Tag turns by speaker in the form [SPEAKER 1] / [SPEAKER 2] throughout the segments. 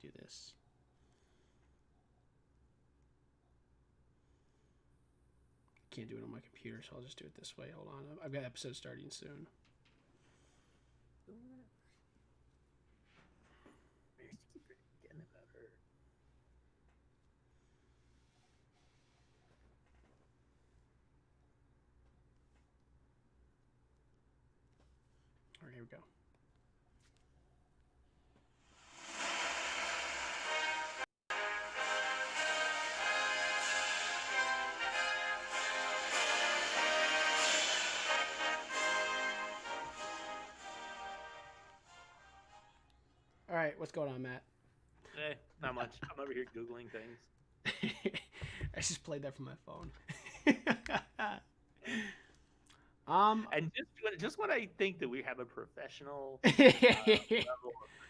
[SPEAKER 1] do this. Can't do it on my computer, so I'll just do it this way. Hold on. I've got episodes starting soon. All right, here we go. All right, what's going on, Matt?
[SPEAKER 2] Hey, not much. I'm over here Googling things.
[SPEAKER 1] I just played that from my phone.
[SPEAKER 2] And just when I think that we have a professional level of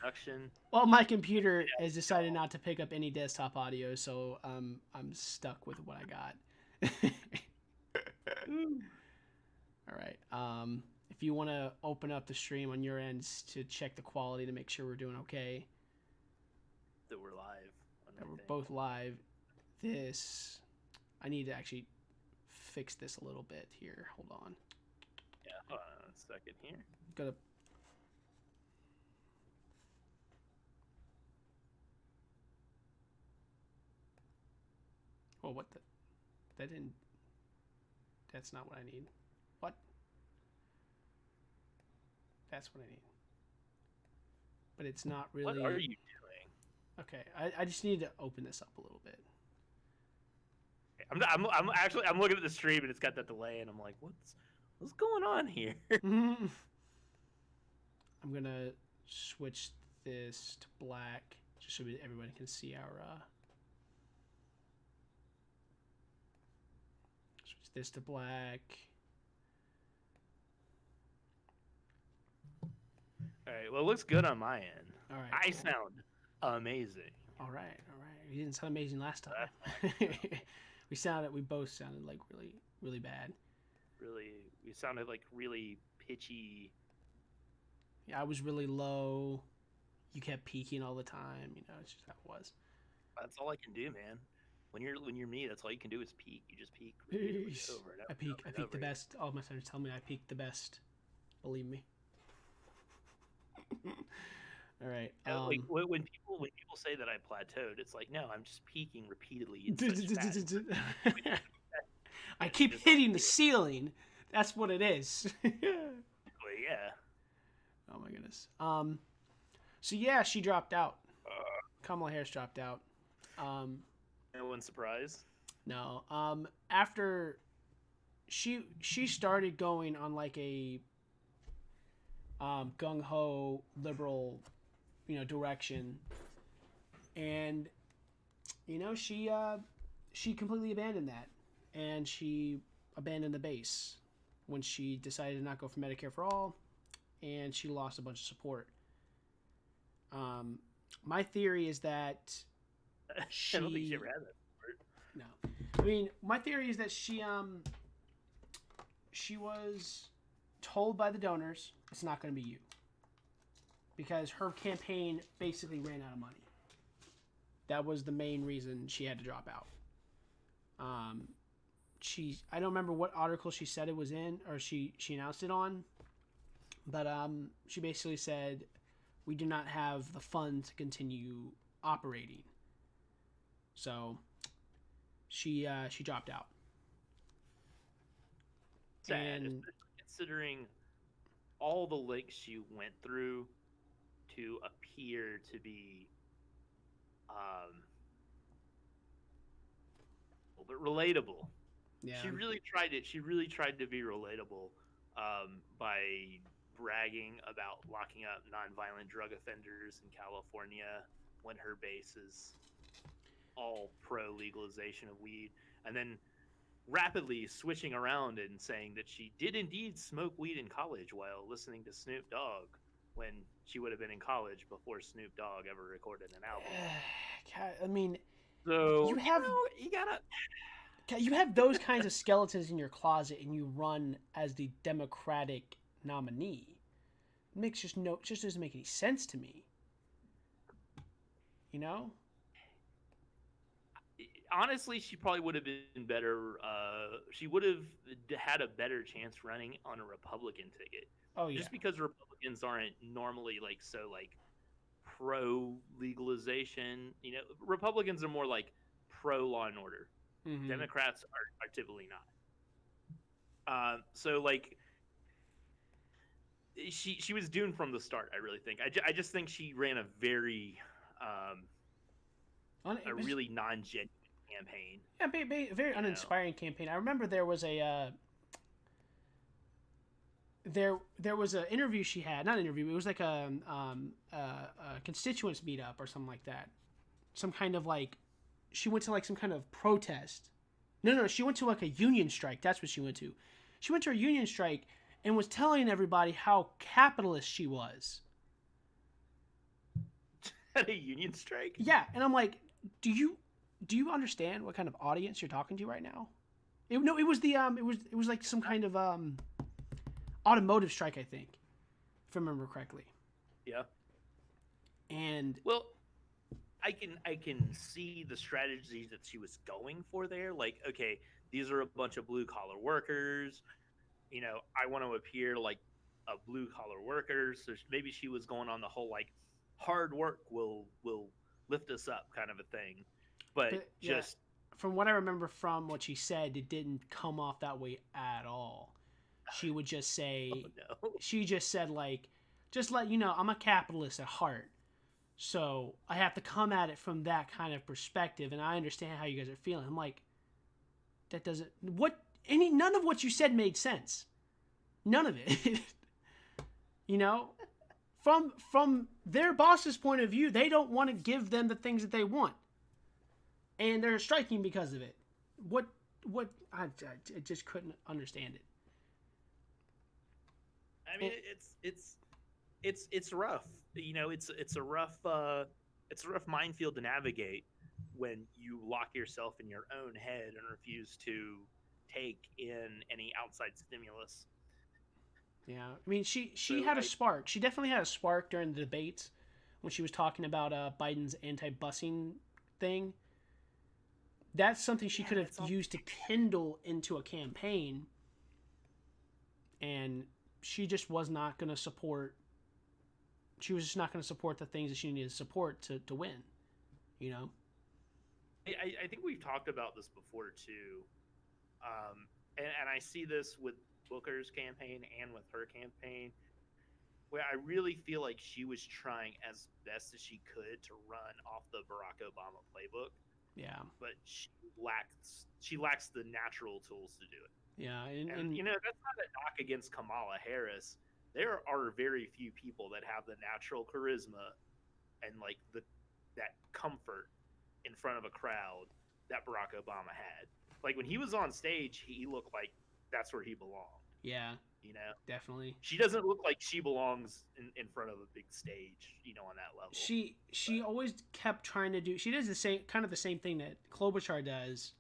[SPEAKER 2] production.
[SPEAKER 1] Well, my computer has decided not to pick up any desktop audio, so I'm stuck with what I got. All right. If you want to open up the stream on your end to check the quality to make sure we're doing okay.
[SPEAKER 2] That we're live.
[SPEAKER 1] That we're both live. I need to actually fix this a little bit here. Hold on.
[SPEAKER 2] Yeah, hold on a second here.
[SPEAKER 1] Gotta. Oh, what the? That didn't. That's not what I need. What? That's what I need. But it's not really.
[SPEAKER 2] What are you doing?
[SPEAKER 1] Okay, I just need to open this up a little bit.
[SPEAKER 2] I'm actually looking at the stream and it's got that delay and I'm like, what's going on here?
[SPEAKER 1] I'm gonna switch this to black just so everybody can see our. Switch this to black.
[SPEAKER 2] All right. Well, it looks good on my end.
[SPEAKER 1] All right.
[SPEAKER 2] I sound amazing.
[SPEAKER 1] All right. You didn't sound amazing last time. We both sounded like really, really bad.
[SPEAKER 2] We sounded like really pitchy.
[SPEAKER 1] Yeah, I was really low. You kept peaking all the time. It's just how it was.
[SPEAKER 2] That's all I can do, man. When you're me, that's all you can do is peak. You just peak.
[SPEAKER 1] Over and over, I peak the best. All my friends tell me I peak the best. Believe me. All right.
[SPEAKER 2] Like when people say that I plateaued, it's like, no, I'm just peaking repeatedly.
[SPEAKER 1] I keep hitting the ceiling. That's what it is.
[SPEAKER 2] Yeah.
[SPEAKER 1] Oh my goodness. So yeah, she dropped out. Kamala Harris dropped out.
[SPEAKER 2] No one's surprised.
[SPEAKER 1] No. After she started going on like a gung ho liberal, direction, and she completely abandoned that, and she abandoned the base when she decided to not go for Medicare for all, and she lost a bunch of support. My theory is that
[SPEAKER 2] I don't think she ever had that support.
[SPEAKER 1] No, I mean, my theory is that she was told by the donors it's not going to be you, because her campaign basically ran out of money. That was the main reason she had to drop out. I don't remember what article she said it was in, or she announced it on, but she basically said we do not have the funds to continue operating. So she dropped out.
[SPEAKER 2] Sad, and considering all the links you went through to appear to be but relatable.
[SPEAKER 1] Yeah.
[SPEAKER 2] She really tried it. She really tried to be relatable by bragging about locking up nonviolent drug offenders in California when her base is all pro legalization of weed, and then rapidly switching around and saying that she did indeed smoke weed in college while listening to Snoop Dogg when she would have been in college before Snoop Dogg ever recorded an album.
[SPEAKER 1] I mean,
[SPEAKER 2] so
[SPEAKER 1] you have those kinds of skeletons in your closet, and you run as the Democratic nominee. It just doesn't make any sense to me. You know?
[SPEAKER 2] Honestly, she probably would have been better. She would have had a better chance running on a Republican ticket,
[SPEAKER 1] Oh yeah.
[SPEAKER 2] just because Republicans aren't normally like so like pro legalization. You know, Republicans are more like pro law and order.
[SPEAKER 1] Mm-hmm.
[SPEAKER 2] Democrats are typically not. So like she was doomed from the start. I really think. I just think she ran um, a
[SPEAKER 1] It was,
[SPEAKER 2] really non genuine campaign.
[SPEAKER 1] yeah, very
[SPEAKER 2] You know,
[SPEAKER 1] uninspiring campaign. I remember there was a there was an interview she had, not an interview. It was like a constituents meetup or something like that. Some kind of like she went to like some kind of protest. No, she went to like a union strike. That's what she went to. She went to a union strike and was telling everybody how capitalist she was.
[SPEAKER 2] at a union strike.
[SPEAKER 1] Yeah, and I'm like, do you understand what kind of audience you're talking to right now? No, it was it was like some kind of automotive strike, I think, if I remember correctly.
[SPEAKER 2] Yeah.
[SPEAKER 1] And
[SPEAKER 2] Well, I can see the strategies that she was going for there. Like, okay, these are a bunch of blue collar workers. You know, I want to appear like a blue collar worker. So maybe she was going on the whole like hard work will lift us up kind of a thing. But
[SPEAKER 1] yeah,
[SPEAKER 2] just
[SPEAKER 1] from what I remember from what she said, it didn't come off that way at all. She would just
[SPEAKER 2] oh
[SPEAKER 1] say,
[SPEAKER 2] no,
[SPEAKER 1] she just said like, just let you know, I'm a capitalist at heart. So I have to come at it from that kind of perspective, and I understand how you guys are feeling. I'm like, that doesn't none of what you said made sense. None of it. You know, from their boss's point of view, they don't want to give them the things that they want, and they're striking because of it. What I just couldn't understand it.
[SPEAKER 2] I mean it's rough. You know, it's a rough minefield to navigate when you lock yourself in your own head and refuse to take in any outside stimulus.
[SPEAKER 1] Yeah, I mean, she
[SPEAKER 2] So
[SPEAKER 1] had a
[SPEAKER 2] I
[SPEAKER 1] spark. She definitely had a spark during the debates when she was talking about Biden's anti-busing thing. That's something she
[SPEAKER 2] yeah,
[SPEAKER 1] could have
[SPEAKER 2] that's all.
[SPEAKER 1] used to kindle into a campaign, and she just was not going to support. She was just not going to support the things that she needed to support to win. You know.
[SPEAKER 2] I think we've talked about this before too, and I see this with Booker's campaign and with her campaign, where I really feel like she was trying as best as she could to run off the Barack Obama playbook,
[SPEAKER 1] Yeah.
[SPEAKER 2] but she lacks the natural tools to do it.
[SPEAKER 1] Yeah.
[SPEAKER 2] And you know, that's not a knock against Kamala Harris. There are very few people that have the natural charisma and like that comfort in front of a crowd that Barack Obama had. Like when he was on stage, he looked like that's where he belonged.
[SPEAKER 1] Yeah.
[SPEAKER 2] You know,
[SPEAKER 1] Definitely.
[SPEAKER 2] she doesn't look like she belongs in front of a big stage. You know, on that level.
[SPEAKER 1] She
[SPEAKER 2] But
[SPEAKER 1] always kept trying to do. She does the same kind of the same thing that Klobuchar does,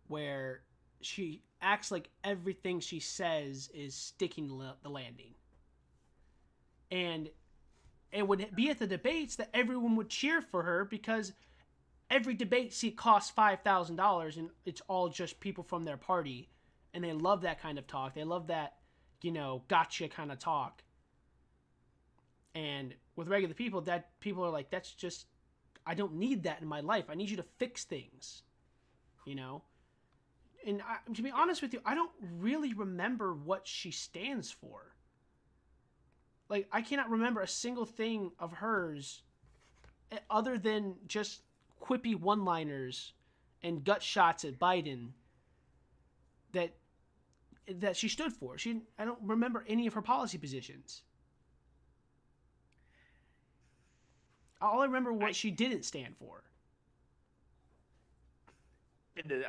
[SPEAKER 1] where she acts like everything she says is sticking the landing, and it would be at the debates that everyone would cheer for her because every debate seat costs $5,000 and it's all just people from their party, and they love that kind of talk. They love that, gotcha kind of talk. And with regular people, that people are like, that's just, I don't need that in my life. I need you to fix things, you know. And to be honest with you, I don't really remember what she stands for. Like, I cannot remember a single thing of hers other than just quippy one-liners and gut shots at Biden that she stood for. I don't remember any of her policy positions. All I remember what
[SPEAKER 2] I
[SPEAKER 1] she didn't stand for.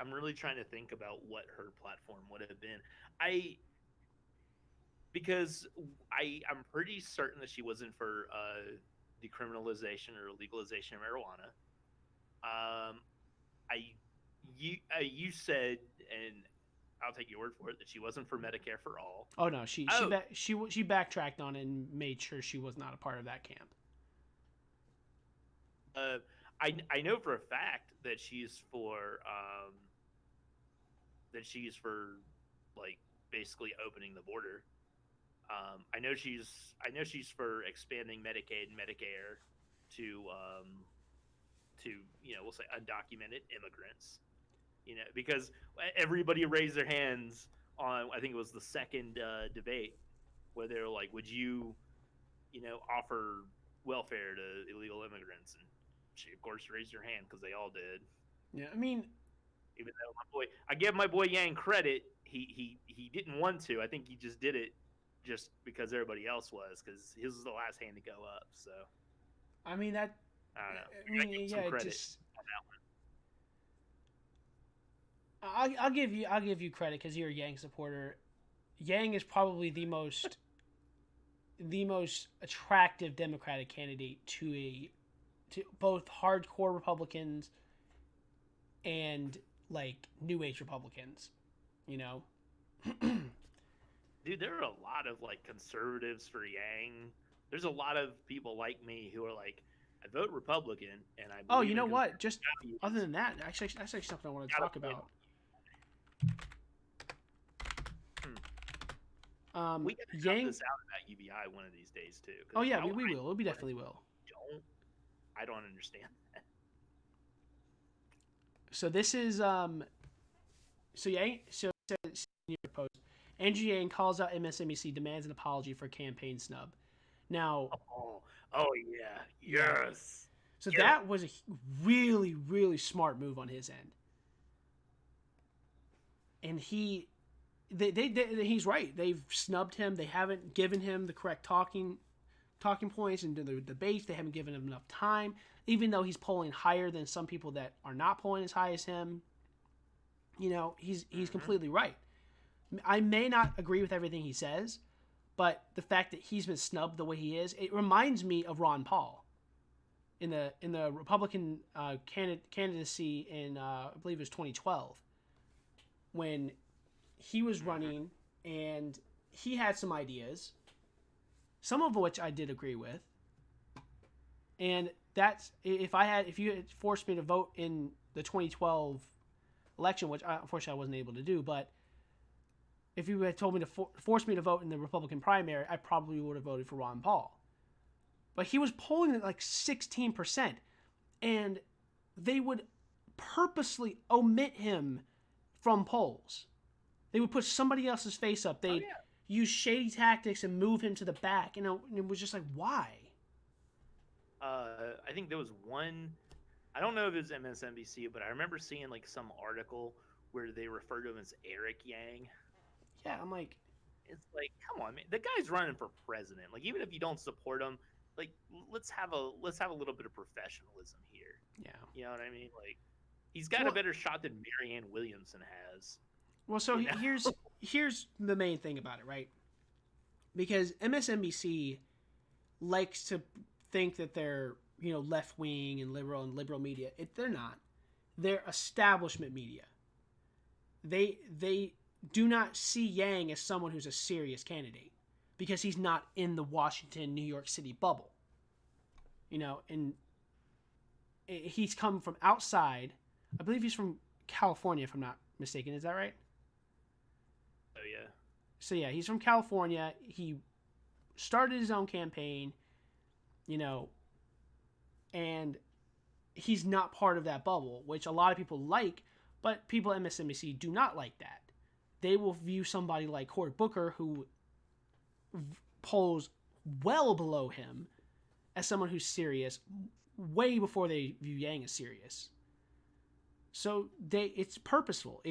[SPEAKER 2] I'm really trying to think about what her platform would have been. I because I'm pretty certain that she wasn't for decriminalization or legalization of marijuana. I you said, and I'll take your word for it, that she wasn't for Medicare for all.
[SPEAKER 1] Oh no, she
[SPEAKER 2] Oh,
[SPEAKER 1] she backtracked on it and made sure she was not a part of that camp.
[SPEAKER 2] I know for a fact that she's for like basically opening the border. I know she's for expanding Medicaid and Medicare to to we'll say undocumented immigrants. Because everybody raised their hands on, I think it was the second debate, where they were like, "Would you offer welfare to illegal immigrants?" And she, of course, raised her hand because they all did.
[SPEAKER 1] Yeah, I mean,
[SPEAKER 2] Even though I give my boy Yang credit, he didn't want to. I think he just did it just because everybody else was, because his was the last hand to go up. So
[SPEAKER 1] I mean that.
[SPEAKER 2] I don't know.
[SPEAKER 1] I
[SPEAKER 2] I give
[SPEAKER 1] mean,
[SPEAKER 2] him
[SPEAKER 1] yeah,
[SPEAKER 2] some
[SPEAKER 1] it
[SPEAKER 2] credit
[SPEAKER 1] just.
[SPEAKER 2] on that one.
[SPEAKER 1] I'll give you credit because you're a Yang supporter. Yang is probably the most attractive Democratic candidate to both hardcore Republicans and like new age Republicans. You know.
[SPEAKER 2] Dude, there are a lot of like conservatives for Yang. There's a lot of people like me who are like, I vote Republican and I
[SPEAKER 1] Oh,
[SPEAKER 2] believe
[SPEAKER 1] you
[SPEAKER 2] in
[SPEAKER 1] know what?
[SPEAKER 2] conservative
[SPEAKER 1] Just other
[SPEAKER 2] values.
[SPEAKER 1] than that, actually, that's actually something I want to
[SPEAKER 2] Gotta
[SPEAKER 1] talk
[SPEAKER 2] win.
[SPEAKER 1] about.
[SPEAKER 2] Hmm.
[SPEAKER 1] Um,
[SPEAKER 2] We gotta have
[SPEAKER 1] Yang.
[SPEAKER 2] this out about UBI one of these days too.
[SPEAKER 1] Oh
[SPEAKER 2] Because
[SPEAKER 1] yeah,
[SPEAKER 2] how
[SPEAKER 1] we
[SPEAKER 2] I
[SPEAKER 1] will. We definitely will.
[SPEAKER 2] don't, I don't understand that.
[SPEAKER 1] So this is So Yang. So it says in your post, Andrew Yang calls out MSNBC, demands an apology for campaign snub. Now,
[SPEAKER 2] Oh, oh yeah,
[SPEAKER 1] yeah.
[SPEAKER 2] yes.
[SPEAKER 1] So
[SPEAKER 2] Get him.
[SPEAKER 1] that was a really, really smart move on his end, and he's right. They've snubbed him. They haven't given him the correct talking points into the debates. They haven't given him enough time, even though he's polling higher than some people that are not polling as high as him. He's completely right. I may not agree with everything he says, but the fact that he's been snubbed the way he is, it reminds me of Ron Paul in the Republican candidacy in I believe it was 2012 when he was running and he had some ideas, some of which I did agree with, and that's if you had forced me to vote in the 2012 election, which unfortunately I wasn't able to do, but if you had told me to force me to vote in the Republican primary, I probably would have voted for Ron Paul. But he was polling at like 16%, and they would purposely omit him from polls. They would put somebody else's face up. They'd use shady tactics and move him to the back. It was just like, why?
[SPEAKER 2] I think there was one. I don't know if it was MSNBC, but I remember seeing like some article where they referred to him as Eric Yang.
[SPEAKER 1] Yeah, I'm like,
[SPEAKER 2] It's like, come on, man. The guy's running for president. Like, even if you don't support him, like, let's have a little bit of professionalism here.
[SPEAKER 1] yeah.
[SPEAKER 2] You know what I mean? Like, he's got a better shot than Marianne Williamson has.
[SPEAKER 1] Well, so here's the main thing about it, right? Because MSNBC likes to think that they're left wing and liberal media. They're not. They're establishment media. They do not see Yang as someone who's a serious candidate because he's not in the Washington, New York City bubble. And he's come from outside. I believe he's from California, if I'm not mistaken. Is that right?
[SPEAKER 2] Oh yeah.
[SPEAKER 1] So yeah, he's from California. He started his own campaign, and he's not part of that bubble, which a lot of people like, but people at MSNBC do not like that. They will view somebody like Cory Booker, who polls well below him, as someone who's serious, way before they view Yang as serious. So it's purposeful.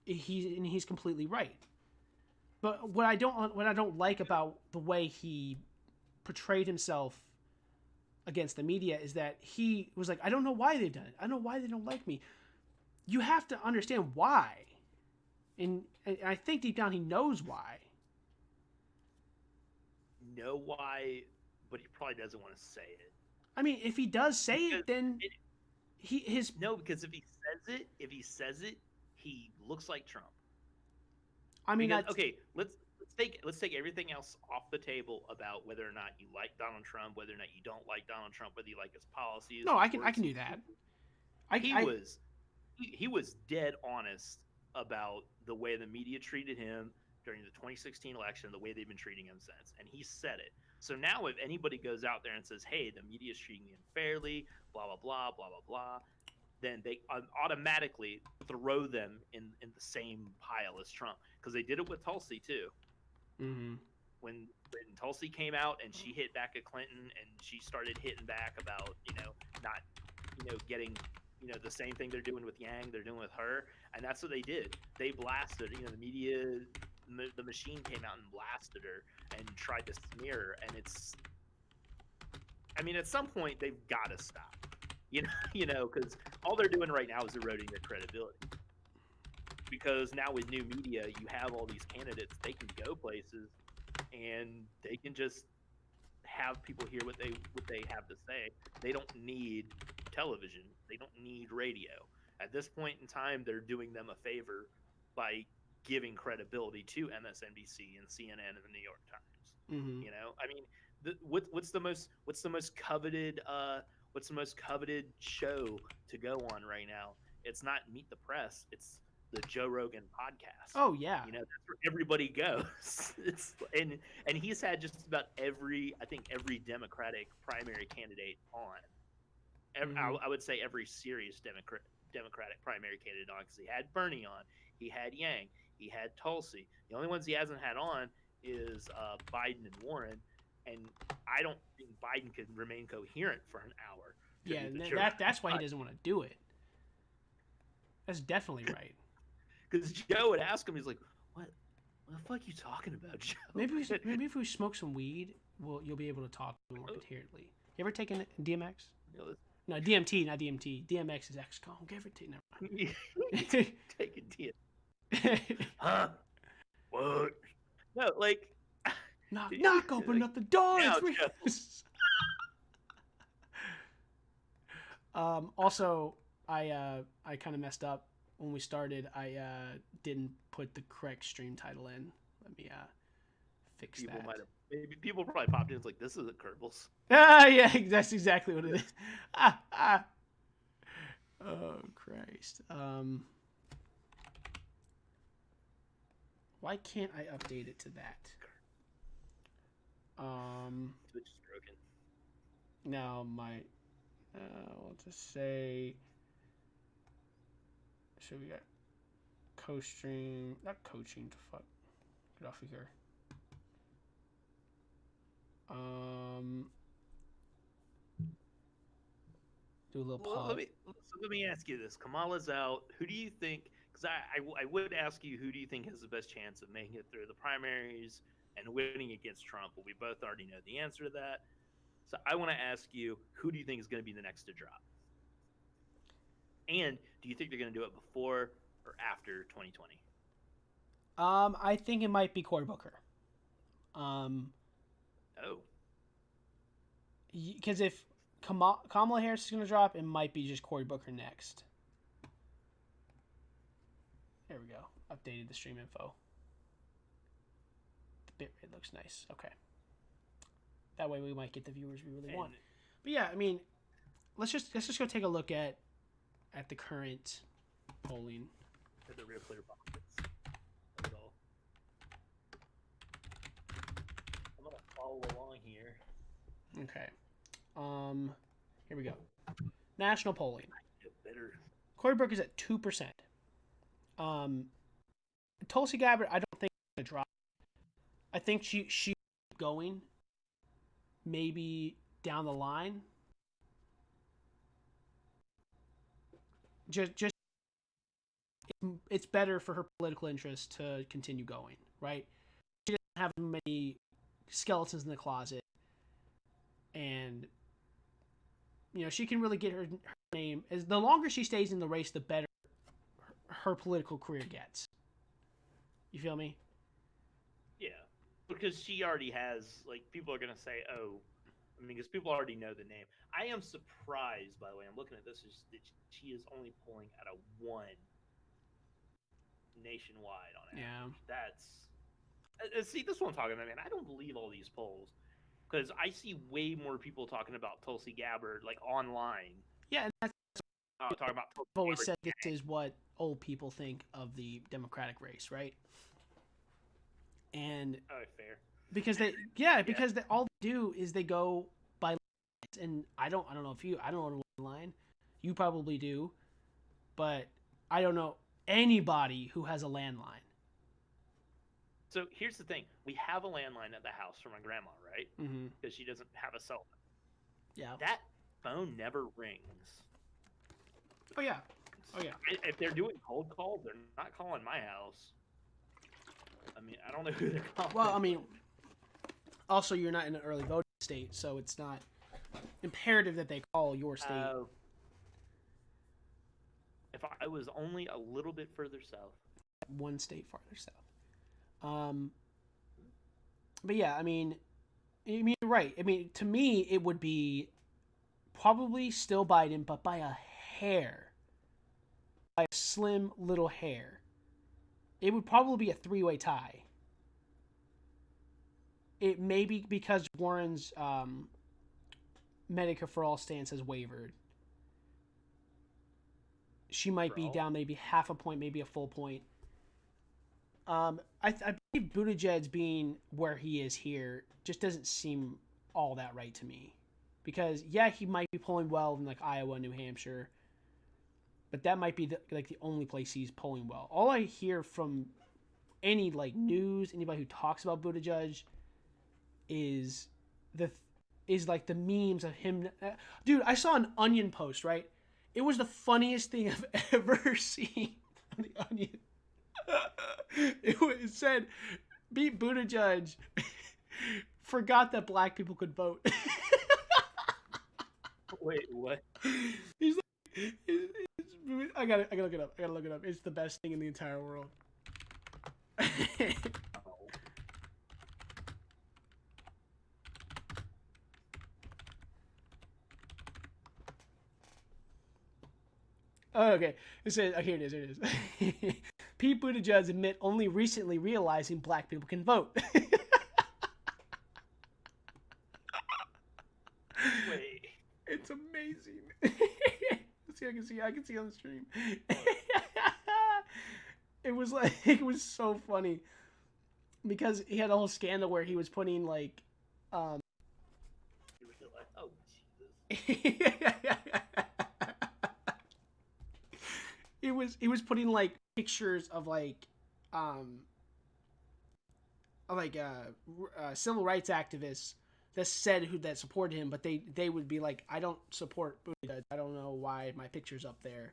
[SPEAKER 1] He's completely right. But what I don't like about the way he portrayed himself against the media is that he was like, I don't know why they've done it. I don't know why they don't like me. You have to understand why. And I think deep down he knows why.
[SPEAKER 2] Know why, but he probably doesn't want to say it.
[SPEAKER 1] I mean, if he does say it, then
[SPEAKER 2] because if he says it, he looks like Trump.
[SPEAKER 1] I mean,
[SPEAKER 2] because, okay, let's let's take everything else off the table about whether or not you like Donald Trump, whether or not you don't like Donald Trump, whether you like his policies,
[SPEAKER 1] No,
[SPEAKER 2] his
[SPEAKER 1] I
[SPEAKER 2] words.
[SPEAKER 1] can do that.
[SPEAKER 2] He
[SPEAKER 1] I
[SPEAKER 2] was he was dead honest about the way the media treated him during the 2016 election, the way they've been treating him since, and he said it. So now, if anybody goes out there and says, "Hey, the media is treating me unfairly," blah blah blah blah blah blah, then they automatically throw them in the same pile as Trump, because they did it with Tulsi too.
[SPEAKER 1] mm-hmm.
[SPEAKER 2] When Tulsi came out and she hit back at Clinton, and she started hitting back about not getting the same thing they're doing with Yang, they're doing with her, and that's what they did. They blasted the media, the machine came out and blasted her and tried to smear her, and at some point they've got to stop. Because all they're doing right now is eroding their credibility. Because now with new media, you have all these candidates, they can go places and they can just have people hear what they have to say. They don't need television. They don't need radio. At this point in time, they're doing them a favor by giving credibility to MSNBC and CNN and the New York Times.
[SPEAKER 1] Mm-hmm.
[SPEAKER 2] What's the most coveted show to go on right now? It's not Meet the Press. It's the Joe Rogan podcast.
[SPEAKER 1] Oh yeah.
[SPEAKER 2] That's where everybody goes. And he's had just about I think every Democratic primary candidate on. I would say every serious Democratic primary candidate on, because he had Bernie on, he had Yang, he had Tulsi. The only ones he hasn't had on is Biden and Warren, and I don't think Biden could remain coherent for an hour.
[SPEAKER 1] Yeah, that's why he doesn't want to do it. That's definitely right.
[SPEAKER 2] Because Joe would ask him, he's like, "What the fuck are you talking about, Joe?"
[SPEAKER 1] Maybe if we smoke some weed, you'll be able to talk more coherently. You ever taken DMX? No, DMT, not DMT. DMX is XCOM. Give it to you. Never mind.
[SPEAKER 2] Taking DMT. Huh? What? No, like.
[SPEAKER 1] Knock, open up the door. Also, I kind of messed up when we started. I didn't put the correct stream title in. Let me fix that.
[SPEAKER 2] Maybe people probably popped in. It's like, this isn't Kerbals.
[SPEAKER 1] Yeah, that's exactly what it is. Oh Christ. Why can't I update it to that?
[SPEAKER 2] Twitch is broken.
[SPEAKER 1] Now I'll just say. So we got co-stream, not coaching. To fuck, get off of here. Do a little pause.
[SPEAKER 2] Let me ask you this: Kamala's out. Who do you think? Because I would ask you, who do you think has the best chance of making it through the primaries and winning against Trump? But we both already know the answer to that. So I want to ask you, who do you think is going to be the next to drop? And do you think they're going to do it before or after 2020?
[SPEAKER 1] I think it might be Cory Booker. Because if Kamala Harris is going to drop, it might be just Cory Booker next. There we go. Updated the stream info. The bitrate looks nice. Okay. That way we might get the viewers we really want. But yeah, I mean, let's just go take a look at the current polling.
[SPEAKER 2] At the real clear pockets. I'm gonna follow along here.
[SPEAKER 1] Okay. Here we go. National polling. Cory Booker is at 2%. Tulsi Gabbard, I don't think is gonna drop. I think she going. Maybe down the line. Just it's better for her political interest to continue going, right? She doesn't have many skeletons in the closet, and she can really get her name. As the longer she stays in the race, the better her political career gets. You feel me?
[SPEAKER 2] Yeah, because she already has, people are gonna say, oh, because people already know the name. I am surprised, by the way, I'm looking at this, is that she is only pulling at a 1 nationwide on average.
[SPEAKER 1] Yeah.
[SPEAKER 2] That's See, this is what I'm talking about, man. I don't believe all these polls because I see way more people talking about Tulsi Gabbard like online.
[SPEAKER 1] Yeah, and that's
[SPEAKER 2] Talking about Tulsi
[SPEAKER 1] I've always
[SPEAKER 2] Gabbard.
[SPEAKER 1] said this is what old people think of the Democratic race, right? And
[SPEAKER 2] Oh, fair.
[SPEAKER 1] because they, yeah, because all they do is they go by lines, and I don't know if I don't know line, you probably do, but I don't know anybody who has a landline.
[SPEAKER 2] So here's the thing: we have a landline at the house for my grandma, right?
[SPEAKER 1] Mm-hmm.
[SPEAKER 2] Because she doesn't have a cell phone.
[SPEAKER 1] Yeah.
[SPEAKER 2] That phone never rings.
[SPEAKER 1] Oh yeah. Oh yeah.
[SPEAKER 2] If they're doing cold calls, they're not calling my house. I mean, I don't know who they're calling.
[SPEAKER 1] Well, I mean, also you're not in an early voting state, so it's not imperative that they call your state.
[SPEAKER 2] If I was only a little bit further south,
[SPEAKER 1] one state farther south. But yeah, I mean, you're right. I mean, to me, it would be probably still Biden, but by a hair, by a slim little hair. It would probably be a three-way tie. It may be because Warren's Medicare for All stance has wavered. She might be down maybe half a point, maybe a full point. I believe Buttigieg being where he is here just doesn't seem all that right to me. Because, yeah, he might be polling well in, like, Iowa, New Hampshire. But that might be, the only place he's polling well. All I hear from any, like, news, anybody who talks about Buttigieg is like the memes of him. Dude, I saw an Onion post, right? It was the funniest thing I've ever seen on the Onion. It said, beat Buttigieg, forgot that black people could vote.
[SPEAKER 2] Wait, what?
[SPEAKER 1] He's like, I gotta look it up. I gotta look it up. It's the best thing in the entire world. Oh, okay. It says, oh, here it is. Here it is. Pete Buttigieg admit only recently realizing black people can vote.
[SPEAKER 2] Wait.
[SPEAKER 1] It's amazing. See, I can see on the stream. It was so funny because he had a whole scandal where he was putting like,
[SPEAKER 2] You were like, oh Jesus.
[SPEAKER 1] He was putting like pictures of civil rights activists that said that supported him, but they would be like, I don't support Buttigieg. I don't know why my picture's up there.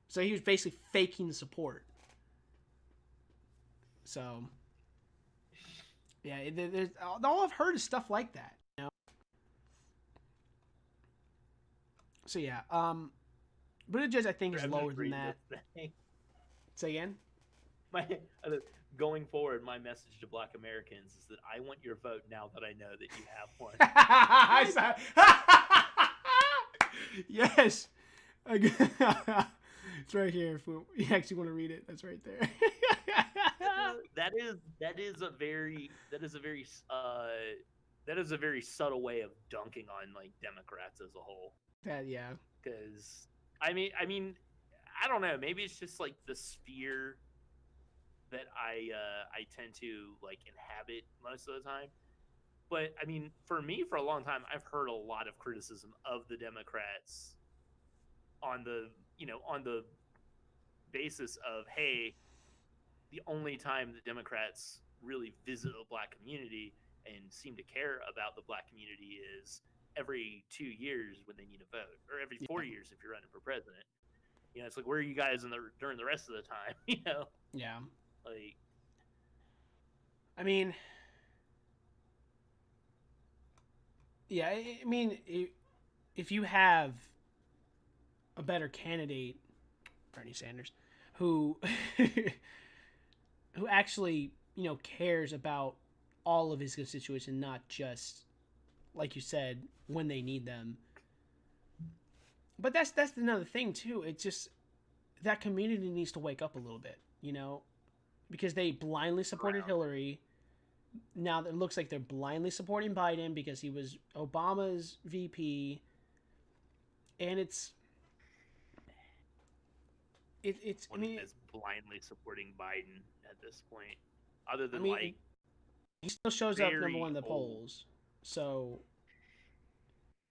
[SPEAKER 1] So he was basically faking support. So yeah, there's all I've heard is stuff like that. You know. So yeah, Buttigieg I think is lower than that. Say again.
[SPEAKER 2] Going forward, my message to Black Americans is that I want your vote now that I know that you have one.
[SPEAKER 1] Yes. It's right here. If you actually want to read it, that's right there.
[SPEAKER 2] that is a very subtle way of dunking on like Democrats as a whole.
[SPEAKER 1] Yeah.
[SPEAKER 2] Because I mean, I don't know. Maybe it's just like the sphere that I tend to like inhabit most of the time. But I mean, for me, for a long time, I've heard a lot of criticism of the Democrats on the basis of, hey, the only time the Democrats really visit the black community and seem to care about the black community is every 2 years when they need a vote, or every 4 years if you're running for president. You know, it's like, where are you guys during the rest of the time? You know?
[SPEAKER 1] Yeah.
[SPEAKER 2] Like,
[SPEAKER 1] I mean, yeah. I mean, if you have a better candidate, Bernie Sanders, who actually cares about all of his constituents and not just, like you said, when they need them. But that's another thing too. It's just that community needs to wake up a little bit, because they blindly supported Hillary. now it looks like they're blindly supporting Biden because he was Obama's VP, and it's. I
[SPEAKER 2] One
[SPEAKER 1] mean,
[SPEAKER 2] is blindly supporting Biden at this point, other
[SPEAKER 1] I
[SPEAKER 2] than
[SPEAKER 1] mean,
[SPEAKER 2] like
[SPEAKER 1] he still shows up number
[SPEAKER 2] very
[SPEAKER 1] one in the
[SPEAKER 2] old.
[SPEAKER 1] polls. So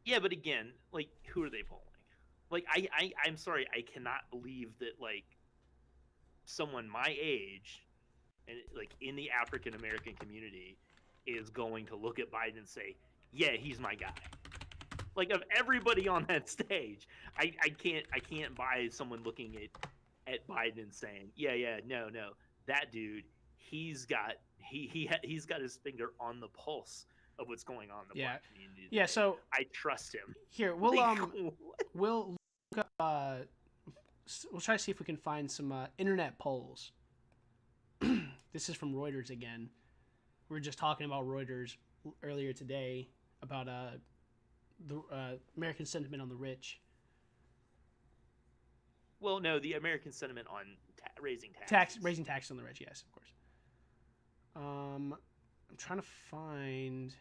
[SPEAKER 2] Yeah, but again, like who are they polling? Like I'm sorry, I cannot believe that like someone my age and like in the African American community is going to look at Biden and say, "Yeah, he's my guy." Like of everybody on that stage, I can't buy someone looking at Biden and saying, "Yeah, no, that dude, he's got his finger on the pulse of what's going on in the
[SPEAKER 1] yeah,
[SPEAKER 2] black community
[SPEAKER 1] yeah.
[SPEAKER 2] today.
[SPEAKER 1] So
[SPEAKER 2] I trust him."
[SPEAKER 1] here
[SPEAKER 2] Like,
[SPEAKER 1] we'll look up, we'll try to see if we can find some internet polls. This is from Reuters again. We were just talking about Reuters earlier today about the American sentiment on the rich.
[SPEAKER 2] well, no, the American sentiment on raising taxes.
[SPEAKER 1] Raising taxes on the rich, yes, of course. I'm trying to find.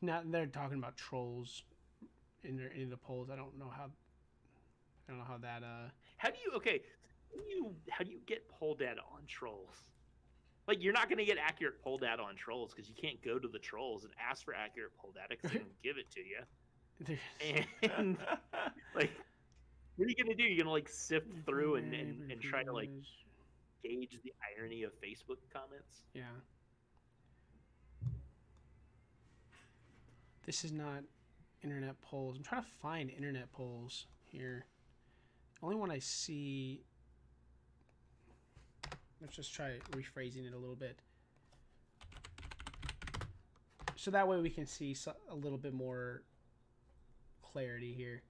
[SPEAKER 1] Now they're talking about trolls in the polls. I don't know how that.
[SPEAKER 2] How do you okay? How do you get poll data on trolls? Like you're not going to get accurate poll data on trolls because you can't go to the trolls and ask for accurate poll data because they don't give it to you. And like, what are you going to do? You're going to like sift through and try to like gauge the irony of Facebook comments.
[SPEAKER 1] Yeah. This is not internet polls. I'm trying to find internet polls here. Only one I see. Let's just try rephrasing it a little bit. So that way we can see a little bit more clarity here.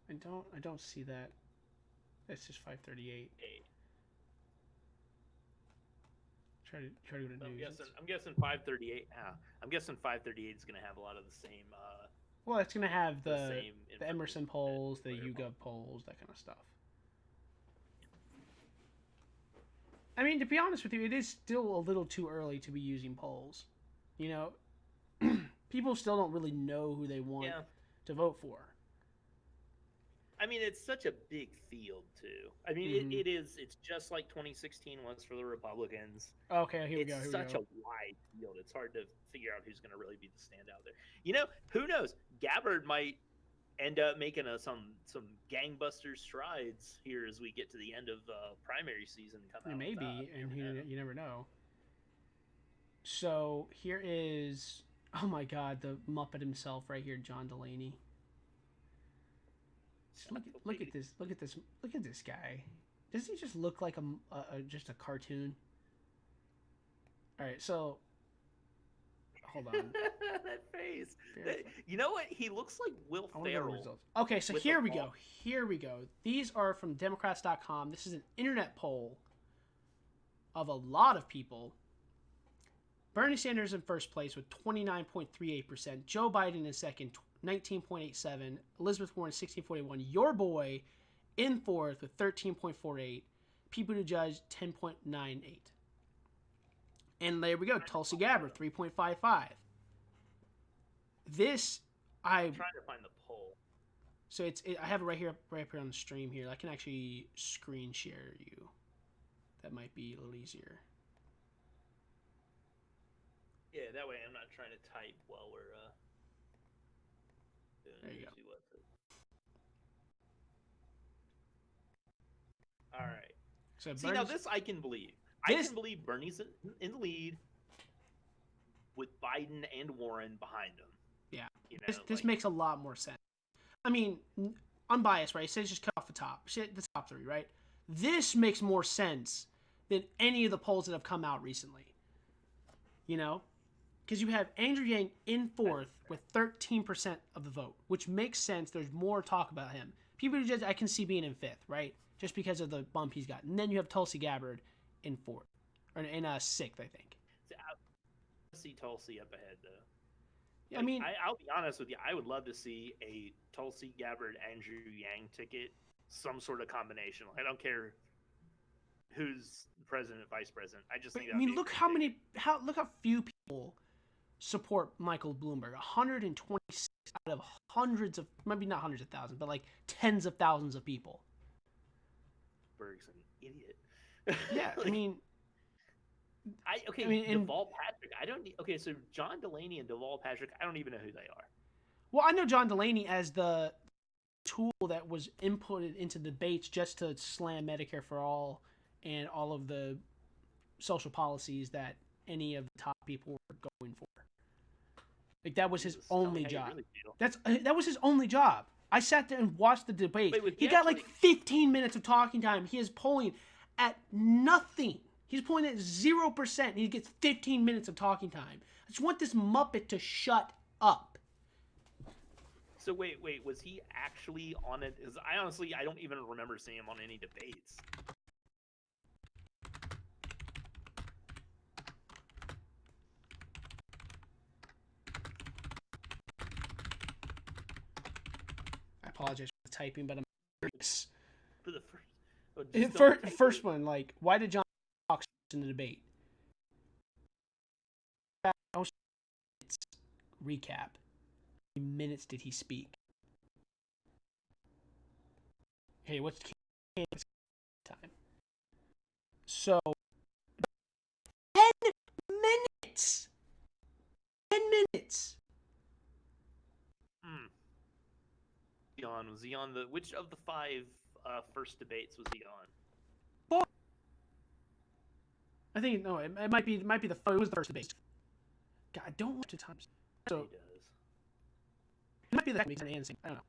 [SPEAKER 1] I don't see that. It's just 538. Try to go to
[SPEAKER 2] So
[SPEAKER 1] news.
[SPEAKER 2] I'm guessing 538. I'm guessing 538 is going to have a lot of the same.
[SPEAKER 1] Well, it's gonna have the
[SPEAKER 2] same
[SPEAKER 1] Emerson polls, the
[SPEAKER 2] Twitter
[SPEAKER 1] YouGov polls, that kind of stuff. I mean, to be honest with you, it is still a little too early to be using polls. You know, people still don't really know who they want to vote for.
[SPEAKER 2] I mean, it's such a big field too. I mean,
[SPEAKER 1] Mhm.
[SPEAKER 2] it's just like 2016 was for the Republicans.
[SPEAKER 1] Okay, here we go.
[SPEAKER 2] It's such a wide field. It's hard to figure out who's going to really be the standout there. You know, who knows? Gabbard might end up making some gangbuster strides here as we get to the end of primary season. Come out
[SPEAKER 1] Maybe, and you never know. So here is, oh my God, the Muppet himself right here, John Delaney. Look at this! Look at this guy. Doesn't he just look like just a cartoon? All right, so hold on.
[SPEAKER 2] That face. You know what? He looks like Will Ferrell.
[SPEAKER 1] Okay, so here we go. Here we go. These are from Democrats.com. This is an internet poll of a lot of people. Bernie Sanders in first place with 29.38%. Joe Biden in second, 19.87%. Elizabeth Warren, 16.41%. Your boy in fourth with 13.48%. Pete Buttigieg, 10.98%. And there we go. Tulsi Gabbard, 3.55%. This,
[SPEAKER 2] I'm trying to find the poll.
[SPEAKER 1] So I have it right here on the stream here. I can actually screen share you. That might be a little easier.
[SPEAKER 2] Yeah, that way I'm not trying to type while we're doing
[SPEAKER 1] there you go.
[SPEAKER 2] All right.
[SPEAKER 1] So
[SPEAKER 2] see, now this I can believe. I can believe Bernie's in the lead with Biden and Warren behind him.
[SPEAKER 1] Yeah.
[SPEAKER 2] You know,
[SPEAKER 1] this makes a lot more sense. I mean, unbiased, right? Say just cut off the top. The top three, right? This makes more sense than any of the polls that have come out recently. You know? Because you have Andrew Yang in fourth with 13% of the vote, which makes sense. There's more talk about him. Pete Buttigieg I can see being in fifth, right? Just because of the bump he's got. And then you have Tulsi Gabbard in fourth. Or in sixth, I think.
[SPEAKER 2] I see Tulsi up ahead, though.
[SPEAKER 1] I mean,
[SPEAKER 2] I'll be honest with you. I would love to see a Tulsi Gabbard, Andrew Yang ticket, some sort of combination. I don't care who's president, vice president. I just think that would be a
[SPEAKER 1] look
[SPEAKER 2] great
[SPEAKER 1] how
[SPEAKER 2] ticket.
[SPEAKER 1] look how few people support Michael Bloomberg. 126 out of hundreds of, maybe not hundreds of thousands, but like tens of thousands of people.
[SPEAKER 2] Berg's an idiot.
[SPEAKER 1] Yeah,
[SPEAKER 2] like,
[SPEAKER 1] I mean,
[SPEAKER 2] Deval Patrick. I don't need. Okay, so John Delaney and Deval Patrick. I don't even know who they are.
[SPEAKER 1] well, I know John Delaney as the tool that was inputted into debates just to slam Medicare for all and all of the social policies that any of the top people were going for. Like that was his only job. Really that was his only job. I sat there and watched the debate. He got like 15 minutes of talking time. He is polling at nothing. He's polling at 0%. And he gets 15 minutes of talking time. I just want this Muppet to shut up.
[SPEAKER 2] So wait, was he actually on it? I don't even remember seeing him on any debates.
[SPEAKER 1] I apologize for the typing, but I'm curious.
[SPEAKER 2] For the
[SPEAKER 1] first one, like, why did John talk in the debate? Recap. How many minutes did he speak? Okay, what's time? So, 10 minutes! 10 minutes!
[SPEAKER 2] Was he on the, which of the 5 first debates was he on?
[SPEAKER 1] 4. I think, no, it might be it was the first debate. God, I don't watch the times. So,
[SPEAKER 2] he does.
[SPEAKER 1] It might be the second debate. I don't know.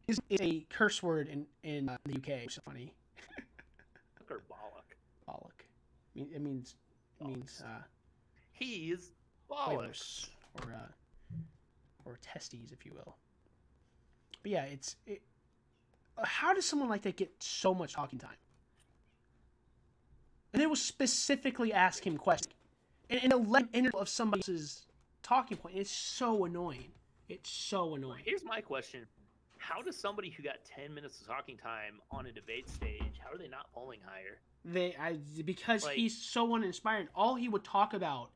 [SPEAKER 1] Is a curse word in the UK, which is funny.
[SPEAKER 2] Or bollock.
[SPEAKER 1] Bollock. It means
[SPEAKER 2] he's bollocks
[SPEAKER 1] or testes, if you will. But yeah, how does someone like that get so much talking time? And it was specifically ask him questions in a interval of somebody else's talking point. It's so annoying. It's so annoying.
[SPEAKER 2] Here's my question. How does somebody who got 10 minutes of talking time on a debate stage, how are they not polling higher?
[SPEAKER 1] Because he's so uninspiring. All he would talk about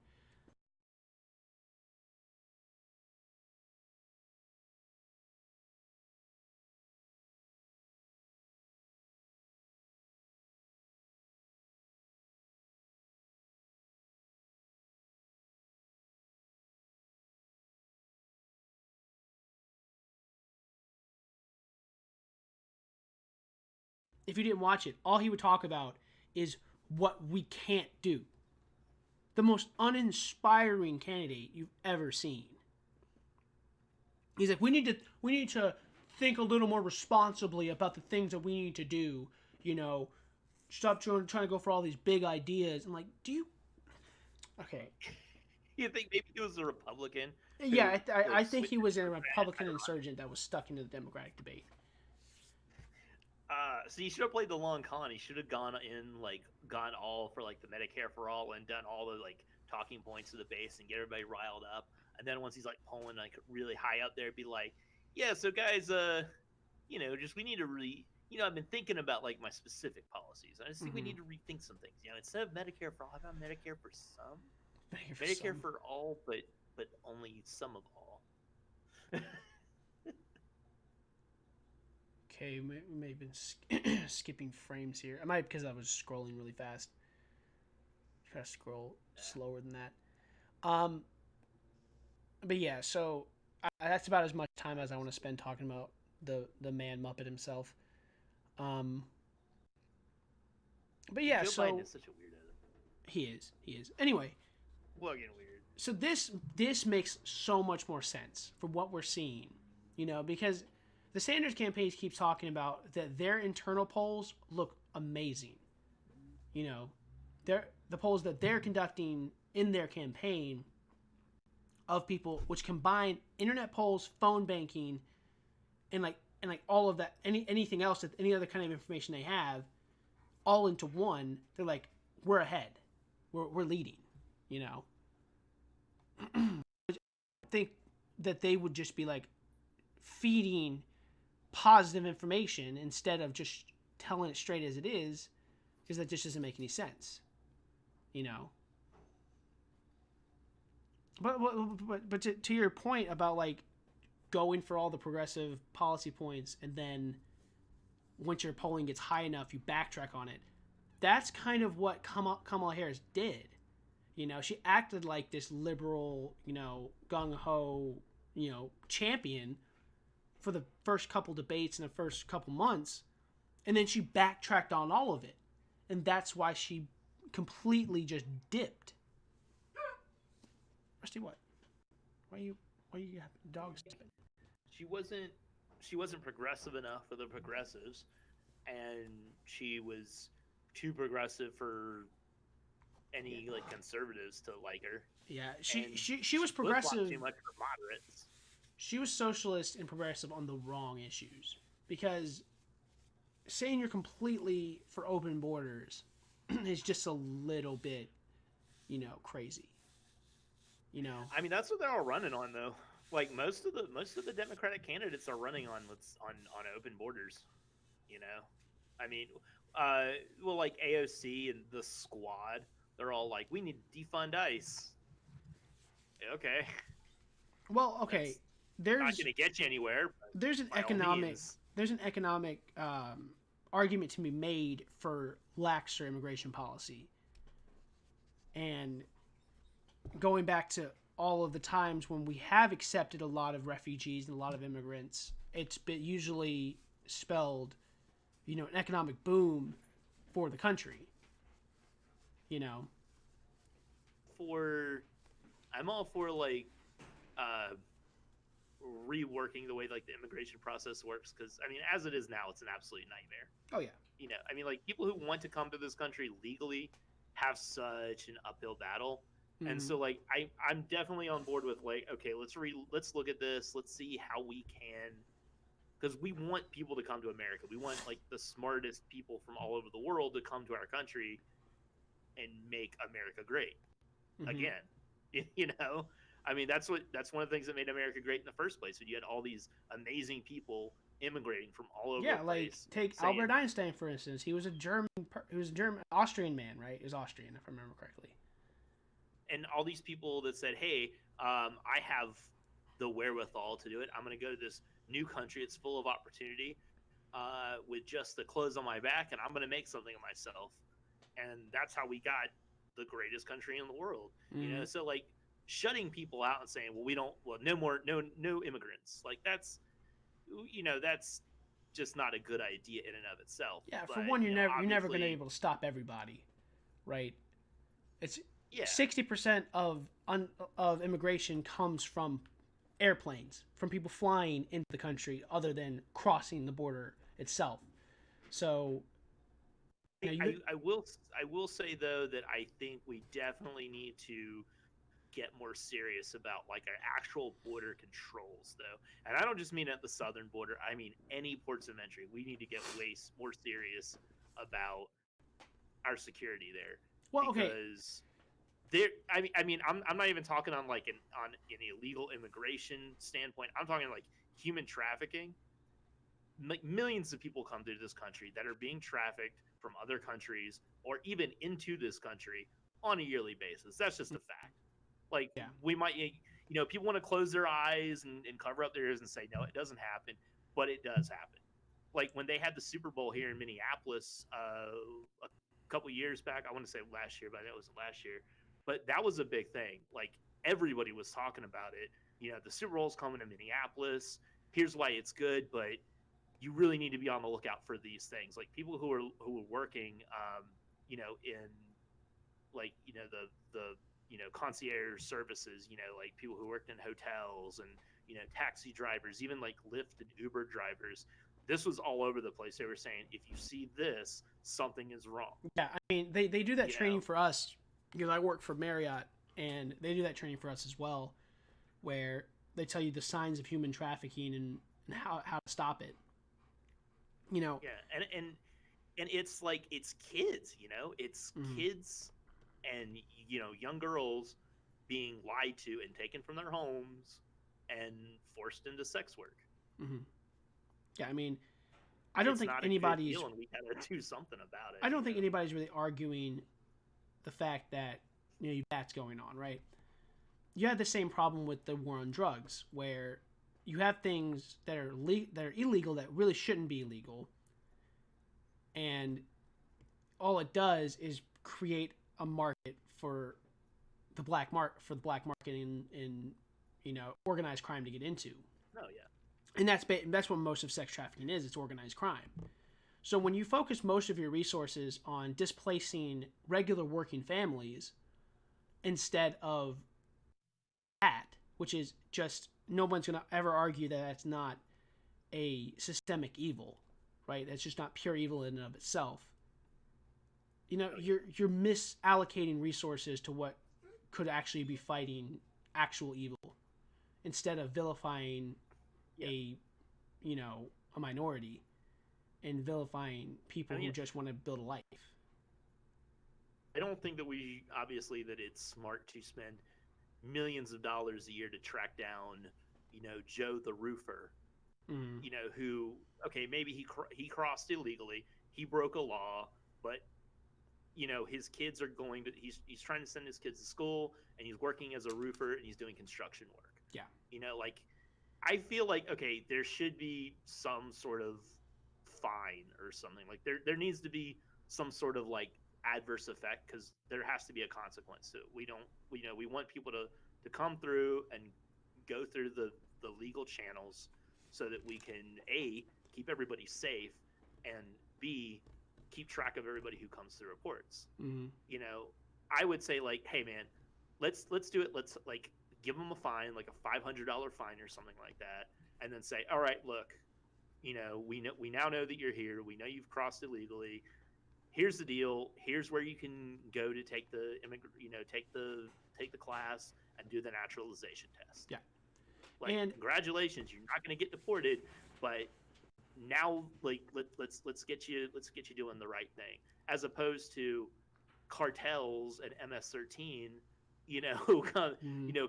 [SPEAKER 1] if you didn't watch it, all he would talk about is what we can't do. The most uninspiring candidate you've ever seen. He's like, we need to think a little more responsibly about the things that we need to do. You know, stop trying to go for all these big ideas. I'm like, do you? Okay.
[SPEAKER 2] You think maybe he was a Republican?
[SPEAKER 1] Yeah, I think he was a Republican insurgent that was stuck into the Democratic debate.
[SPEAKER 2] So he should have played the long con. He should have gone all for like the Medicare for all and done all the like talking points of the base and get everybody riled up. And then once he's like pulling like really high up there, be like, yeah, so guys, just we need to I've been thinking about like my specific policies. I just think we need to rethink some things. Instead of Medicare for all, how about Medicare for some? Medicare for all, but only some of all.
[SPEAKER 1] Okay, we may have been skipping frames here. I might because I was scrolling really fast. Try to scroll slower than that. But yeah, so that's about as much time as I want to spend talking about the man Muppet himself. But yeah,
[SPEAKER 2] Joe Biden is such a weirdo.
[SPEAKER 1] He is. Anyway,
[SPEAKER 2] Well, getting weird.
[SPEAKER 1] So this makes so much more sense for what we're seeing, because the Sanders campaign keeps talking about that their internal polls look amazing. The polls that they're conducting in their campaign of people, which combine internet polls, phone banking, and like all of that, anything else, that any other kind of information they have, all into one. They're like, we're ahead, we're leading, which think that they would just be like feeding positive information instead of just telling it straight as it is, because that just doesn't make any sense, you know. But to your point about like going for all the progressive policy points, and then once your polling gets high enough, you backtrack on it. That's kind of what Kamala Harris did. You know, she acted like this liberal, you know, gung ho, you know, champion for the first couple debates in the first couple months, and then she backtracked on all of it, and that's why she completely just dipped. Rusty, what? Why you dogs?
[SPEAKER 2] She wasn't progressive enough for the progressives, and she was too progressive for any like conservatives to like her.
[SPEAKER 1] Yeah, she was progressive.
[SPEAKER 2] Too much for moderates.
[SPEAKER 1] She was socialist and progressive on the wrong issues, because saying you're completely for open borders is just a little bit, you know, crazy. You know,
[SPEAKER 2] I mean, that's what they're all running on, though. Like most of the Democratic candidates are running on open borders. You know, I mean, well, like AOC and the Squad, they're all like, we need to defund ICE. Okay.
[SPEAKER 1] Well, okay. There's
[SPEAKER 2] not going to get you anywhere.
[SPEAKER 1] There's an economic argument to be made for laxer immigration policy, and going back to all of the times when we have accepted a lot of refugees and a lot of immigrants, it's been usually spelled, you know, an economic boom for the country. You know,
[SPEAKER 2] I'm all for like reworking the way like the immigration process works, because I mean, as it is now, it's an absolute nightmare.
[SPEAKER 1] Oh yeah.
[SPEAKER 2] You know, I mean, like people who want to come to this country legally have such an uphill battle. Mm-hmm. And so like I'm definitely on board with like, okay, let's look at this, let's see how we can, because we want people to come to America. We want like the smartest people from all over the world to come to our country and make America great. Mm-hmm. Again. You know, I mean, that's one of the things that made America great in the first place. When you had all these amazing people immigrating from all over the place.
[SPEAKER 1] Yeah, like take Albert Einstein for instance. He was a Austrian man, right? He was Austrian, if I remember correctly.
[SPEAKER 2] And all these people that said, "Hey, I have the wherewithal to do it. I'm going to go to this new country. It's full of opportunity, with just the clothes on my back, and I'm going to make something of myself." And that's how we got the greatest country in the world. Mm-hmm. You know, so like shutting people out and saying, no immigrants. Like that's just not a good idea in and of itself.
[SPEAKER 1] Yeah, but, for one, you're never going to be able to stop everybody, right? It's 60% of immigration comes from airplanes, from people flying into the country, other than crossing the border itself. So,
[SPEAKER 2] I will say though that I think we definitely need to get more serious about like our actual border controls though, and I don't just mean at the southern border. I mean any ports of entry. We need to get way more serious about our security there.
[SPEAKER 1] Well,
[SPEAKER 2] because there, I mean, I'm not even talking on like on an illegal immigration standpoint. I'm talking like human trafficking. Like millions of people come to this country that are being trafficked from other countries or even into this country on a yearly basis. That's just a fact. Like we might, people want to close their eyes and cover up their ears and say, no, it doesn't happen, but it does happen. Like when they had the Super Bowl here in Minneapolis a couple years back, I want to say last year, but I know it was last year, but that was a big thing. Like everybody was talking about it. You know, the Super Bowl's coming to Minneapolis. Here's why it's good, but you really need to be on the lookout for these things. Like people who are working, in like, the concierge services, like people who worked in hotels and, taxi drivers, even like Lyft and Uber drivers. This was all over the place. They were saying, if you see this, something is wrong.
[SPEAKER 1] Yeah, I mean, they do that training for us because I work for Marriott, and they do that training for us as well, where they tell you the signs of human trafficking and how to stop it.
[SPEAKER 2] Yeah, and it's like it's kids, it's kids and young girls being lied to and taken from their homes and forced into sex work.
[SPEAKER 1] Mm-hmm. Yeah, I mean, I don't
[SPEAKER 2] It's
[SPEAKER 1] think
[SPEAKER 2] not a good
[SPEAKER 1] anybody's.
[SPEAKER 2] deal, and we gotta do something about it.
[SPEAKER 1] I don't think anybody's really arguing the fact that that's going on, right? You have the same problem with the war on drugs, where you have things that are that are illegal that really shouldn't be illegal, and all it does is create a market for the black market in organized crime to get into.
[SPEAKER 2] Oh yeah.
[SPEAKER 1] And that's what most of sex trafficking is. It's organized crime. So when you focus most of your resources on displacing regular working families instead of that, which is just, no one's going to ever argue that that's not a systemic evil, right? That's just not pure evil in and of itself. You're misallocating resources to what could actually be fighting actual evil instead of vilifying a minority and vilifying people who just want to build a life.
[SPEAKER 2] I don't think that that it's smart to spend millions of dollars a year to track down, Joe the roofer, who, okay, maybe he crossed illegally, he broke a law, but his kids are he's trying to send his kids to school, and he's working as a roofer, and he's doing construction work.
[SPEAKER 1] Yeah.
[SPEAKER 2] I feel like, okay, there should be some sort of fine or something. Like there needs to be some sort of adverse effect, because there has to be a consequence to it. We want people to come through and go through the legal channels so that we can A, keep everybody safe, and B, keep track of everybody who comes through reports.
[SPEAKER 1] Mm-hmm.
[SPEAKER 2] I would say hey man, let's do it. Let's give them a fine, like a $500 fine or something like that, and then say, all right, look, we now know that you're here. We know you've crossed illegally. Here's the deal. Here's where you can go to take the take the class and do the naturalization test.
[SPEAKER 1] Yeah.
[SPEAKER 2] And congratulations, you're not going to get deported, but now let's get you doing the right thing, as opposed to cartels and MS-13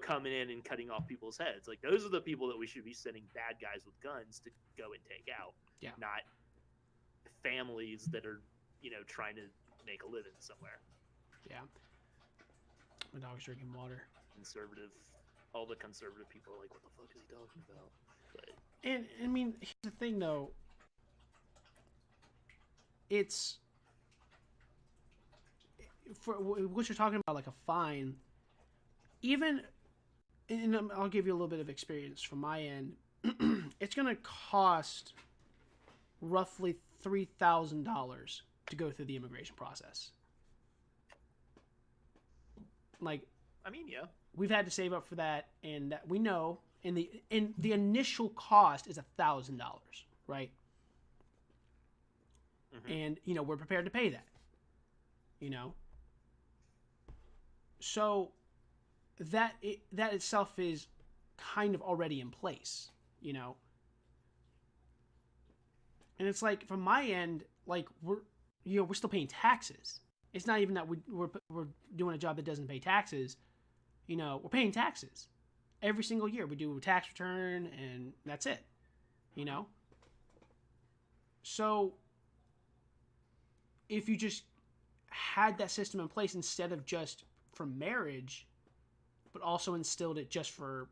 [SPEAKER 2] coming in and cutting off people's heads. Those are the people that we should be sending bad guys with guns to go and take out.
[SPEAKER 1] Yeah.
[SPEAKER 2] Not families that are trying to make a living somewhere.
[SPEAKER 1] Yeah. My dog's drinking water.
[SPEAKER 2] All the conservative people are like, what the fuck is he talking about? But
[SPEAKER 1] and I mean, here's the thing though. It's for what you're talking about, like a fine. Even, and I'll give you a little bit of experience from my end. It's going to cost roughly $3,000 to go through the immigration process.
[SPEAKER 2] Yeah,
[SPEAKER 1] we've had to save up for that, and that we know. And the initial cost is $1,000, right? Mm-hmm. And we're prepared to pay that. So that itself is kind of already in place, And it's from my end, we're still paying taxes. It's not even that we're doing a job that doesn't pay taxes. We're paying taxes every single year. We do a tax return, and that's it. So if you just had that system in place instead of just for marriage, but also instilled it just for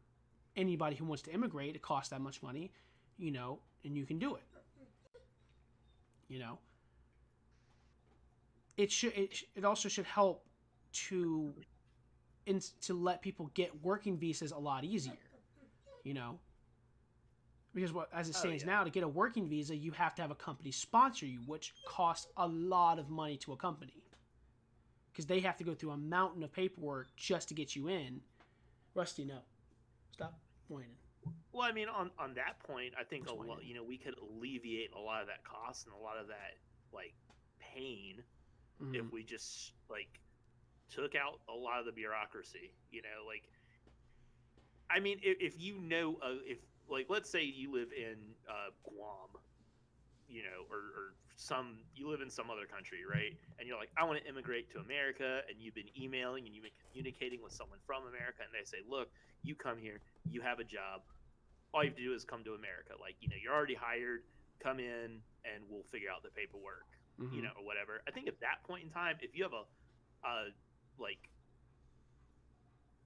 [SPEAKER 1] anybody who wants to immigrate, it costs that much money, and you can do it. It also should help to let people get working visas a lot easier, because as it stands now, to get a working visa, you have to have a company sponsor you, which costs a lot of money to a company, because they have to go through a mountain of paperwork just to get you in. Rusty, no, stop whining.
[SPEAKER 2] Well, on that point, I think we could alleviate a lot of that cost and a lot of that pain, mm-hmm. if we just took out a lot of the bureaucracy. If if let's say you live in Guam, or you live in some other country, right? And you're like, I want to immigrate to America, and you've been emailing and you've been communicating with someone from America, and they say, look, you come here, you have a job, all you have to do is come to America. Like, you're already hired, come in, and we'll figure out the paperwork,
[SPEAKER 1] Mm-hmm.
[SPEAKER 2] or whatever. I think at that point in time, if you have a like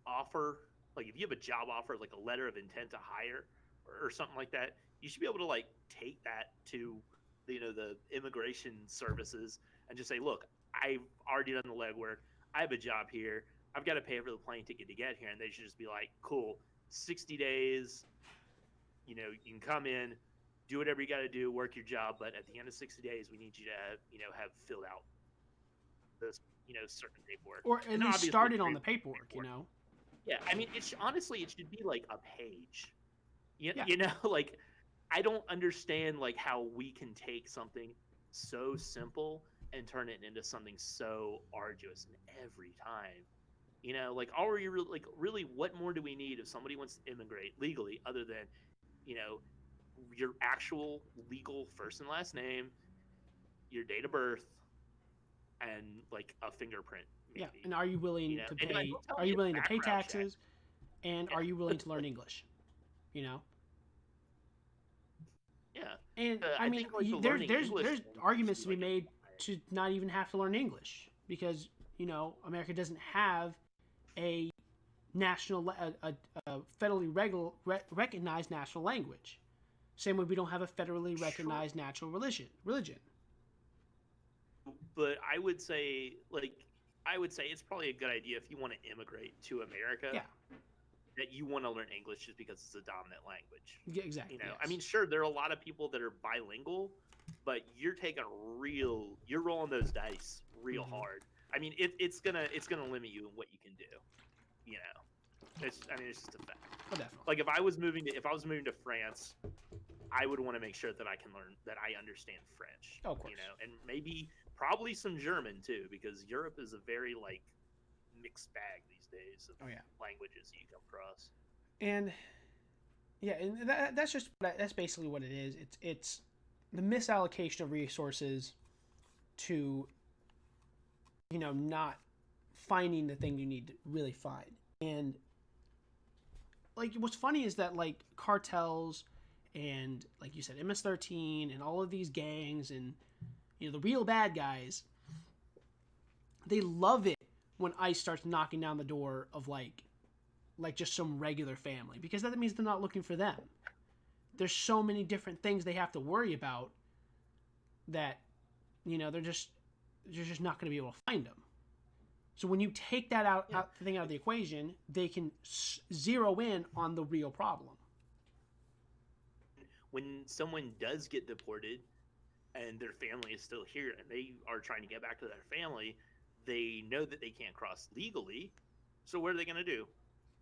[SPEAKER 2] offer, like if you have a job offer, like a letter of intent to hire or something like that, you should be able to like take that to the immigration services and just say, look, I've already done the legwork. I have a job here. I've got to pay for the plane ticket to get here, and they should just be like, cool, 60 days. You can come in, do whatever you got to do, work your job, but at the end of 60 days, we need you to have filled out this certain paperwork,
[SPEAKER 1] Or at
[SPEAKER 2] and
[SPEAKER 1] least
[SPEAKER 2] obviously
[SPEAKER 1] started on the paperwork,
[SPEAKER 2] Yeah, I mean, honestly, it should be like a page.
[SPEAKER 1] Yeah.
[SPEAKER 2] Like I don't understand like how we can take something so simple and turn it into something so arduous every time. Like are you really what more do we need if somebody wants to immigrate legally other than, your actual legal first and last name, your date of birth, and like a fingerprint, maybe.
[SPEAKER 1] Yeah, and are you willing to
[SPEAKER 2] And
[SPEAKER 1] pay?
[SPEAKER 2] don't tell
[SPEAKER 1] Are
[SPEAKER 2] me
[SPEAKER 1] you
[SPEAKER 2] it's
[SPEAKER 1] willing to pay
[SPEAKER 2] background check.
[SPEAKER 1] taxes? And are you willing to learn English?
[SPEAKER 2] Yeah.
[SPEAKER 1] And
[SPEAKER 2] I
[SPEAKER 1] mean,
[SPEAKER 2] think, like, the
[SPEAKER 1] there's
[SPEAKER 2] learning
[SPEAKER 1] there's
[SPEAKER 2] English
[SPEAKER 1] there's
[SPEAKER 2] thing
[SPEAKER 1] arguments
[SPEAKER 2] should
[SPEAKER 1] to
[SPEAKER 2] be,
[SPEAKER 1] be
[SPEAKER 2] like,
[SPEAKER 1] made to not even have to learn English because America doesn't have a national a federally recognized national language. Same way we don't have a federally recognized natural religion.
[SPEAKER 2] But I would say it's probably a good idea if you want to immigrate to America.
[SPEAKER 1] Yeah.
[SPEAKER 2] That you want to learn English just because it's a dominant language.
[SPEAKER 1] Yeah, exactly. Yes.
[SPEAKER 2] I mean, sure, there are a lot of people that are bilingual, but you're rolling those dice real hard. I mean, it's gonna limit you in what you can do. It's just a fact.
[SPEAKER 1] Oh, definitely.
[SPEAKER 2] Like if I was moving to France, I would want to make sure that I can learn, that I understand French.
[SPEAKER 1] Oh, of course.
[SPEAKER 2] And probably some German too, because Europe is a very like mixed bag these days of languages you come across.
[SPEAKER 1] And that's basically what it is. It's the misallocation of resources to not finding the thing you need to really find. And like what's funny is that like cartels and like you said MS-13 and all of these gangs and the real bad guys, they love it when ICE starts knocking down the door of like just some regular family, because that means they're not looking for them. There's so many different things they have to worry about that they're just not going to be able to find them. So when you take that out of the equation, they can zero in on the real problem.
[SPEAKER 2] When someone does get deported and their family is still here and they are trying to get back to their family, they know that they can't cross legally. So what are they going to do?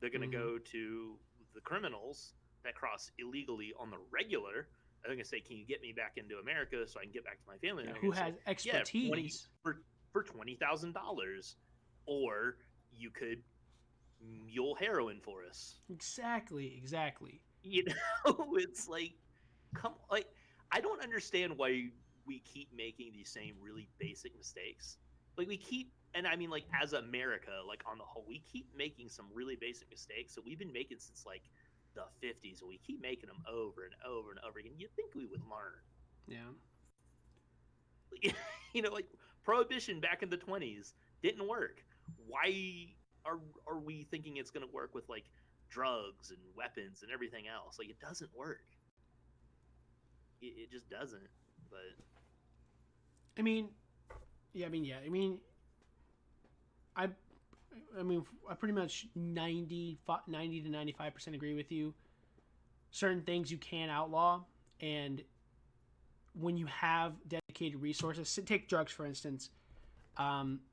[SPEAKER 2] They're going to go to the criminals that cross illegally on the regular. They're going to say, can you get me back into America so I can get back to my family?
[SPEAKER 1] Who has expertise.
[SPEAKER 2] For $20,000. Or you could mule heroin for us.
[SPEAKER 1] Exactly.
[SPEAKER 2] It's like, I don't understand why we keep making these same really basic mistakes. Like and I mean, like, as America, like, on the whole, we keep making some really basic mistakes that we've been making since, like, the 50s, and we keep making them over and over and over again. You'd think we would learn.
[SPEAKER 1] Yeah.
[SPEAKER 2] Like, Prohibition back in the 20s didn't work. Why are we thinking it's going to work with, like, drugs and weapons and everything else? Like, it doesn't work. It just doesn't. But
[SPEAKER 1] I pretty much 90 to 95% agree with you. Certain things you can outlaw, and when you have dedicated resources, take drugs for instance.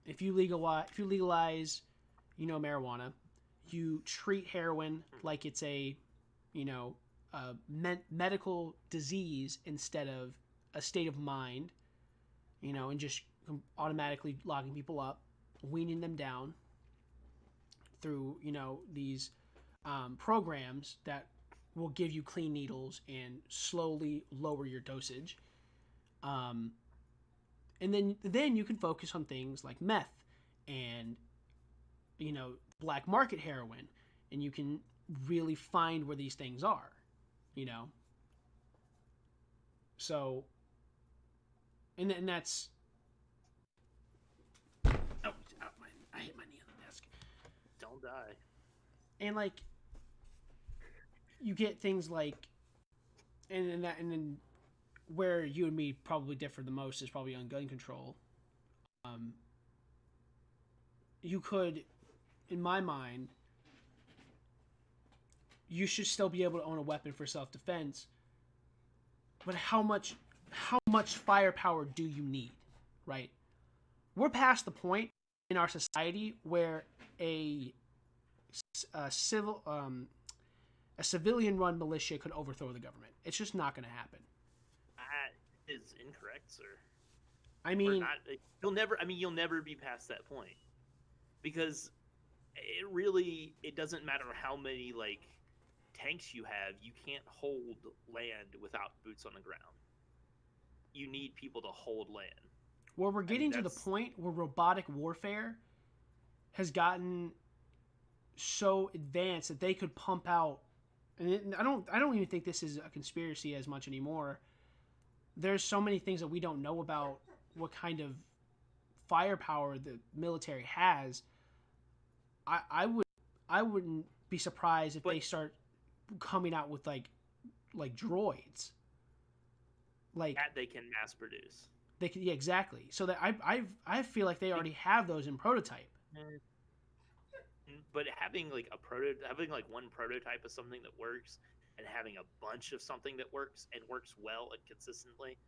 [SPEAKER 1] If you legalize, marijuana, you treat heroin like it's a medical disease instead of a state of mind, and just automatically locking people up, weaning them down through these programs that will give you clean needles and slowly lower your dosage. and then you can focus on things like meth and black market heroin, and you can really find where these things are, you know. So, and that's I hit my knee on the desk.
[SPEAKER 2] Don't die.
[SPEAKER 1] And like you get things like, and then where you and me probably differ the most is probably on gun control. Um, you could, in my mind, you should still be able to own a weapon for self-defense, but how much firepower do you need, right? We're past the point in our society where a civil a civilian run militia could overthrow the government. It's just not going to happen.
[SPEAKER 2] That is incorrect, sir.
[SPEAKER 1] I mean,
[SPEAKER 2] not, you'll never. I mean, you'll never be past that point, because it doesn't matter how many like tanks you have. You can't hold land without boots on the ground. You need people to hold land.
[SPEAKER 1] Well, we're getting to the point where robotic warfare has gotten so advanced that they could pump out. And I don't even think this is a conspiracy as much anymore. There's so many things that we don't know about what kind of firepower the military has. I wouldn't be surprised if they start coming out with like droids. Like
[SPEAKER 2] that they can mass produce.
[SPEAKER 1] They can, yeah, exactly. So that I feel like they already have those in prototype.
[SPEAKER 2] But having like one prototype of something that works, and having a bunch of something that works and works well and consistently,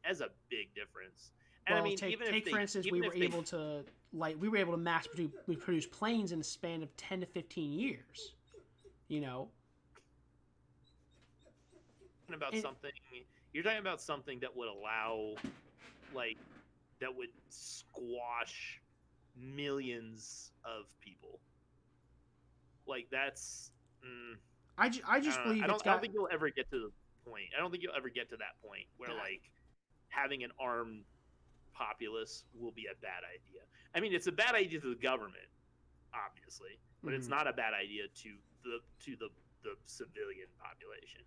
[SPEAKER 2] has a big difference. And
[SPEAKER 1] well, I mean, take for instance, we were able to mass produce planes in a span of 10 to 15 years. You know.
[SPEAKER 2] You're talking about something that would allow, like, that would squash millions of people. Like, that's.
[SPEAKER 1] I just believe
[SPEAKER 2] I don't think you'll ever get to the point. I don't think you'll ever get to that point where like having an armed populace will be a bad idea. I mean, it's a bad idea to the government, obviously, but it's not a bad idea to the civilian population.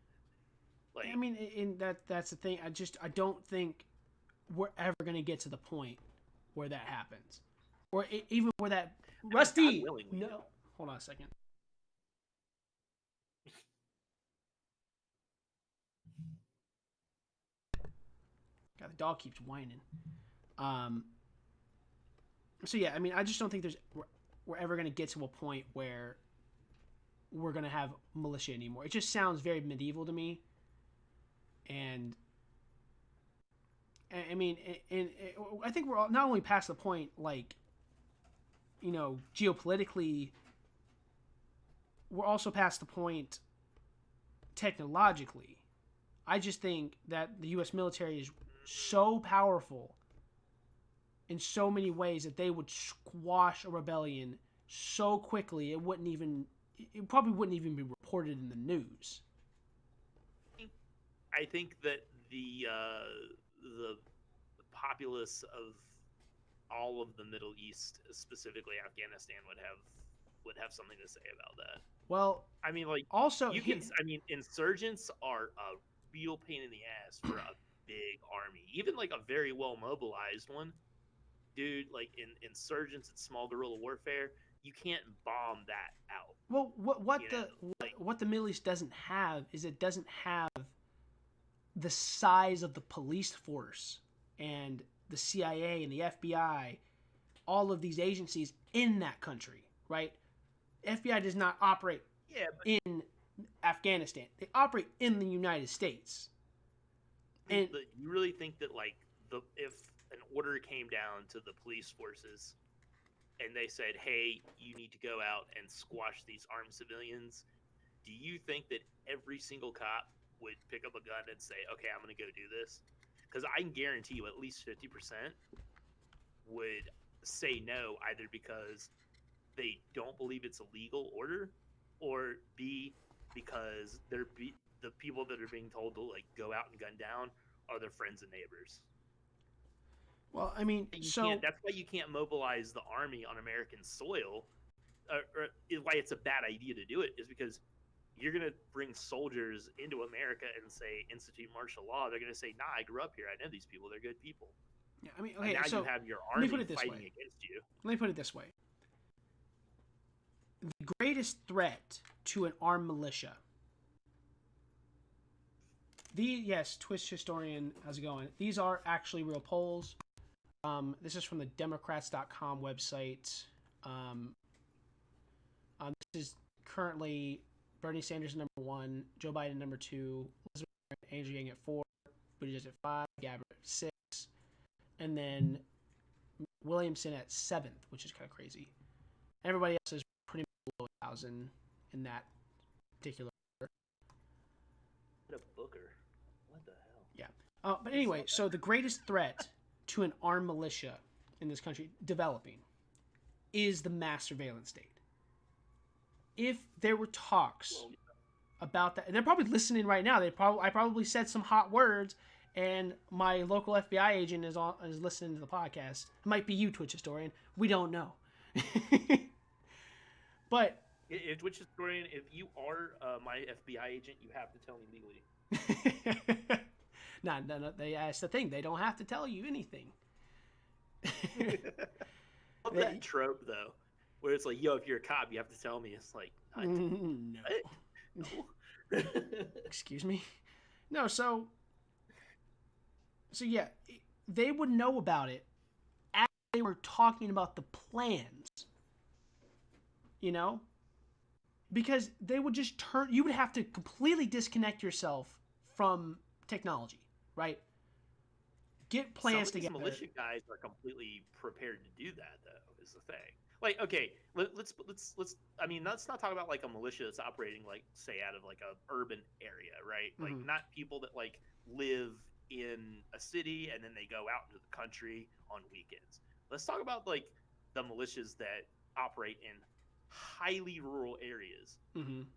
[SPEAKER 1] Like, I mean, that's the thing. I don't think we're ever going to get to the point where that happens, or even where that Rusty. No, hold on a second. God, the dog keeps whining. So yeah, I mean, I just don't think we're ever going to get to a point where we're going to have militia anymore. It just sounds very medieval to me. And I mean, I think we're not only past the point, like, geopolitically, we're also past the point technologically. I just think that the U.S. military is so powerful in so many ways that they would squash a rebellion so quickly it probably wouldn't even be reported in the news.
[SPEAKER 2] I think that the populace of all of the Middle East, specifically Afghanistan, would have something to say about that.
[SPEAKER 1] Well,
[SPEAKER 2] I mean, like,
[SPEAKER 1] also
[SPEAKER 2] insurgents are a real pain in the ass for a big army, even like a very well mobilized one, dude. Like insurgents and small guerrilla warfare, you can't bomb that out.
[SPEAKER 1] Well, what the Middle East doesn't have is it doesn't have the size of the police force and the CIA and the FBI, all of these agencies in that country, right? FBI does not operate in Afghanistan. They operate in the United States.
[SPEAKER 2] And you really think that, like, if an order came down to the police forces and they said, hey, you need to go out and squash these armed civilians, do you think that every single cop would pick up a gun and say, okay, I'm going to go do this? Because I can guarantee you at least 50% would say no, either because they don't believe it's a legal order, or B, because the people that are being told to, like, go out and gun down are their friends and neighbors.
[SPEAKER 1] Well, I mean,
[SPEAKER 2] That's why you can't mobilize the army on American soil, or why it's a bad idea to do it is because you're going to bring soldiers into America and say institute martial law. They're going to say, "Nah, I grew up here. I know these people. They're good people."
[SPEAKER 1] Yeah, I mean, okay,
[SPEAKER 2] and now
[SPEAKER 1] so
[SPEAKER 2] you have your
[SPEAKER 1] let me
[SPEAKER 2] army
[SPEAKER 1] put it this
[SPEAKER 2] fighting
[SPEAKER 1] way.
[SPEAKER 2] against you.
[SPEAKER 1] Let me put it this way: the greatest threat to an armed militia. Yes, Twitch historian, how's it going? These are actually real polls. This is from the Democrats.com website. This is currently Bernie Sanders number 1, Joe Biden number 2, Elizabeth Warren, Andrew Yang at 4, Buttigieg at 5, Gabbard at 6, and then Williamson at 7th, which is kind of crazy. Everybody else is pretty much below 1,000 in that particular order.
[SPEAKER 2] What a booker. What the hell?
[SPEAKER 1] Yeah. But anyway, so the greatest threat to an armed militia in this country developing is the mass surveillance state. If there were talks about that, and they're probably listening right now. I probably said some hot words, and my local FBI agent is listening to the podcast. It might be you, Twitch historian. We don't know. But
[SPEAKER 2] Twitch historian, if you are my FBI agent, you have to tell me legally.
[SPEAKER 1] No. That's the thing. They don't have to tell you anything.
[SPEAKER 2] That trope though, where it's like, yo, if you're a cop, you have to tell me. It's like,
[SPEAKER 1] no. Excuse me. No. So yeah, they would know about it as they were talking about the plans. You know, because they would just turn. You would have to completely disconnect yourself from technology, right? Get plans together.
[SPEAKER 2] Some militia guys are completely prepared to do that, though. Is the thing. Like, okay, let's. I mean, let's not talk about like a militia that's operating, like, say, out of like a urban area, right? Like, not people that like live in a city and then they go out into the country on weekends. Let's talk about like the militias that operate in highly rural areas.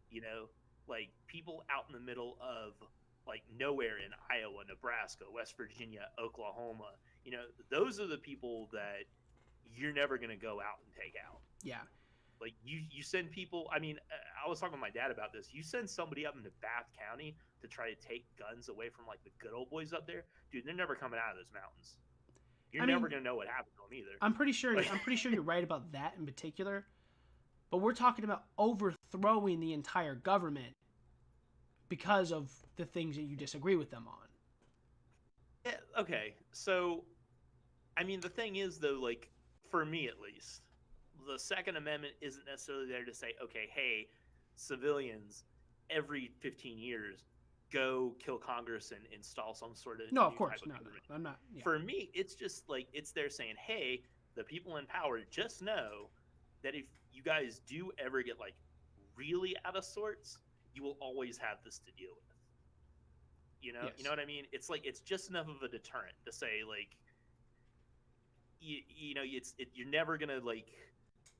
[SPEAKER 2] You know, like people out in the middle of like nowhere in Iowa, Nebraska, West Virginia, Oklahoma. You know, those are the people that you're never going to go out and take out.
[SPEAKER 1] Yeah.
[SPEAKER 2] Like you send people. I mean, I was talking with my dad about this. You send somebody up into Bath County to try to take guns away from like the good old boys up there, dude. They're never coming out of those mountains. You're never going to know what happened to them either.
[SPEAKER 1] I'm pretty sure you're right about that in particular. But we're talking about overthrowing the entire government because of the things that you disagree with them on.
[SPEAKER 2] Yeah, okay. So, I mean, the thing is, though, like, for me at least, the Second Amendment isn't necessarily there to say, okay, hey, civilians, every 15 years, go kill Congress and install some sort of
[SPEAKER 1] no, of course,
[SPEAKER 2] no,
[SPEAKER 1] I'm not. Yeah.
[SPEAKER 2] For me, it's just like it's there saying, hey, the people in power just know that if you guys do ever get like really out of sorts, you will always have this to deal with. You know, You know what I mean? It's like it's just enough of a deterrent to say like, you know, you're never gonna like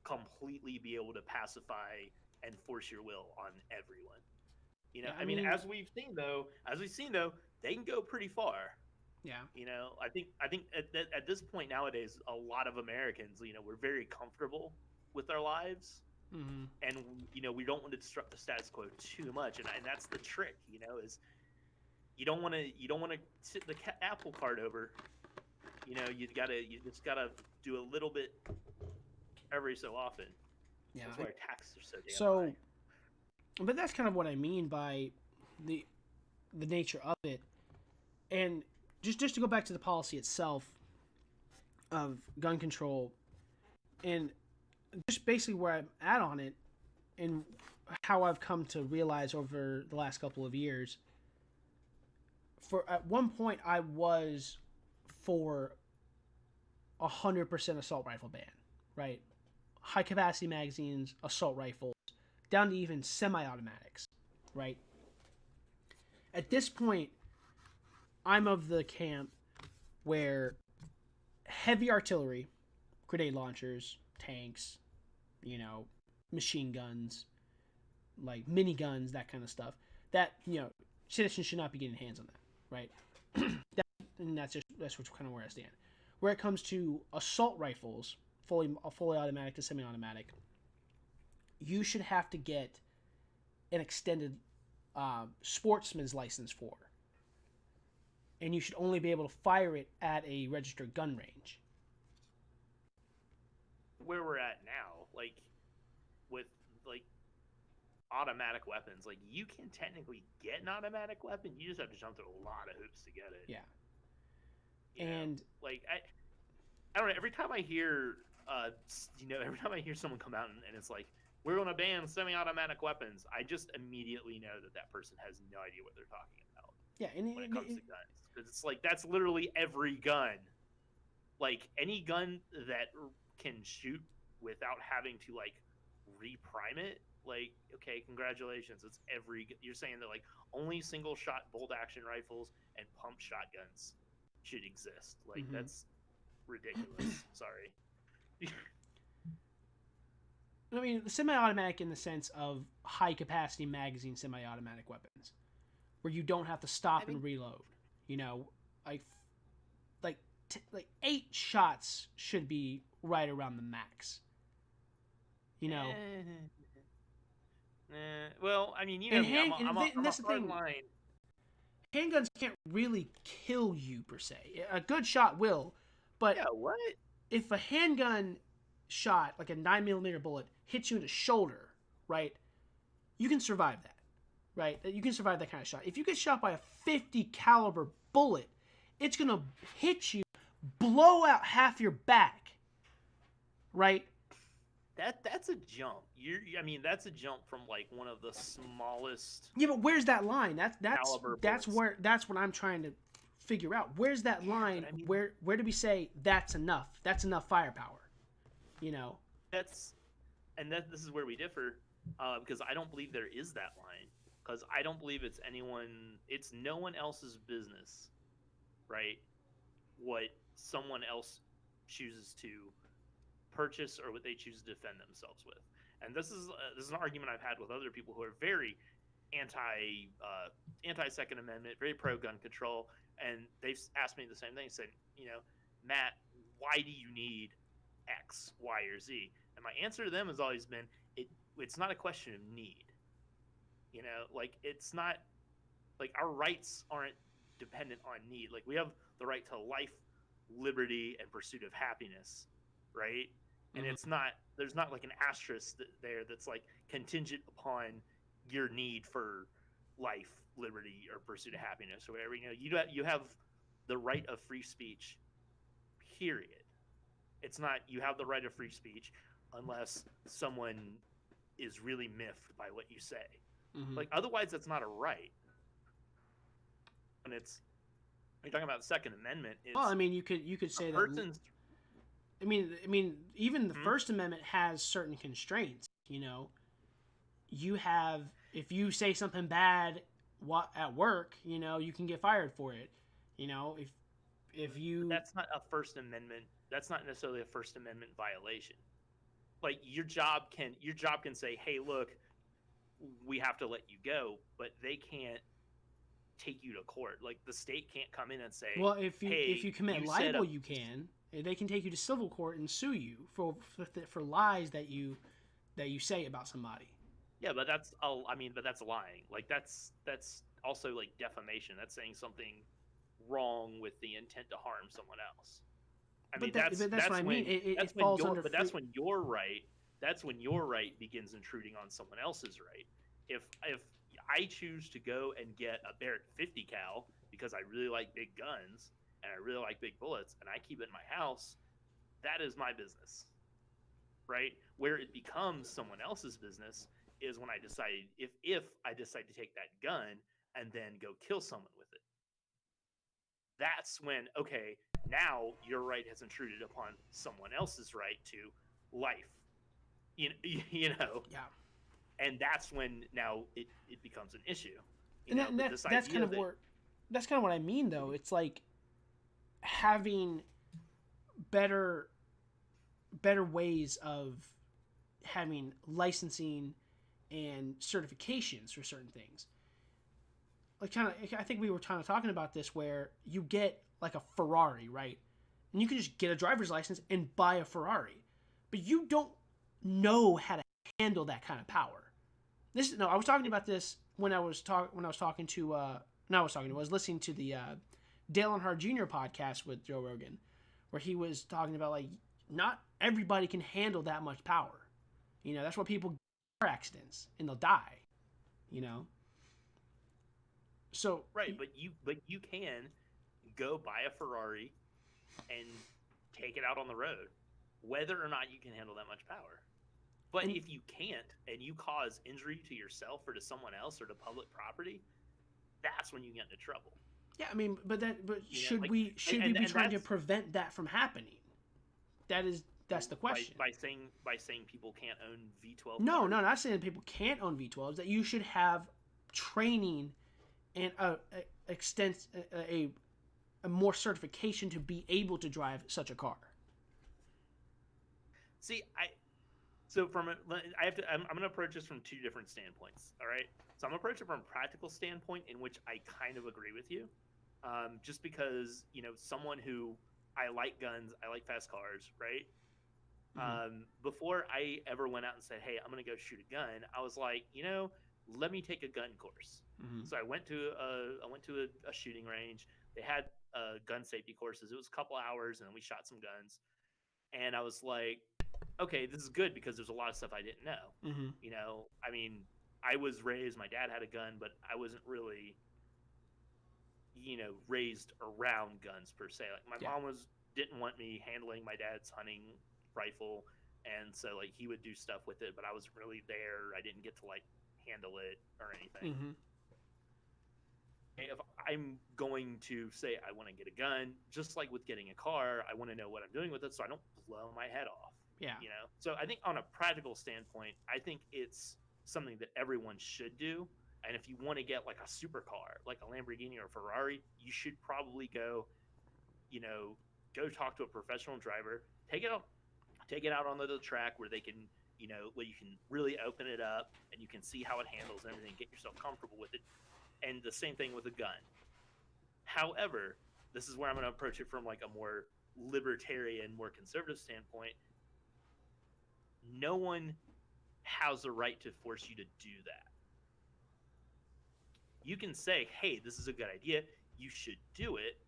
[SPEAKER 2] completely be able to pacify and force your will on everyone. You know,
[SPEAKER 1] Yeah,
[SPEAKER 2] I mean, as we've seen though, they can go pretty far.
[SPEAKER 1] Yeah.
[SPEAKER 2] You know, I think at this point nowadays, a lot of Americans, you know, we're very comfortable with our lives, and you know, we don't want to disrupt the status quo too much, and that's the trick. You know, is you don't want to sit the apple cart over. You know, you just gotta do a little bit every so often.
[SPEAKER 1] Yeah.
[SPEAKER 2] That's why our taxes are so damn high.
[SPEAKER 1] But that's kind of what I mean by the nature of it, and just to go back to the policy itself of gun control, and just basically where I'm at on it, and how I've come to realize over the last couple of years. At one point, I was for 100% assault rifle ban, right? High capacity magazines, assault rifles, down to even semi-automatics, right? At this point, I'm of the camp where heavy artillery, grenade launchers, tanks, you know, machine guns, like miniguns, that kind of stuff, that, you know, citizens should not be getting hands on that, right? That's kind of where I stand. Where it comes to assault rifles, fully automatic to semi-automatic, you should have to get an extended sportsman's license for, and you should only be able to fire it at a registered gun range.
[SPEAKER 2] Where we're at now, like with like automatic weapons, like you can technically get an automatic weapon, you just have to jump through a lot of hoops to get it.
[SPEAKER 1] Yeah.
[SPEAKER 2] Like I don't know, every time I hear every time I hear someone come out and it's like, we're going to ban semi-automatic weapons, I just immediately know that person has no idea what they're talking about.
[SPEAKER 1] Yeah,
[SPEAKER 2] when it comes to guns, because it's like that's literally every gun. Like any gun that can shoot without having to like reprime it, like, okay, congratulations, it's you're saying that like only single shot bolt action rifles and pump shotguns should exist. Like that's ridiculous. Sorry.
[SPEAKER 1] I mean, semi-automatic in the sense of high-capacity magazine semi-automatic weapons, where you don't have to stop and reload. You know, like 8 shots should be right around the max. You know.
[SPEAKER 2] Well, I mean, you know, I'm a hard line.
[SPEAKER 1] Handguns can't really kill you per se. A good shot will, but
[SPEAKER 2] yeah, what?
[SPEAKER 1] If a handgun shot, like a 9mm bullet, hits you in the shoulder, right? You can survive that, right? You can survive that kind of shot. If you get shot by a 50 caliber bullet, it's gonna hit you, blow out half your back, right?
[SPEAKER 2] That's a jump. That's a jump from like one of the smallest.
[SPEAKER 1] Yeah, but where's that line? That's what I'm trying to figure out. Where's that line? Where do we say that's enough? That's enough firepower. You know.
[SPEAKER 2] This is where we differ, because I don't believe there is that line. Because I don't believe it's no one else's business, right? What someone else chooses to purchase or what they choose to defend themselves with. And this is an argument I've had with other people who are very anti Second Amendment, very pro gun control, and they've asked me the same thing. Said, Matt, why do you need X, Y, or Z? And my answer to them has always been, it's not a question of need. Like it's not like our rights aren't dependent on need. Like we have the right to life, liberty, and pursuit of happiness, right? And there's not like an asterisk there that's like contingent upon your need for life, liberty, or pursuit of happiness or whatever. You have the right of free speech, period. It's not you have the right of free speech unless someone is really miffed by what you say. Like otherwise that's not a right. And when you're talking about the Second Amendment,
[SPEAKER 1] well, I mean, you could say that. I mean, even the First Amendment has certain constraints. You have, if you say something bad at work, you can get fired for it. If you.
[SPEAKER 2] That's not a First Amendment. That's not necessarily a First Amendment violation. Like your job can say, hey, look, we have to let you go, but they can't take you to court. Like the state can't come in and say,
[SPEAKER 1] well, if you commit libel, you can. They can take you to civil court and sue you for lies that you say about somebody.
[SPEAKER 2] Yeah, but that's lying. Like that's also like defamation. That's saying something wrong with the intent to harm someone else. That's what I mean. It falls under. But that's when your right. That's when your right begins intruding on someone else's right. If I choose to go and get a Barrett 50 cal because I really like big guns and I really like big bullets and I keep it in my house, that is my business, right? Where it becomes someone else's business is when I decide if I decide to take that gun and then go kill someone with it. That's when, okay, now your right has intruded upon someone else's right to life. Yeah. And that's when now it becomes an issue.
[SPEAKER 1] That's kind of what I mean, though. It's like having better ways of having licensing and certifications for certain things. Like I think we were kind of talking about this, where you get like a Ferrari, right? and you can just get a driver's license and buy a Ferrari, but you don't know how to handle that kind of power. I was talking about this when I was talking to I was listening to the Dale Earnhardt Jr. podcast with Joe Rogan, where he was talking about like not everybody can handle that much power. You know, that's why people get car accidents and they'll die. You know. So
[SPEAKER 2] right, but you can go buy a Ferrari and take it out on the road, whether or not you can handle that much power. But if you can't and you cause injury to yourself or to someone else or to public property, that's when you get into trouble.
[SPEAKER 1] Yeah, I mean, should we be trying to prevent that from happening? That's the question.
[SPEAKER 2] By saying people can't own V12.
[SPEAKER 1] No, not saying that people can't own V12s. That you should have training and a more certification to be able to drive such a car.
[SPEAKER 2] See, I'm going to approach this from two different standpoints. All right, so I'm going to approach it from a practical standpoint, in which I kind of agree with you, just because someone who I like guns, I like fast cars, right? Mm-hmm. Before I ever went out and said, "Hey, I'm going to go shoot a gun," I was like, let me take a gun course. Mm-hmm. So I went to a shooting range. They had gun safety courses. It was a couple hours, and then we shot some guns. And I was like, okay, this is good because there's a lot of stuff I didn't know. Mm-hmm. I mean, I was raised, my dad had a gun, but I wasn't really, raised around guns per se. Like my mom didn't want me handling my dad's hunting rifle. And so like he would do stuff with it, but I wasn't really there. I didn't get to like handle it or anything. Mm-hmm. If I'm going to say I want to get a gun, just like with getting a car, I want to know what I'm doing with it so I don't blow my head off.
[SPEAKER 1] Yeah.
[SPEAKER 2] So I think on a practical standpoint, I think it's something that everyone should do. And if you want to get like a supercar, like a Lamborghini or a Ferrari, you should probably go talk to a professional driver, take it out onto the track where they can, where you can really open it up and you can see how it handles and everything, get yourself comfortable with it. And the same thing with a gun. However, this is where I'm going to approach it from like a more libertarian, more conservative standpoint. No one has the right to force you to do that. You can say, hey, this is a good idea. You should do it,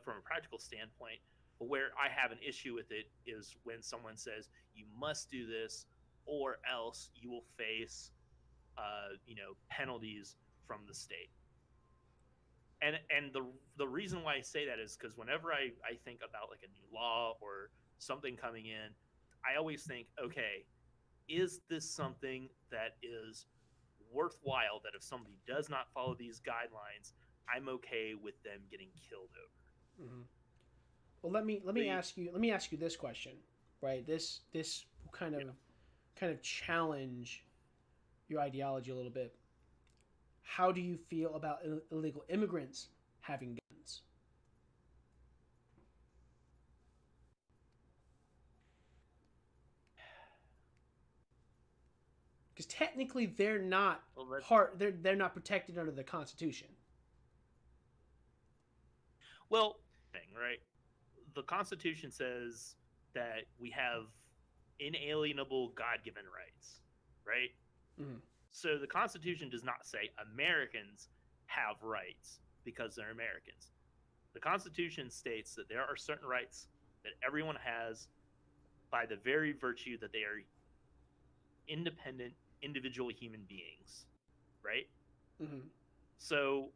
[SPEAKER 2] from a practical standpoint. But where I have an issue with it is when someone says, you must do this or else you will face penalties from the state. And the reason why I say that is because whenever I think about like a new law or something coming in, I always think, okay, is this something that is worthwhile, that if somebody does not follow these guidelines, I'm okay with them getting killed over?
[SPEAKER 1] Mm-hmm. Well, let me ask you this question, right? This kind of challenge your ideology a little bit. How do you feel about illegal immigrants having guns? Because technically they're not they're not protected under the Constitution.
[SPEAKER 2] Well, right? The Constitution says that we have inalienable God-given rights, right? Mm-hmm. So the Constitution does not say Americans have rights because they're Americans. The Constitution states that there are certain rights that everyone has by the very virtue that they are independent, individual human beings, right? Mm-hmm. So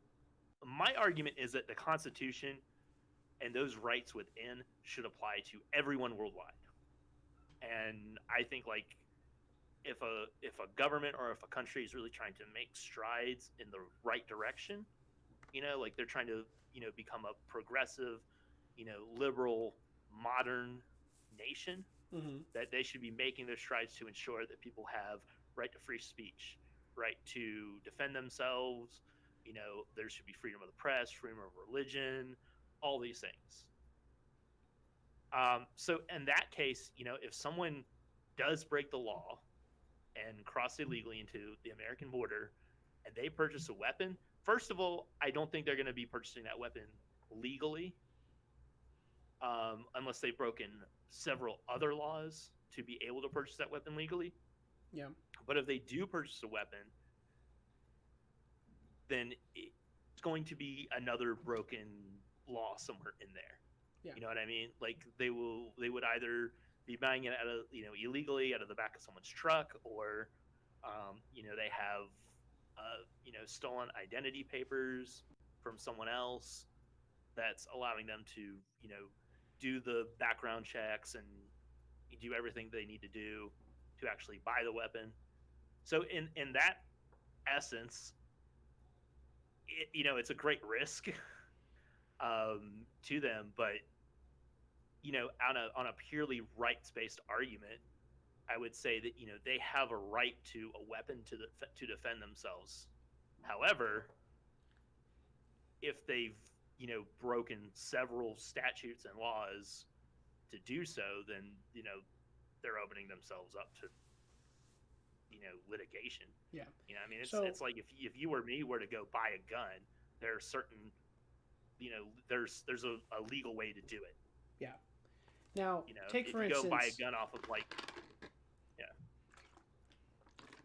[SPEAKER 2] my argument is that the Constitution and those rights within should apply to everyone worldwide. And I think like if a government or if a country is really trying to make strides in the right direction, like they're trying to, become a progressive, liberal, modern nation, mm-hmm. that they should be making their strides to ensure that people have right to free speech, right to defend themselves. There should be freedom of the press, freedom of religion, all these things. So in that case, if someone does break the law and cross illegally into the American border and they purchase a weapon, first of all, I don't think they're going to be purchasing that weapon legally. unless they've broken several other laws to be able to purchase that weapon legally.
[SPEAKER 1] Yeah.
[SPEAKER 2] But if they do purchase a weapon, then it's going to be another broken law somewhere in there.
[SPEAKER 1] Yeah.
[SPEAKER 2] You know what I mean? Like they would either be buying it out of illegally out of the back of someone's truck, or they have stolen identity papers from someone else that's allowing them to do the background checks and do everything they need to do to actually buy the weapon. So in that essence, it's a great risk to them, but on a purely rights-based argument, I would say that they have a right to a weapon to defend themselves. However, if they've broken several statutes and laws to do so, then they're opening themselves up to litigation.
[SPEAKER 1] Yeah.
[SPEAKER 2] I mean, it's like if you or me were to go buy a gun, there are certain there's a legal way to do it.
[SPEAKER 1] Yeah. Now, take for
[SPEAKER 2] instance,
[SPEAKER 1] go
[SPEAKER 2] buy a gun off of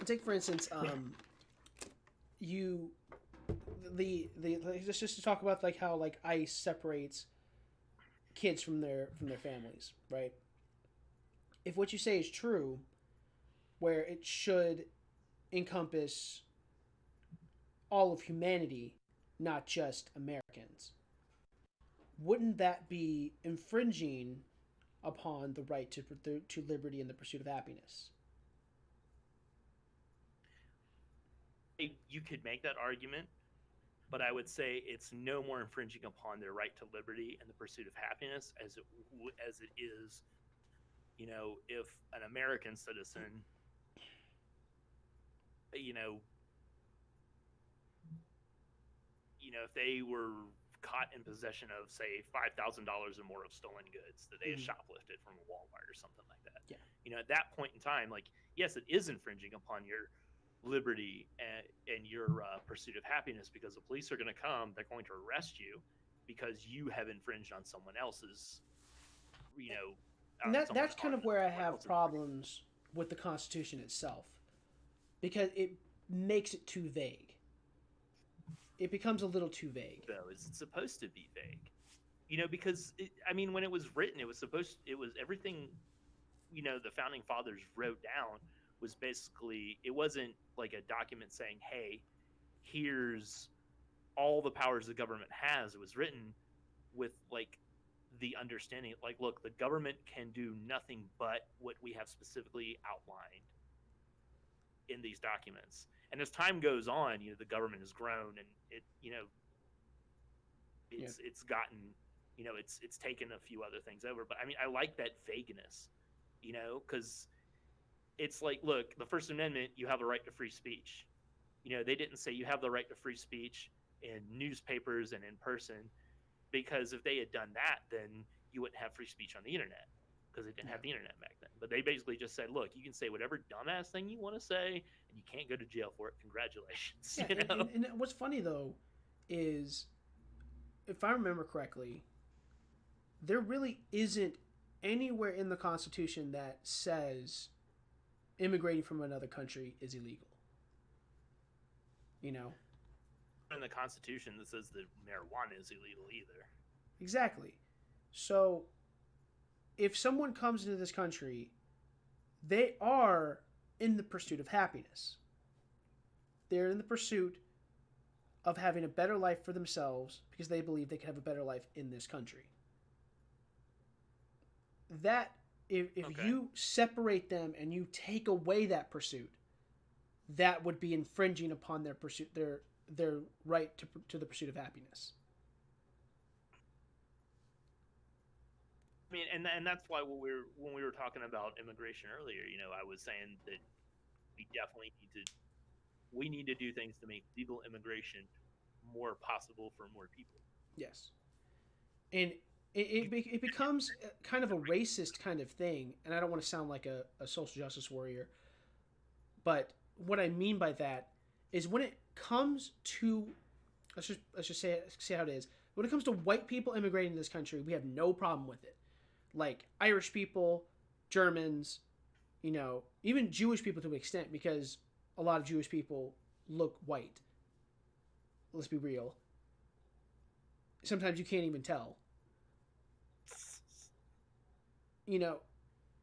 [SPEAKER 1] take for instance, let's just talk about like how like ICE separates kids from their families, right? If what you say is true, where it should encompass all of humanity, not just Americans, wouldn't that be infringing upon the right to liberty and the pursuit of happiness?
[SPEAKER 2] You could make that argument, but I would say it's no more infringing upon their right to liberty and the pursuit of happiness as it is, if an American citizen, if they were caught in possession of, say, $5,000 or more of stolen goods that they had shoplifted from a Walmart or something like that.
[SPEAKER 1] Yeah.
[SPEAKER 2] At that point in time, like, yes, it is infringing upon your liberty and your pursuit of happiness, because the police are going to come, they're going to arrest you because you have infringed on someone else's,
[SPEAKER 1] and that's kind of where I have problems with the Constitution itself, because it makes it too vague. It becomes a little too vague.
[SPEAKER 2] Though it's supposed to be vague, because when it was written, it was everything, the founding fathers wrote down was basically, it wasn't like a document saying, hey, here's all the powers the government has. It was written with like the understanding, like, look, the government can do nothing but what we have specifically outlined in these documents. And as time goes on, the government has grown, and it's gotten, it's taken a few other things over. But I like that vagueness, because it's like, look, the First Amendment, you have a right to free speech. They didn't say you have the right to free speech in newspapers and in person, because if they had done that, then you wouldn't have free speech on the internet, because they didn't have the internet back then. But they basically just said, look, you can say whatever dumbass thing you want to say, and you can't go to jail for it. Congratulations.
[SPEAKER 1] Yeah, and what's funny, though, is, if I remember correctly, there really isn't anywhere in the Constitution that says immigrating from another country is illegal. In
[SPEAKER 2] the Constitution that says that marijuana is illegal either.
[SPEAKER 1] Exactly. So if someone comes into this country, they are in the pursuit of happiness. They're in the pursuit of having a better life for themselves because they believe they can have a better life in this country. That, if
[SPEAKER 2] Okay.
[SPEAKER 1] you separate them and you take away that pursuit, that would be infringing upon their pursuit, their right to the pursuit of happiness.
[SPEAKER 2] And that's why when we were talking about immigration earlier, I was saying that we definitely need to do things to make legal immigration more possible for more people.
[SPEAKER 1] Yes, and it becomes kind of a racist kind of thing, and I don't want to sound like a social justice warrior, but what I mean by that is when it comes to, let's just say how it is. When it comes to white people immigrating to this country, we have no problem with it. like Irish people, Germans, you know, even Jewish people to an extent, because a lot of Jewish people look white. Let's be real. Sometimes you can't even tell. You know,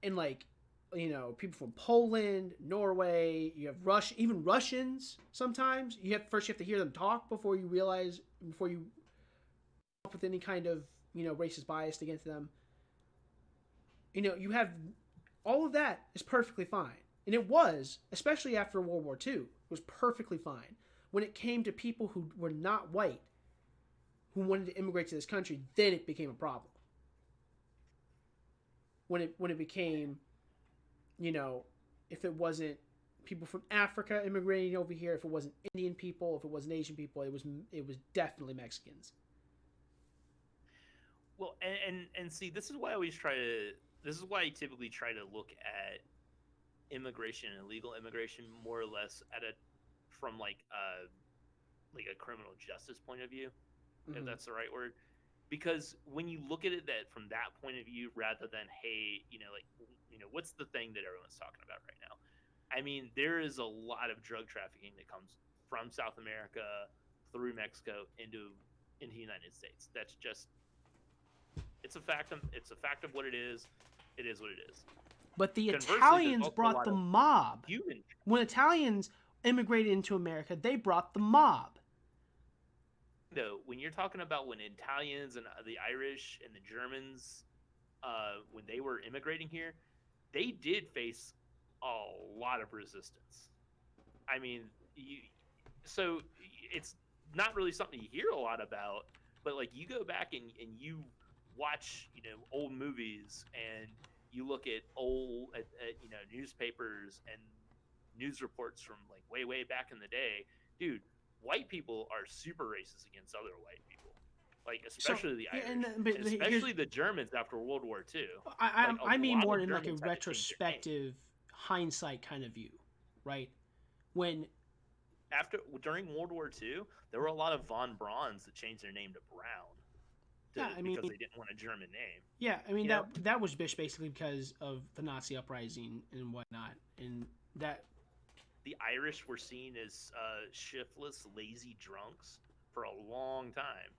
[SPEAKER 1] and like, you know, people from Poland, Norway, you have even Russians sometimes. You have to hear them talk before you come up with any kind of, you know, racist bias against them. You know, you have all of that is perfectly fine. And it was, especially after World War II, it was perfectly fine. When it came to people who were not white, who wanted to immigrate to this country, then it became a problem. When it became, you know, if it wasn't people from Africa immigrating over here, if it wasn't Indian people, if it wasn't Asian people, it was definitely Mexicans.
[SPEAKER 2] Well, and see, this is why I always try to. This is why I typically try to look at immigration and illegal immigration more or less at a from like a criminal justice point of view, if
[SPEAKER 1] Mm-hmm.
[SPEAKER 2] that's the right word. Because when you look at it that from that point of view, rather than hey, what's the thing that everyone's talking about right now? I mean, there is a lot of drug trafficking that comes from South America through Mexico into the United States. That's just it's a fact of what it is. It is what it is.
[SPEAKER 1] But the
[SPEAKER 2] Conversely, there's
[SPEAKER 1] Italians
[SPEAKER 2] also a
[SPEAKER 1] brought
[SPEAKER 2] lot
[SPEAKER 1] the
[SPEAKER 2] of
[SPEAKER 1] mob.
[SPEAKER 2] human.
[SPEAKER 1] When Italians immigrated into America, they brought the mob.
[SPEAKER 2] No, when you're talking about when Italians and the Irish and the Germans, when they were immigrating here, they did face a lot of resistance. I mean, so it's not really something you hear a lot about, but like you go back and you watch, old movies and you look at newspapers and news reports from like way back in the day, dude, white people are super racist against other white people. Like
[SPEAKER 1] So,
[SPEAKER 2] especially the
[SPEAKER 1] yeah,
[SPEAKER 2] Irish,
[SPEAKER 1] but
[SPEAKER 2] and
[SPEAKER 1] here's
[SPEAKER 2] especially the Germans after World War II.
[SPEAKER 1] I
[SPEAKER 2] Like a
[SPEAKER 1] I mean
[SPEAKER 2] lot
[SPEAKER 1] more
[SPEAKER 2] of
[SPEAKER 1] in like a
[SPEAKER 2] Germans had to change their name.
[SPEAKER 1] retrospective hindsight kind of view, right? When
[SPEAKER 2] After during World War II, there were a lot of von Brauns that changed their name to Brown
[SPEAKER 1] yeah, I mean
[SPEAKER 2] because they didn't want a German name.
[SPEAKER 1] yeah, I mean
[SPEAKER 2] You know,
[SPEAKER 1] that was basically because of the Nazi uprising and whatnot, and that
[SPEAKER 2] the Irish were seen as shiftless, lazy drunks for a long time.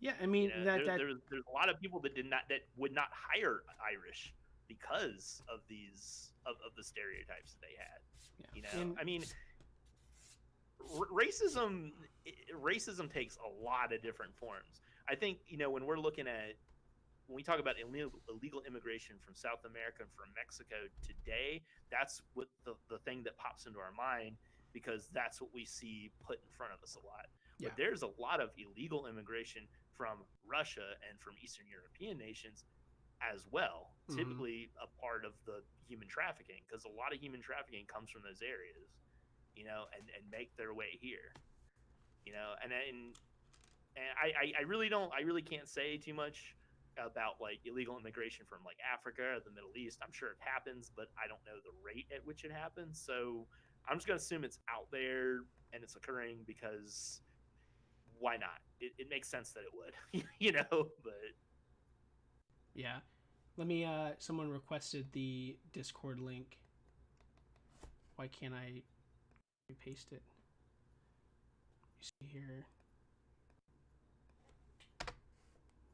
[SPEAKER 1] yeah, I mean
[SPEAKER 2] There's a lot of people that would not hire Irish because of of the stereotypes that they had.
[SPEAKER 1] yeah, and
[SPEAKER 2] I mean, racism racism takes a lot of different forms. I think when we're looking at when we talk about illegal immigration from South America and from Mexico today, that's what the thing that pops into our mind because that's what we see put in front of us a lot.
[SPEAKER 1] yeah,
[SPEAKER 2] But there's a lot of illegal immigration from Russia and from Eastern European nations as well,
[SPEAKER 1] mm-hmm.
[SPEAKER 2] typically a part of the human trafficking because a lot of human trafficking comes from those areas, and make their way here, and I really don't I really can't say too much about like illegal immigration from like Africa or the Middle East. I'm sure it happens, but I don't know the rate at which it happens. So I'm just gonna assume it's out there and it's occurring because why not? It makes sense that it would, But
[SPEAKER 1] Yeah. Let me someone requested the Discord link. Why can't I paste it? You see here.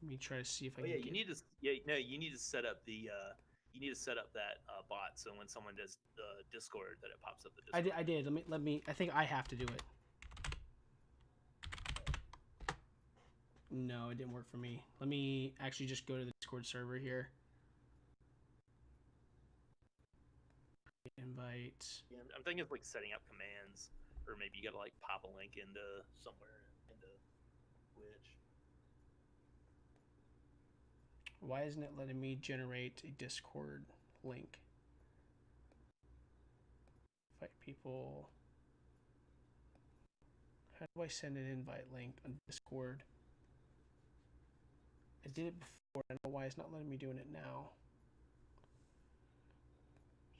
[SPEAKER 1] Let me try to see if I can
[SPEAKER 2] you need to you need to set up that bot so when someone does the Discord that it pops up the Discord.
[SPEAKER 1] I did. Let me I think I have to do it. No, it didn't work for me. Let me actually just go to the Discord server here. Invite.
[SPEAKER 2] Yeah, I'm thinking of like setting up commands, or maybe you gotta like pop a link into somewhere into Twitch.
[SPEAKER 1] Why isn't it letting me generate a Discord link? Invite people. How do I send an invite link on Discord? I did it before. I don't know why it's not letting me doing it now.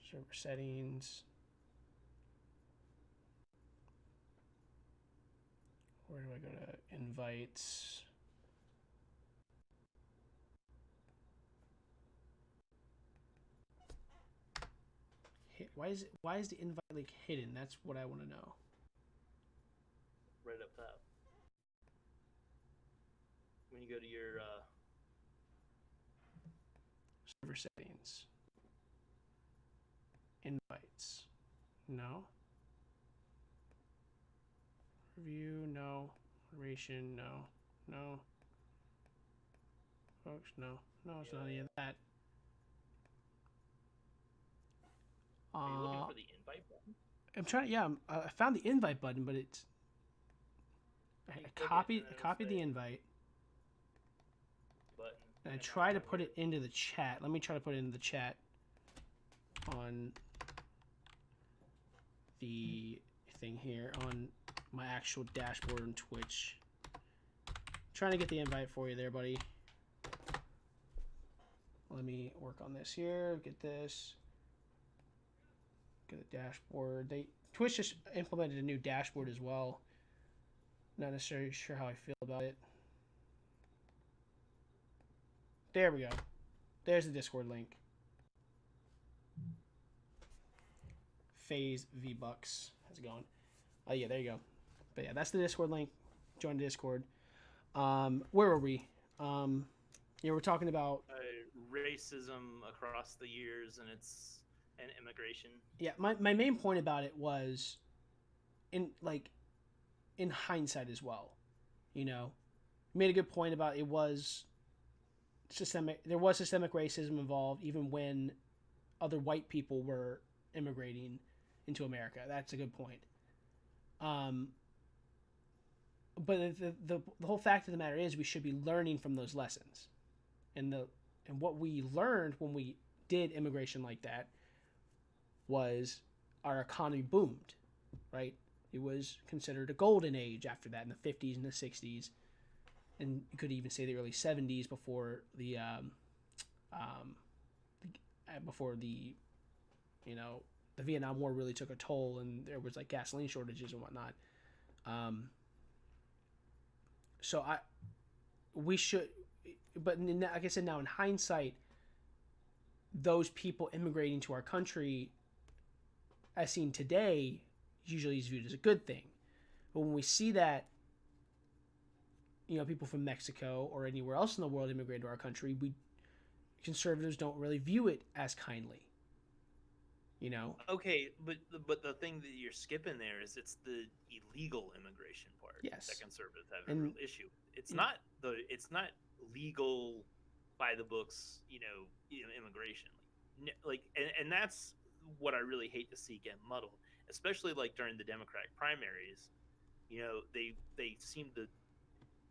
[SPEAKER 1] Server settings. Where do I go to invites? Why is the invite link hidden? That's what I want to know.
[SPEAKER 2] Right up top. When you go to your
[SPEAKER 1] Server settings. Invites. No. Review, no. Moderation, no. No. Folks, no. No, it's not any of that.
[SPEAKER 2] are you looking for the invite button?
[SPEAKER 1] I'm trying. Yeah, I found the invite button, but it's. I copied the invite.
[SPEAKER 2] Button.
[SPEAKER 1] And I try to put it into the chat. Let me try to put it into the chat on the thing here on my actual dashboard on Twitch. Trying to get the invite for you there, buddy. Let me work on this here. Get this. Get the dashboard. Twitch just implemented a new dashboard as well. Not necessarily sure how I feel about it. There we go. There's the Discord link. Phase V Bucks. How's it going? Oh yeah, there you go. But yeah, that's the Discord link. Join the Discord. Where were we? Yeah, we're talking about
[SPEAKER 2] racism across the years and immigration.
[SPEAKER 1] Yeah, my main point about it was in hindsight as well. You know, you made a good point about it was systemic. There was systemic racism involved even when other white people were immigrating into America. That's a good point. But the whole fact of the matter is we should be learning from those lessons. And what we learned when we did immigration like that was our economy boomed, right? It was considered a golden age after that in the 50s and the 60s. And you could even say the early 70s before the the Vietnam War really took a toll and there was like gasoline shortages and whatnot. So we should, but like I said, now in hindsight, those people immigrating to our country, as seen today, usually is viewed as a good thing. But when we see that, people from Mexico or anywhere else in the world immigrate to our country, conservatives don't really view it as kindly.
[SPEAKER 2] Okay, but the thing that you're skipping there is it's the illegal immigration part.
[SPEAKER 1] Yes.
[SPEAKER 2] That conservatives have a real issue. It's not legal by the books, immigration. And that's what I really hate to see get muddled, especially like during the Democratic primaries. They seem to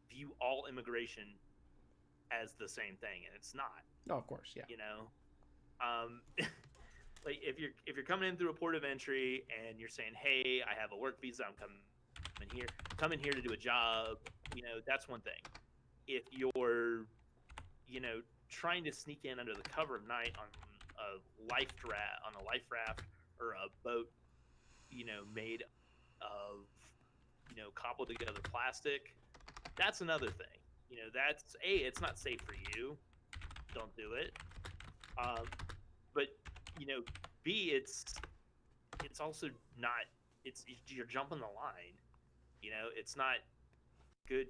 [SPEAKER 2] view all immigration as the same thing, and it's not.
[SPEAKER 1] Oh, of course, yeah.
[SPEAKER 2] Like if you're coming in through a port of entry and you're saying, "Hey, I have a work visa. I'm coming here to do a job," that's one thing. If you're, trying to sneak in under the cover of night on a life raft or a boat, made of, cobbled together plastic, that's another thing. That's it's not safe for you. Don't do it. But B, it's also not. You're jumping the line. It's not good,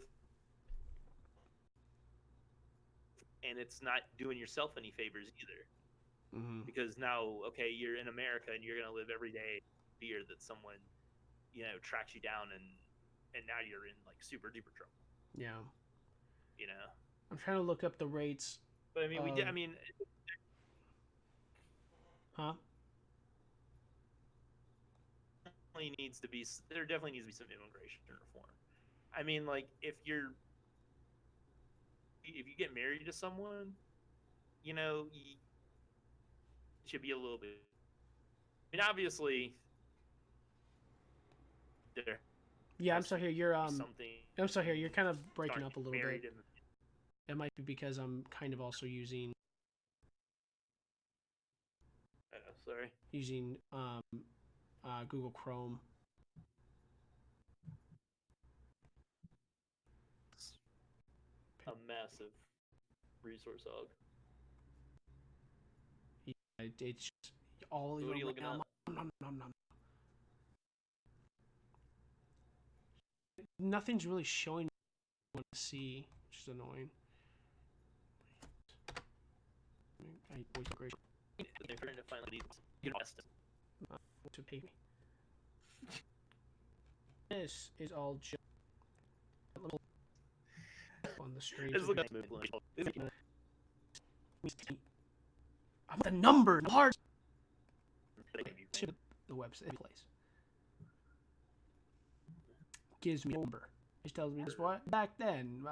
[SPEAKER 2] and it's not doing yourself any favors either.
[SPEAKER 1] Mm-hmm.
[SPEAKER 2] Because now, okay, you're in America and you're gonna live every day fear that someone, tracks you down and now you're in like super duper trouble.
[SPEAKER 1] Yeah. I'm trying to look up the rates.
[SPEAKER 2] But I mean, we did. I mean.
[SPEAKER 1] Huh?
[SPEAKER 2] There definitely needs to be some immigration reform. I mean, like if you get married to someone, you should be a little bit. I mean, obviously, there.
[SPEAKER 1] Yeah, I'm still here. You're
[SPEAKER 2] something.
[SPEAKER 1] I'm still here. You're kind of breaking up a little bit.
[SPEAKER 2] And...
[SPEAKER 1] It might be because I'm kind of also using.
[SPEAKER 2] Sorry.
[SPEAKER 1] Using Google Chrome.
[SPEAKER 2] A massive resource hog.
[SPEAKER 1] Yeah, all of
[SPEAKER 2] What are you
[SPEAKER 1] them right
[SPEAKER 2] looking
[SPEAKER 1] now.
[SPEAKER 2] up?
[SPEAKER 1] Nothing's really showing me what to see, which is annoying. I voice migration.
[SPEAKER 2] They're trying to find these. You know,
[SPEAKER 1] To pay me. This is all just a little on the street.
[SPEAKER 2] let's look up.
[SPEAKER 1] I want the number, the hard. The website place gives me a number. It tells me this what back then,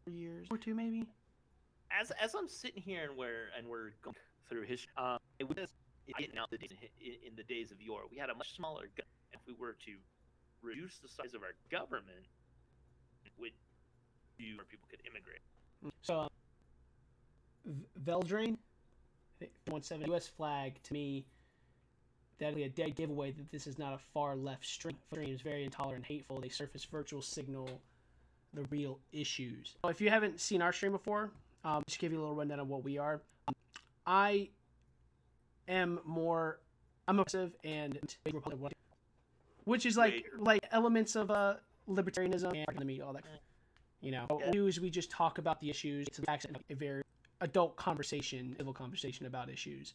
[SPEAKER 1] years or two maybe.
[SPEAKER 2] As I'm sitting here and we're going through history, it was now in the days of yore, we had a much smaller government. If we were to reduce the size of our government, it would do where people could immigrate.
[SPEAKER 1] So, Veldrain, 17 U.S. flag to me. That would be a dead giveaway that this is not a far left stream. Stream is very intolerant and hateful. They surface virtual signal the real issues. So if you haven't seen our stream before, just give you a little rundown of what we are. I am more, I'm obsessive and Republican, which is like elements of libertarianism and the media, all that. You know, what we do is we just talk about the issues. It's a very adult conversation, civil conversation about issues.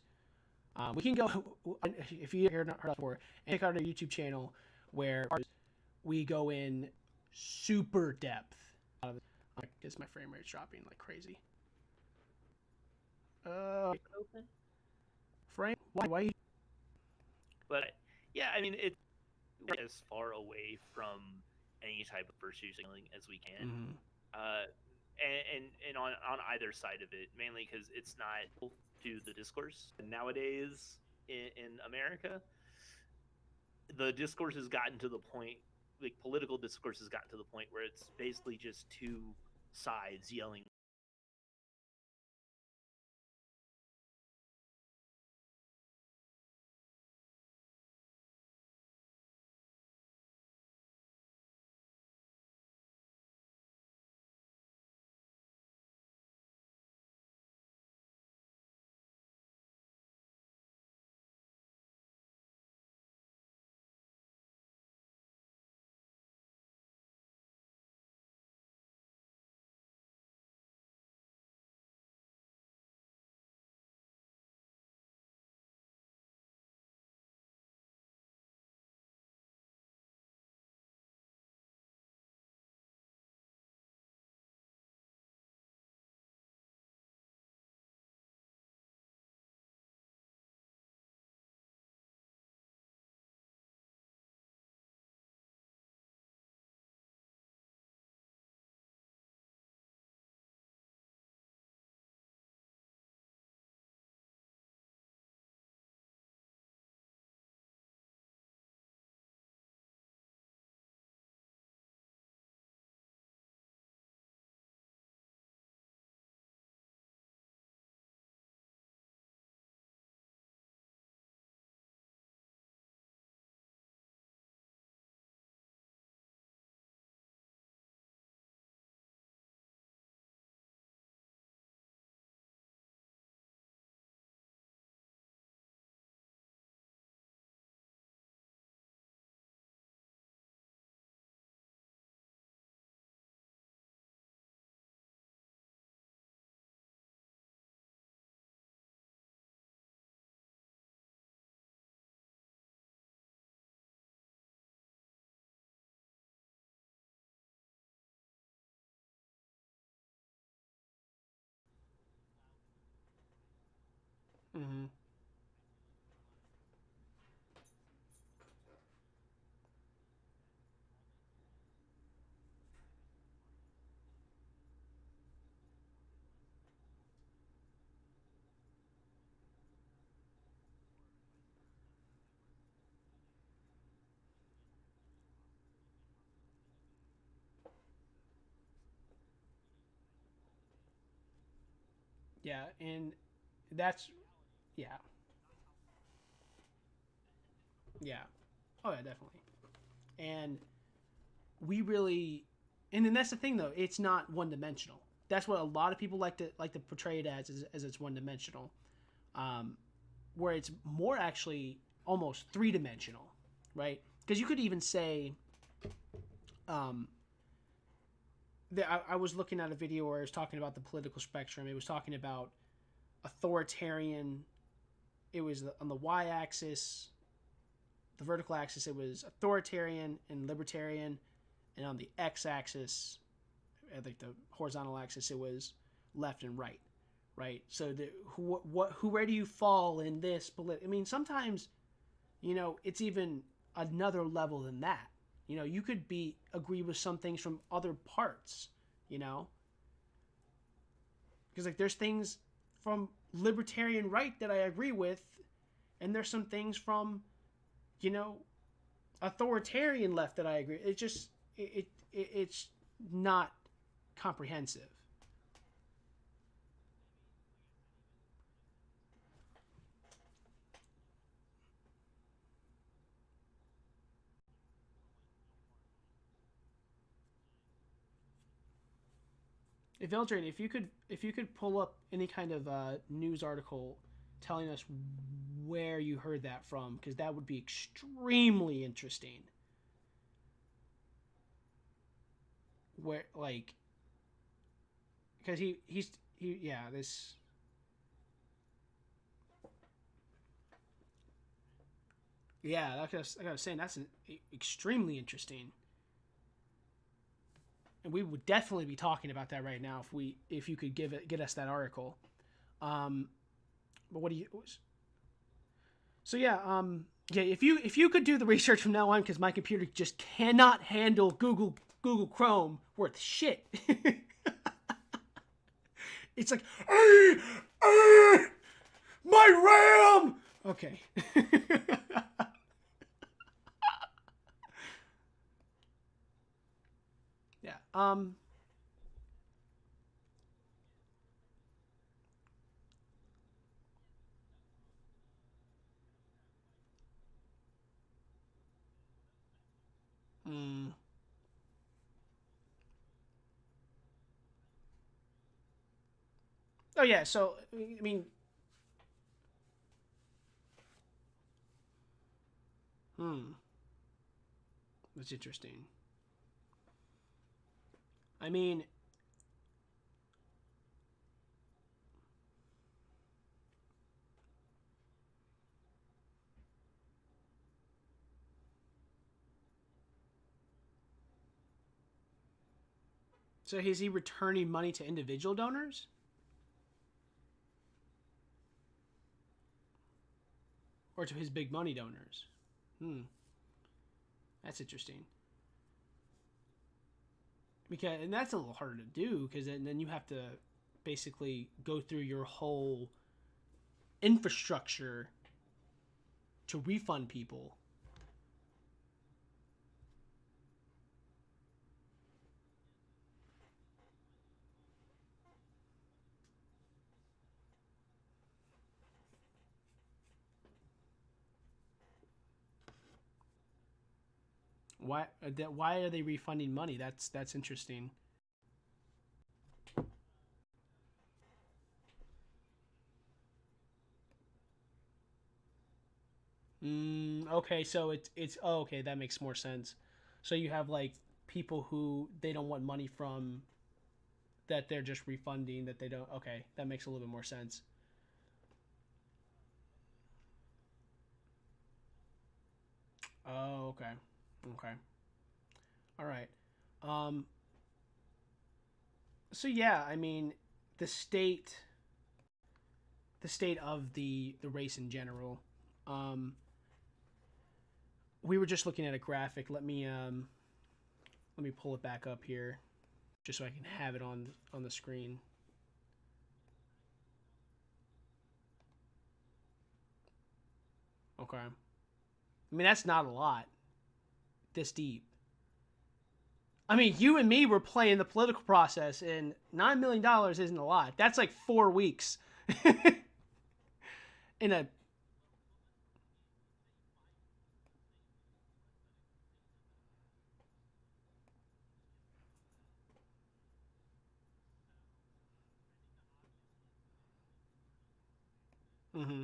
[SPEAKER 1] We can go, if you heard before, and check out our YouTube channel where we go in super depth. I guess my frame rate's dropping like crazy. Frame? Why you?
[SPEAKER 2] But yeah, I mean, it's as far away from any type of virtue signaling as we can.
[SPEAKER 1] Mm-hmm.
[SPEAKER 2] And on either side of it, mainly because it's not to the discourse. And nowadays in America, the discourse has gotten to the point, like political discourse has gotten to the point where it's basically just two sides yelling.
[SPEAKER 1] Mm-hmm. Yeah, and that's yeah. Yeah. Oh yeah, definitely. And we really, and then that's the thing though. It's not one dimensional. That's what a lot of people like to portray it as it's one dimensional. Um, where it's more actually almost three-dimensional, right? Because you could even say, um, I was looking at a video where it was talking about the political spectrum. It was talking about authoritarian. It was on the y-axis, the vertical axis. It was authoritarian and libertarian, and on the x-axis, like the horizontal axis, it was left and right, right? So where do you fall in this? I mean, sometimes, it's even another level than that. You could agree with some things from other parts, because like there's things from libertarian right that I agree with, and there's some things from, authoritarian left that I agree. It just it's not comprehensive. If Eldrin, if you could pull up any kind of news article telling us where you heard that from, because that would be extremely interesting. Where like, because he yeah, this. Yeah, like I was saying, that's extremely interesting, and we would definitely be talking about that right now if you could get us that article. But what do you? So yeah, yeah. If you could do the research from now on, because my computer just cannot handle Google Chrome worth shit. It's like, my RAM. Okay. Yeah. Mm. Oh yeah. So I mean, that's interesting. I mean, so is he returning money to individual donors or to his big money donors? That's interesting. And that's a little harder to do because then you have to basically go through your whole infrastructure to refund people. Why are they refunding money? That's interesting. Okay, so it's oh, okay, that makes more sense. So you have like people who they don't want money from, that they're just refunding, that they don't. Okay, that makes a little bit more sense. Oh, okay. Okay. All right. Um so yeah, I mean, the state the state of the race in general. Um we were just looking at a graphic. Let me pull it back up here just so I can have it on the screen. Okay. I mean, that's not a lot this deep. I mean, you and me were playing the political process, and $9 million isn't a lot. That's like 4 weeks. In a. Mm-hmm.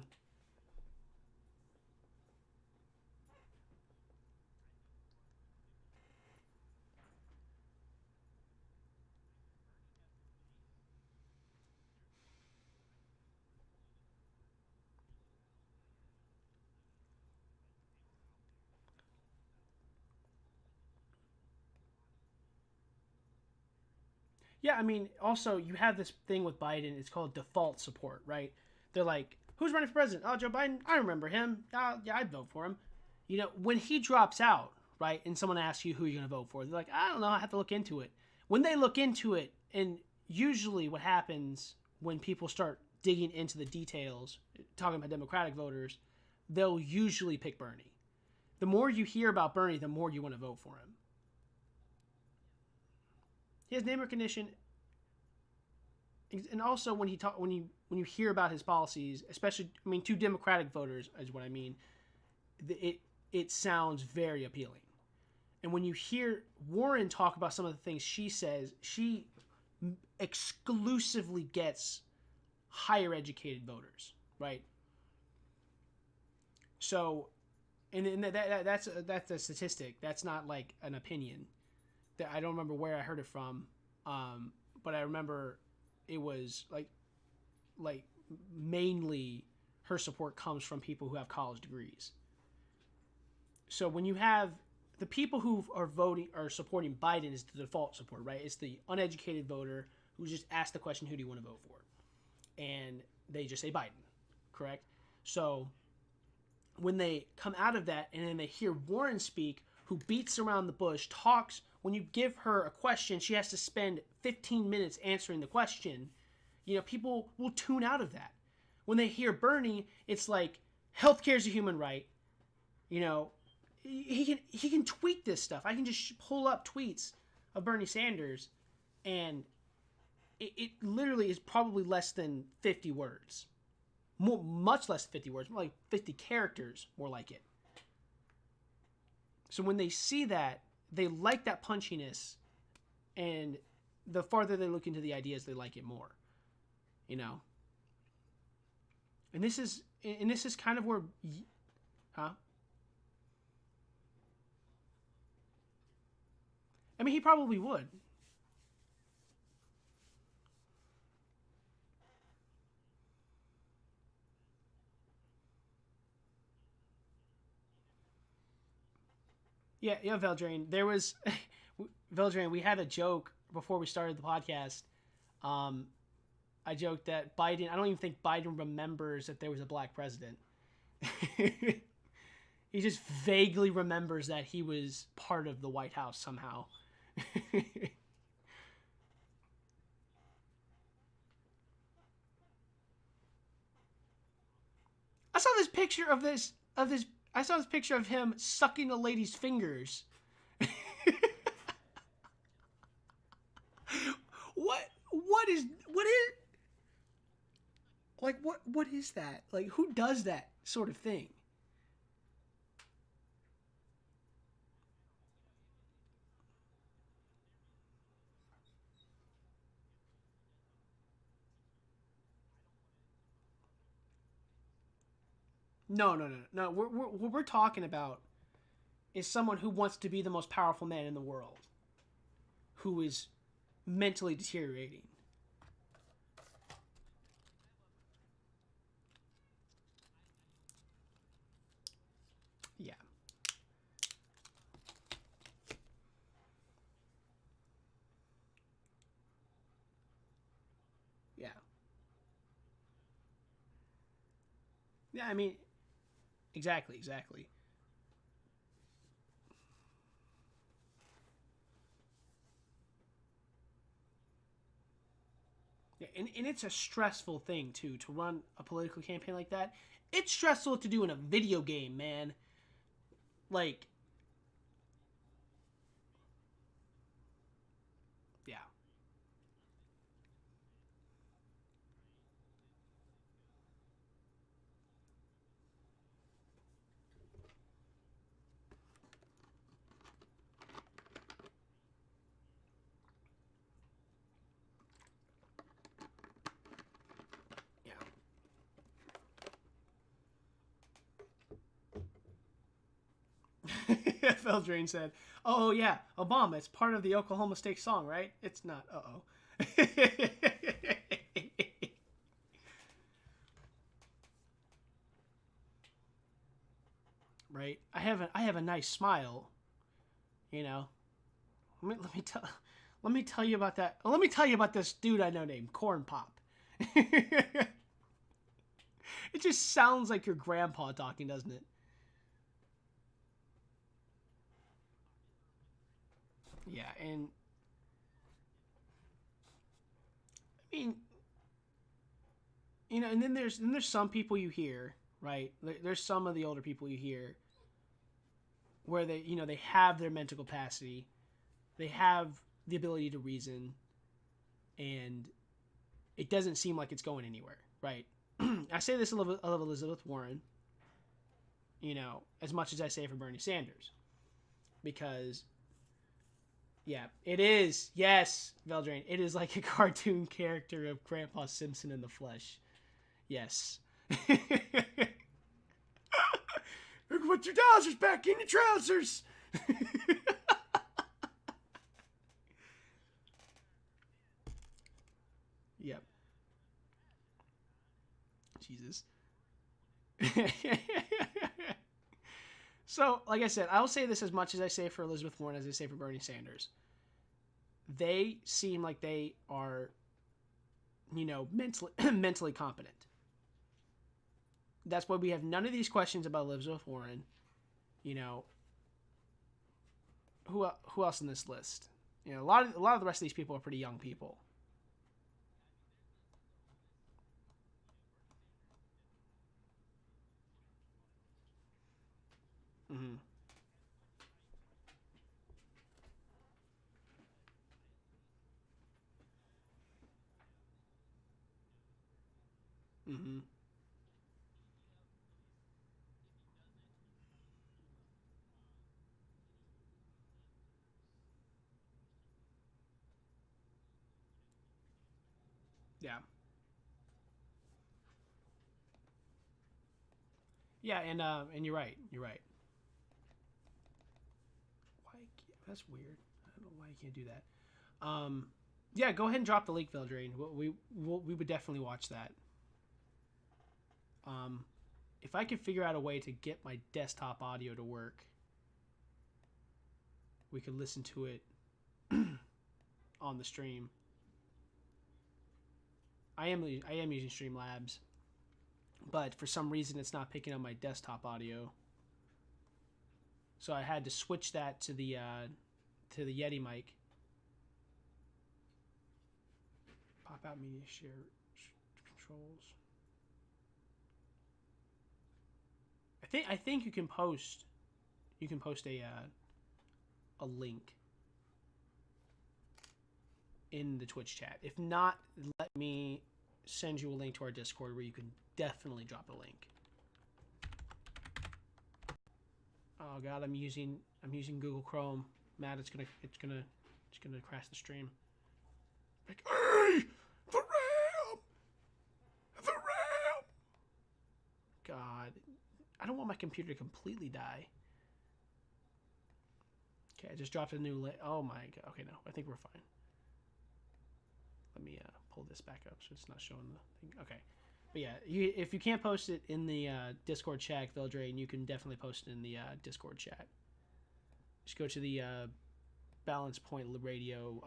[SPEAKER 1] Yeah, I mean, also you have this thing with Biden. It's called default support, right? They're like, "Who's running for president? Oh, Joe Biden. I remember him. Yeah, I'd vote for him." You know, when he drops out, right, and someone asks you who you're going to vote for, they're like, "I don't know. I have to look into it." When they look into it, and usually what happens when people start digging into the details, talking about Democratic voters, they'll usually pick Bernie. The more you hear about Bernie, the more you want to vote for him. He has name recognition, and also when you hear about his policies, especially I mean to Democratic voters is what I mean. It sounds very appealing, and when you hear Warren talk about some of the things she says, she exclusively gets higher educated voters, right? So, and that's a statistic. That's not like an opinion. That I don't remember where I heard it from, but I remember it was like mainly her support comes from people who have college degrees. So when you have the people who are voting or supporting Biden is the default support, right? It's the uneducated voter who just asked the question, "Who do you want to vote for?" And they just say Biden, correct? So when they come out of that and then they hear Warren speak, who beats around the bush, talks, when you give her a question, she has to spend 15 minutes answering the question. You know, people will tune out of that. When they hear Bernie, it's like healthcare is a human right. You know, he can tweet this stuff. I can just pull up tweets of Bernie Sanders, and it literally is probably less than 50 words. Much less than 50 words, more like 50 characters, more like it. So when they see that, they like that punchiness, and the farther they look into the ideas, they like it more. You know, and this is kind of where, huh? I mean, he probably would. Yeah, yeah, Veldrain. There was Veldrain. We had a joke before we started the podcast. Um, I joked that Biden. I don't even think Biden remembers that there was a black president. He just vaguely remembers that he was part of the White House somehow. I saw this picture of this. I saw this picture of him sucking a lady's fingers. What is like what is that? Like who does that sort of thing? No, no, no, no. What we're talking about is someone who wants to be the most powerful man in the world, who is mentally deteriorating. Yeah, yeah, yeah. I mean, exactly, exactly. Yeah, and it's a stressful thing too to run a political campaign like that. It's stressful to do in a video game, man. Like, yeah, yeah. Feldrain said, "Oh yeah, Obama. It's part of the Oklahoma State song, right? It's not. Uh oh." Right. I have a nice smile. You know. Let me Let me tell you about that. Let me tell you about this dude I know named Corn Pop. It just sounds like your grandpa talking, doesn't it? Yeah, and I mean, and then there's some people you hear, right? There's some of the older people you hear where they have their mental capacity, they have the ability to reason, and it doesn't seem like it's going anywhere, right? I say this of Elizabeth Warren, as much as I say for Bernie Sanders, because yeah, it is. Yes, Veldrain, it is like a cartoon character of Grandpa Simpson in the flesh. Yes. Put your trousers back in your trousers. Yep. Jesus. So, like I said, I'll say this as much as I say for Elizabeth Warren as I say for Bernie Sanders. They seem like they are, mentally competent. That's why we have none of these questions about Elizabeth Warren. You know, who else in this list? A lot of the rest of these people are pretty young people. Mm-hmm. Mm-hmm. Yeah. Yeah, and you're right. You're right. Why? That's weird. I don't know why you can't do that. Yeah, go ahead and drop the link, Veldrain. We would definitely watch that. Um, if I could figure out a way to get my desktop audio to work, we could listen to it on the stream. I am using Streamlabs, but for some reason it's not picking up my desktop audio. So I had to switch that to the Yeti mic. Pop out media share controls. I think you can post a link in the Twitch chat. If not, let me send you a link to our Discord where you can definitely drop a link. Oh god, I'm using Google Chrome. Matt, it's gonna crash the stream. Like, hey, the RAM, the RAM. God, I don't want my computer to completely die. Okay, I just dropped a new link. Oh my god. Okay, no, I think we're fine. Let me pull this back up so it's not showing the thing. Okay. But yeah, if you can't post it in the Discord chat, Veldrain, you can definitely post it in the Discord chat. Just go to the Balance Point Radio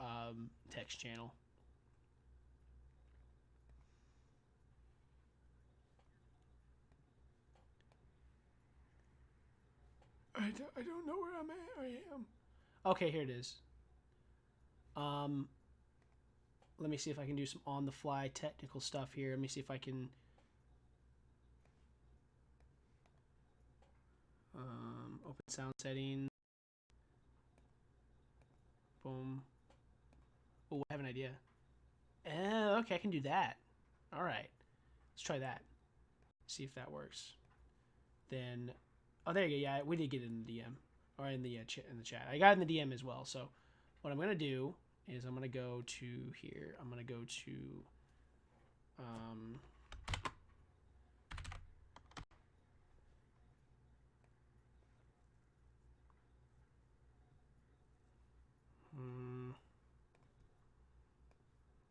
[SPEAKER 1] text channel. I don't know where I'm at. I am. Okay, here it is. Let me see if I can do some on the fly technical stuff here. Let me see if I can. Open sound setting. Boom. Oh, I have an idea. Okay, I can do that. All right, let's try that. See if that works. Then, oh, there you go. Yeah, we did get it in the DM or in the in the chat. I got it in the DM as well. So, what I'm gonna do is I'm gonna go to here. I'm gonna go to um,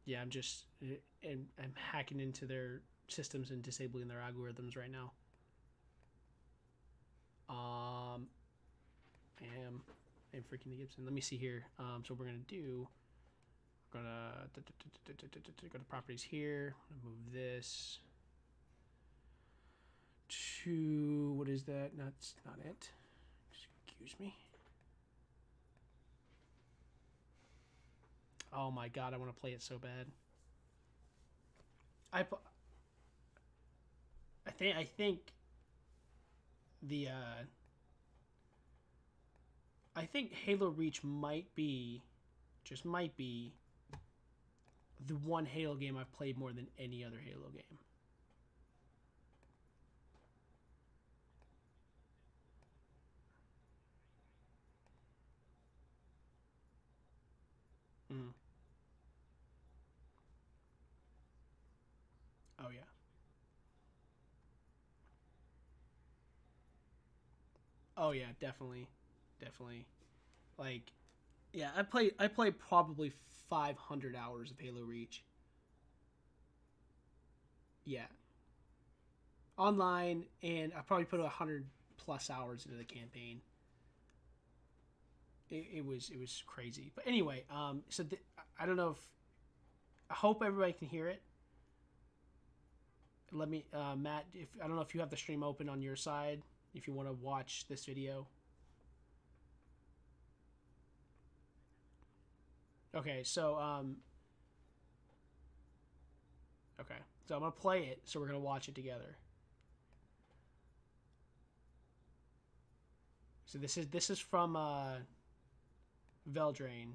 [SPEAKER 1] yeah, I'm hacking into their systems and disabling their algorithms right now. I am freaking Gibson. Let me see here. So what we're gonna do We're gonna go to properties here. Move this to what is that? That's not it. Excuse me. Oh my god, I want to play it so bad. I think the I think Halo Reach might be, just might be, the one Halo game I've played more than any other Halo game. Mm. Oh yeah. Oh yeah, definitely, definitely. Like, yeah, I played probably 500 hours of Halo Reach. Yeah, online, and I probably put 100+ hours into the campaign. It was crazy. But anyway, I don't know if I hope everybody can hear it. Let me, Matt. If I don't know if you have the stream open on your side, if you want to watch this video. Okay, so okay, so I'm gonna play it. So we're gonna watch it together. So this is from Veldrain.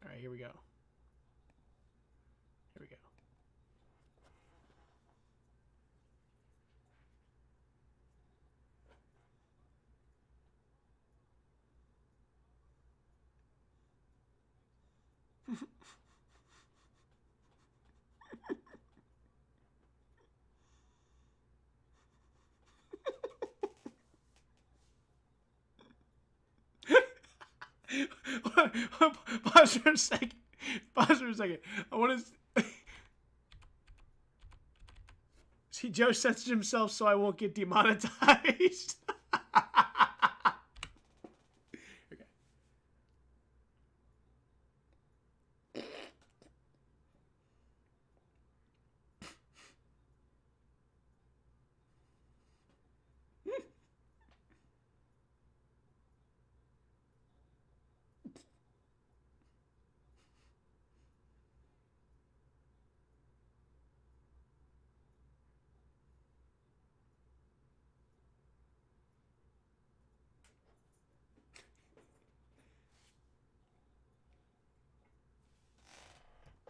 [SPEAKER 1] All right, here we go. Here we go. Pause for a second. Pause for a second. I want to see Joe censored himself so I won't get demonetized. Okay.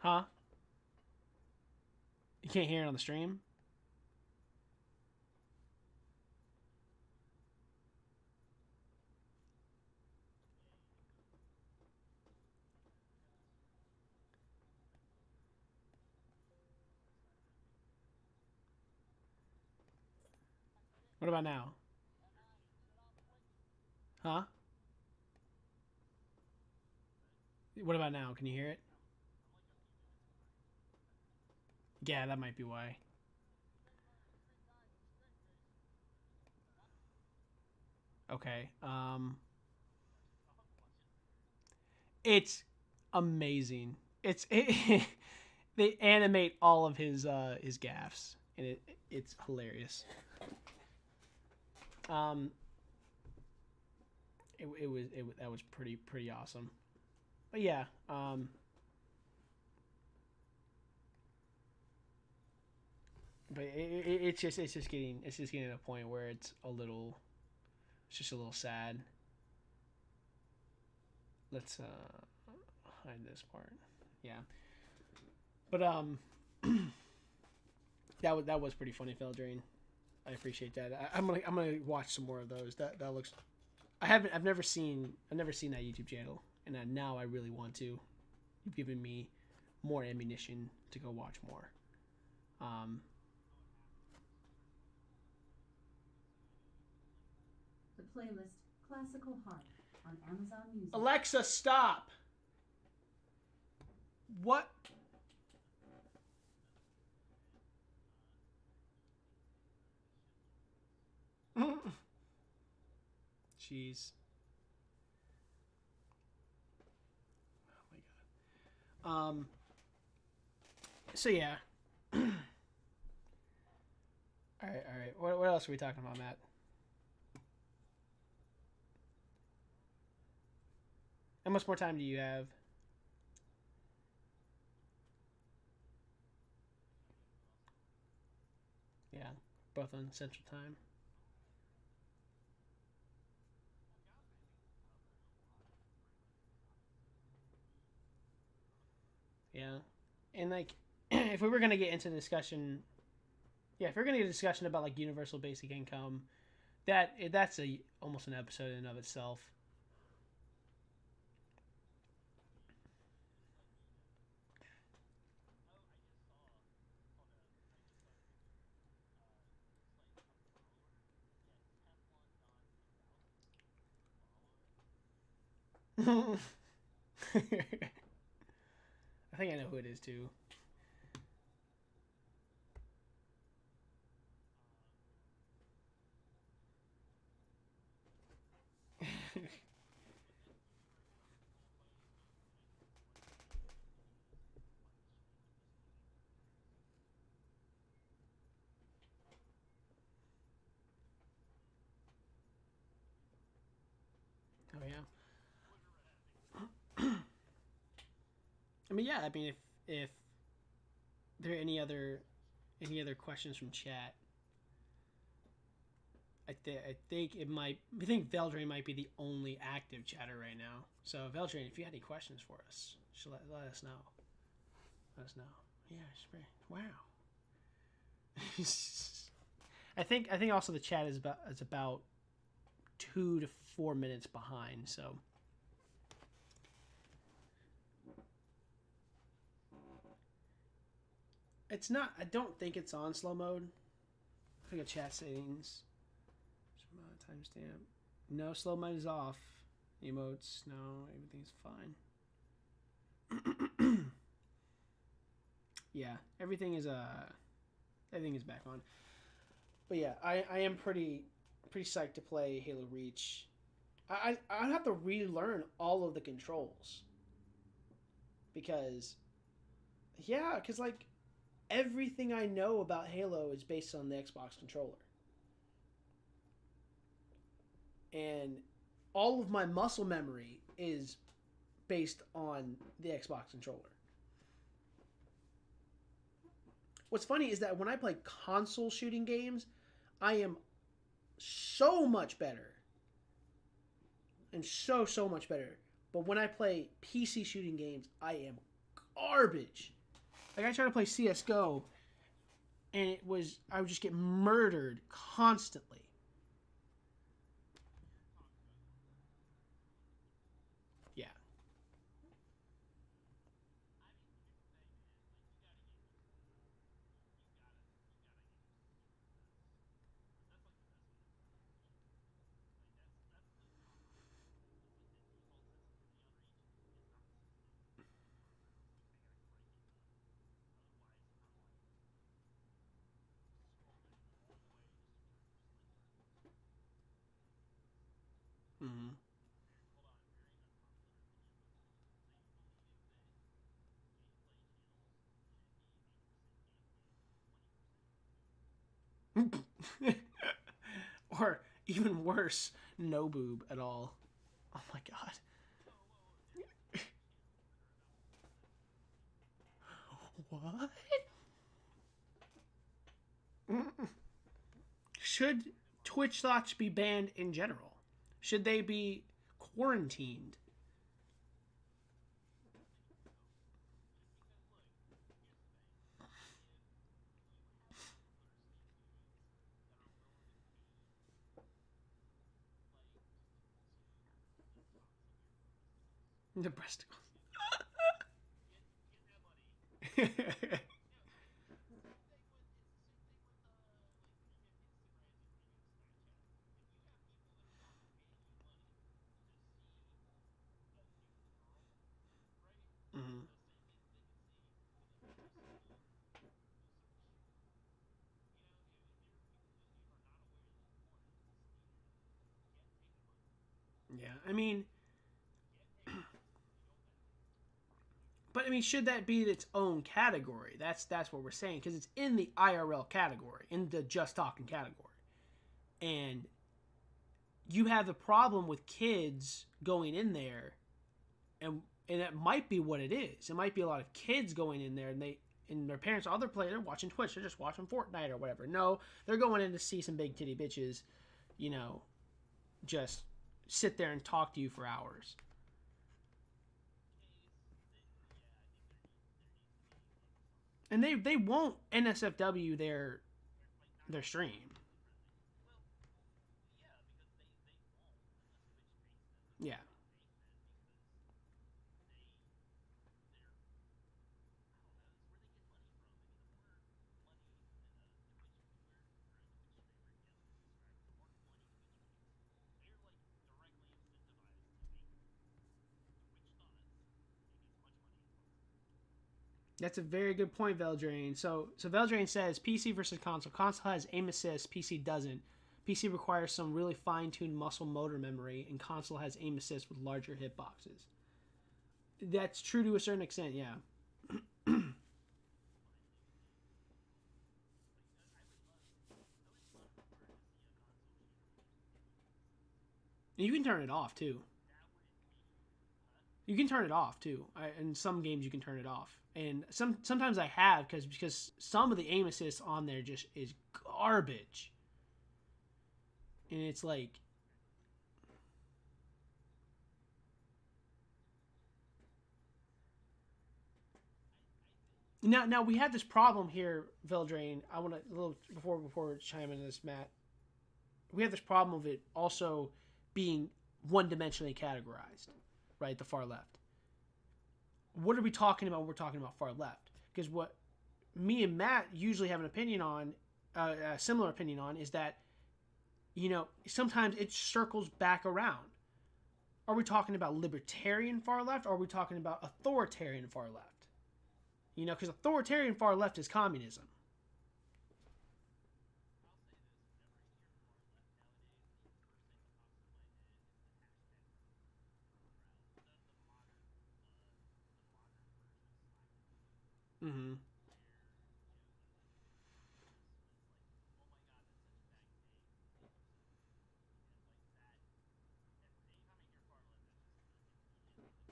[SPEAKER 1] Huh? You can't hear it on the stream? What about now? Huh? What about now? Can you hear it? Yeah, that might be why. Okay. It's amazing. They animate all of his gaffes, and it's hilarious. Um, that was pretty awesome. But yeah, but it's just getting to a point where it's just a little sad. Let's hide this part. Yeah, but that was pretty funny, Feldrain. I appreciate that. I'm gonna watch some more of those. That looks. I've never seen that YouTube channel, and now I really want to. You've given me more ammunition to go watch more. Um,
[SPEAKER 3] The playlist Classical Heart on Amazon Music.
[SPEAKER 1] Alexa, stop. What? Jeez. Um, so yeah. All right, all right. What else are we talking about, Matt? How much more time do you have? Yeah, both on Central Time. Yeah, and like, if we were gonna get into discussion, yeah, if we're gonna get a discussion about like universal basic income, that's a almost an episode in and of itself. I think I know who it is too. Oh yeah. I mean, yeah. I mean, if there are any other questions from chat, I think it might. I think Veldrain might be the only active chatter right now. So Veldrain, if you had any questions for us, just let us know. Let us know. Yeah, wow. I think also the chat is about 2 to 4 minutes behind. So it's not. I don't think it's on slow mode. I think a chat settings. Timestamp. No, slow mode is off. Emotes. No, everything's fine. Yeah, everything is back on. But yeah, I am pretty psyched to play Halo Reach. I have to relearn all of the controls because because like everything I know about Halo is based on the Xbox controller, and all of my muscle memory is based on the Xbox controller. What's funny is that when I play console shooting games, I am so much better and so much better. But when I play PC shooting games, I am garbage. Like I tried to play CS:GO, and I would just get murdered constantly. Yeah. Mm-hmm. Or even worse, no boob at all. Oh my god. What? Should Twitch thoughts be banned in general? Should they be quarantined? The breasticles. Mm-hmm. Yeah, I mean, But I mean, should that be its own category? That's what we're saying, because it's in the IRL category, in the just talking category, and you have the problem with kids going in there, and it might be what it is. It might be a lot of kids going in there, and their parents, all they're playing, they're watching Twitch, they're just watching Fortnite or whatever. No, they're going in to see some big titty bitches, just sit there and talk to you for hours. And they won't NSFW their stream. Yeah. That's a very good point, Veldrain. So Veldrain says PC versus console. Console has aim assist, PC doesn't. PC requires some really fine-tuned muscle motor memory, and console has aim assist with larger hitboxes. That's true to a certain extent, yeah. You can turn it off too. You can turn it off too. In some games, you can turn it off, and sometimes I have because some of the aim assist on there just is garbage, and it's like. Now we have this problem here, Veldrain. I want to a little before chime into this, Matt. We have this problem of it also being one-dimensionally categorized, right? The far left. What are we talking about when we're talking about far left? Because what me and Matt usually have an opinion on, a similar opinion on, is that sometimes it circles back around. Are we talking about libertarian far left, or are we talking about authoritarian far left? Because authoritarian far left is communism. Mm-hmm.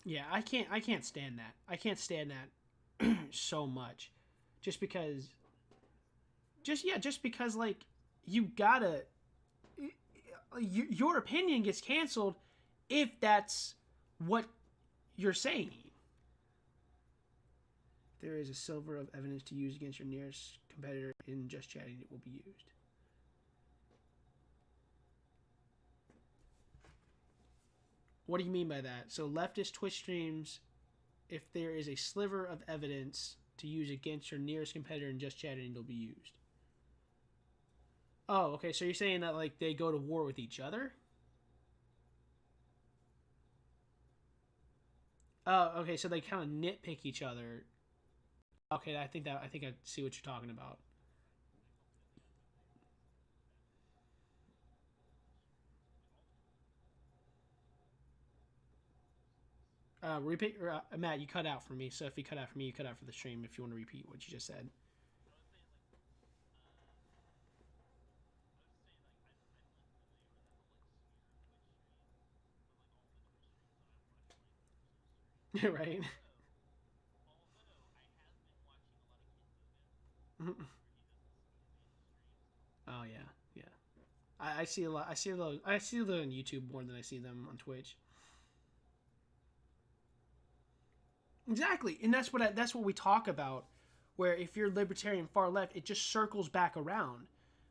[SPEAKER 1] Yeah, I can't stand that. I can't stand that so much, just because. Just because like you gotta your opinion gets canceled if that's what you're saying. There is a silver of evidence to use against your nearest competitor in just chatting. It will be used. What do you mean by that? So leftist Twitch streams, if there is a sliver of evidence to use against your nearest competitor in just chatting, it'll be used. Oh, okay. So you're saying that like they go to war with each other? Oh, okay. So they kind of nitpick each other. Okay, I think I see what you're talking about. Repeat, Matt. You cut out for me. So if you cut out for me, you cut out for the stream. If you want to repeat what you just said. Right. Oh yeah, yeah. I see a lot. I see those. I see those on YouTube more than I see them on Twitch. Exactly, and that's what we talk about. Where if you're libertarian far left, it just circles back around.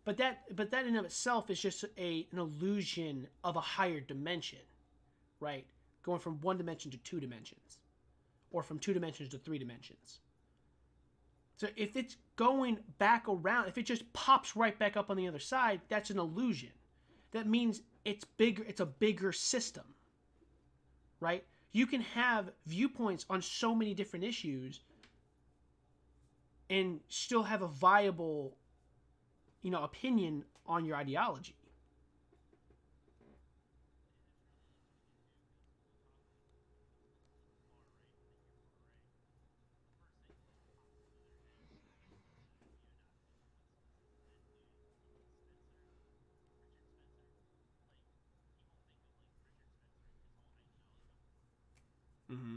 [SPEAKER 1] But that in of itself is just an illusion of a higher dimension, right? Going from one dimension to two dimensions, or from two dimensions to three dimensions. So if it's going back around, if it just pops right back up on the other side, that's an illusion. That means it's bigger. It's a bigger system, right? You can have viewpoints on so many different issues and still have a viable, opinion on your ideology. Mm-hmm.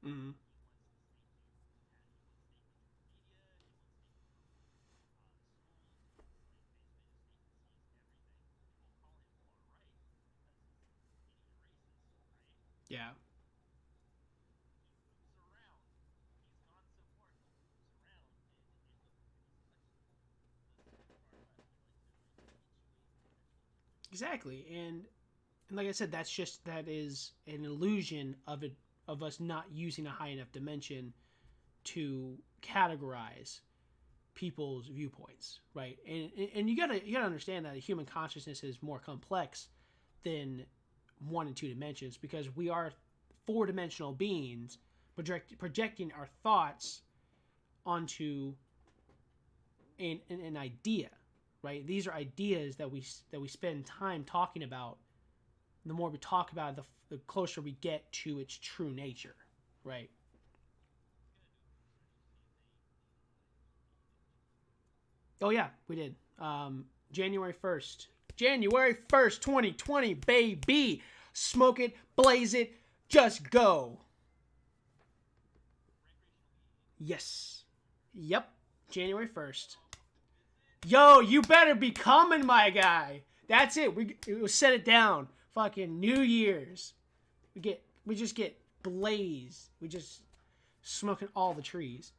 [SPEAKER 1] Mm-hmm. Yeah. Exactly. And like I said, that is an illusion of it, of us not using a high enough dimension to categorize people's viewpoints, right? And you gotta understand that the human consciousness is more complex than 1 and 2 dimensions, because we are 4 dimensional beings projecting our thoughts onto an idea, right? These are ideas that we spend time talking about. The more we talk about it, the closer we get to its true nature, right? Oh yeah, we did. January 1st, 2020, baby. Smoke it, blaze it, just go. Yes. Yep. January 1st. Yo, you better be coming, my guy. That's it. We set it down. Fucking New Year's. We just get blazed. We just smoking all the trees.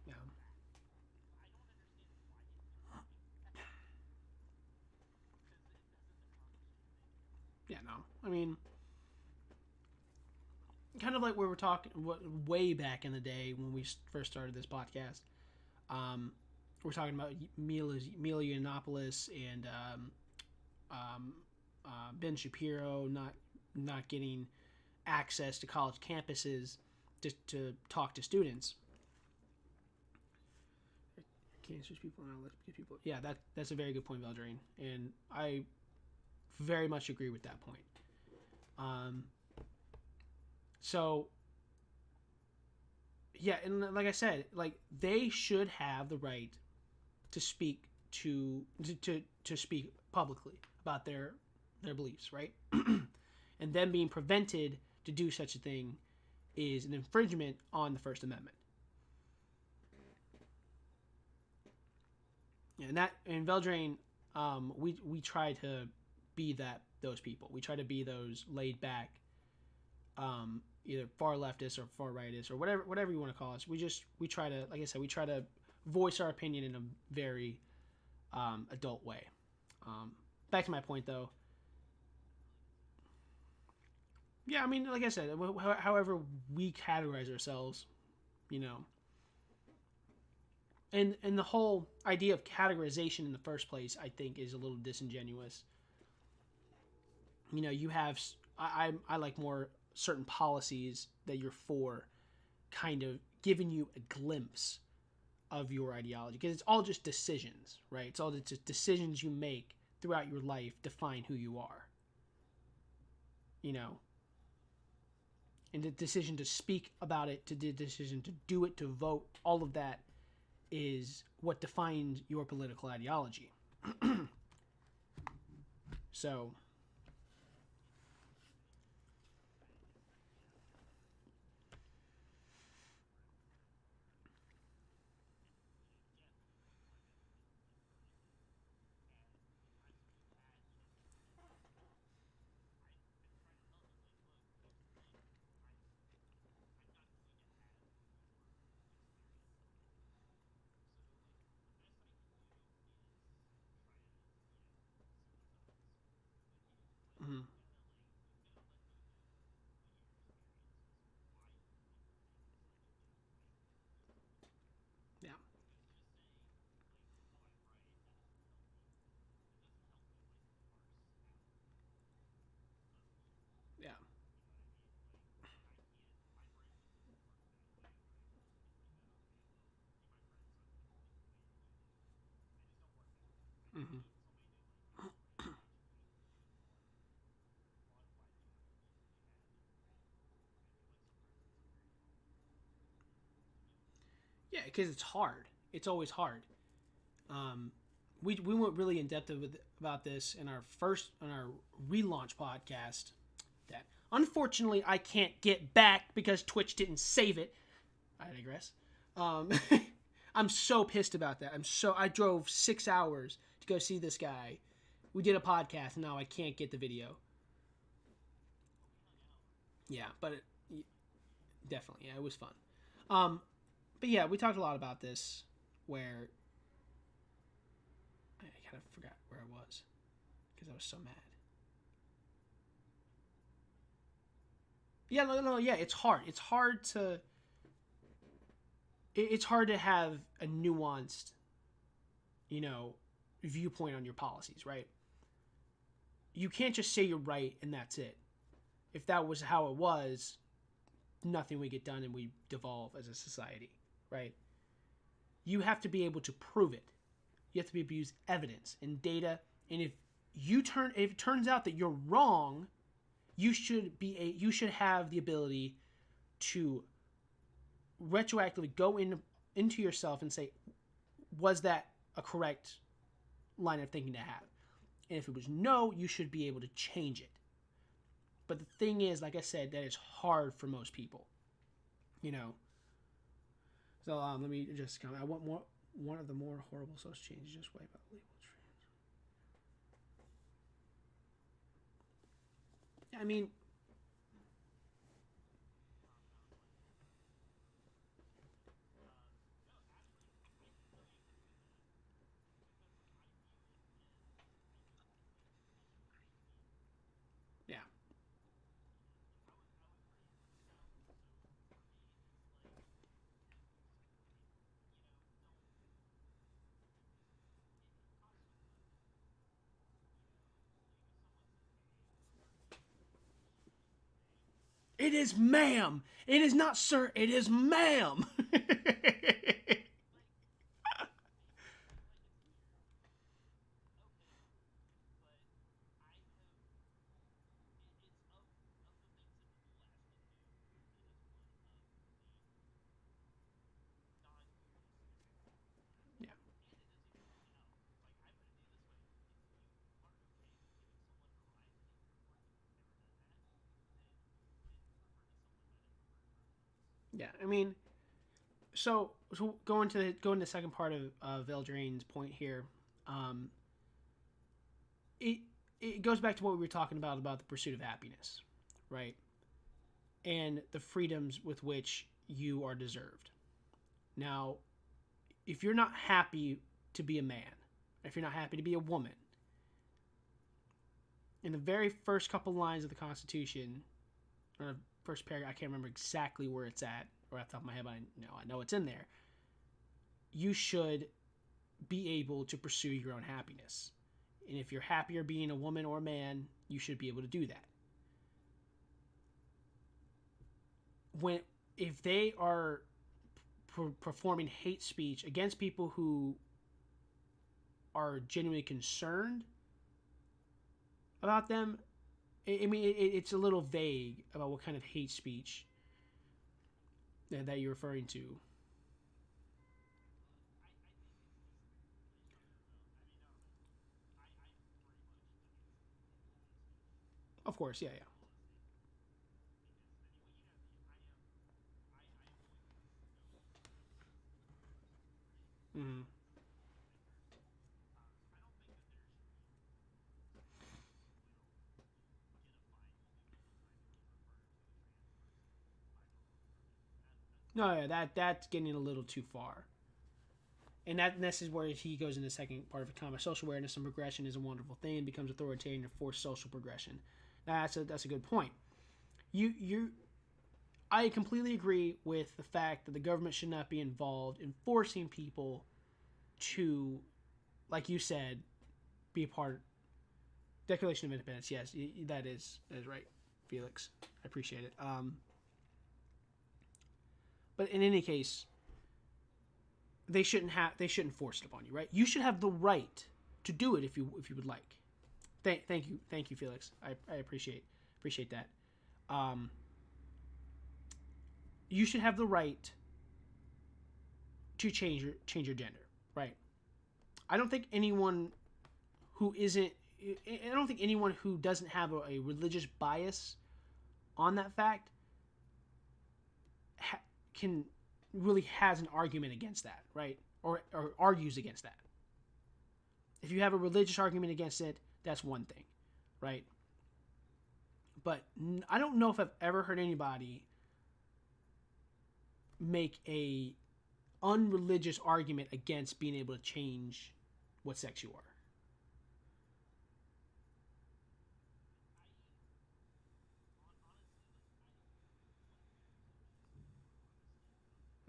[SPEAKER 1] Yeah. Yeah. No. I mean, kind of like we were talking way back in the day when we first started this podcast. Um, we're talking about Mila Yiannopoulos and um, Ben Shapiro not getting access to college campuses to talk to students. Cancer's people not let people. Yeah, that's a very good point, Valdrain, and I very much agree with that point. Um, so yeah, and like I said, like they should have the right to speak to speak publicly about their beliefs, right? And them being prevented to do such a thing is an infringement on the First Amendment. And that in Veldrain, we try to be those people. We try to be those laid back, either far leftists or far rightists or whatever you want to call us. We try to, like I said, we try to voice our opinion in a very adult way. Back to my point though. Yeah, I mean, like I said, however we categorize ourselves, you know, and the whole idea of categorization in the first place, I think, is a little disingenuous. You know, you have I like more certain policies that you're for, kind of giving you a glimpse of your ideology, because it's all just decisions, right? It's all just decisions you make throughout your life define who you are. You know, and the decision to speak about it, to the decision to do it, to vote, all of that is what defines your political ideology. So, Mm-hmm. Yeah. Yeah. Mm-hmm. Yeah, because it's hard. It's always hard. Um, we went really in depth about this in our relaunch podcast. That unfortunately I can't get back because Twitch didn't save it. I digress. Um, I'm so pissed about that. I drove 6 hours to go see this guy. We did a podcast, and now I can't get the video. Yeah, but definitely, yeah, it was fun. Um, but yeah, we talked a lot about this. Where I kind of forgot where I was because I was so mad. Yeah, no, yeah, it's hard. It's hard to have a nuanced, you know, viewpoint on your policies, right? You can't just say you're right and that's it. If that was how it was, nothing would get done and we devolve as a society, right? You have to be able to prove it. You have to be able to use evidence and data. And if it turns out that you're wrong, you should have the ability to retroactively go into yourself and say, was that a correct line of thinking to have? And if it was no, you should be able to change it. But the thing is, like I said, that it's hard for most people, you know. So let me just comment. I want more. One of the more horrible social changes just wipe out label trans. I mean, yeah, it is, ma'am. It is not, sir. It is, ma'am. Yeah, yeah. I mean, so going to the second part of Veldrain's point here. Um, it it goes back to what we were talking about the pursuit of happiness, right? And the freedoms with which you are deserved. Now, if you're not happy to be a man, if you're not happy to be a woman, in the very first couple lines of the Constitution, or the first paragraph, I can't remember exactly where it's at, or off the top of my head, but I know it's in there. You should be able to pursue your own happiness. And if you're happier being a woman or a man, you should be able to do that. When if they are performing hate speech against people who are genuinely concerned about them, I mean, it's a little vague about what kind of hate speech that you're referring to. Of course, yeah, yeah. Mm-hmm. No, yeah, that's getting a little too far. And this is where he goes in the second part of the comment. Social awareness and progression is a wonderful thing. It becomes authoritarian to force social progression. That's a good point. I completely agree with the fact that the government should not be involved in forcing people to, like you said, be a part. Declaration of Independence. Yes, that is right, Felix. I appreciate it. But in any case, they shouldn't force it upon you, right? You should have the right to do it if you would like. Thank you, Felix. I appreciate that. You should have the right to change your gender, right? I don't think anyone who doesn't have a religious bias on that fact has an argument against that, right? Or argues against that. If you have a religious argument against it, that's one thing, right? But I don't know if I've ever heard anybody make a unreligious argument against being able to change what sex you are.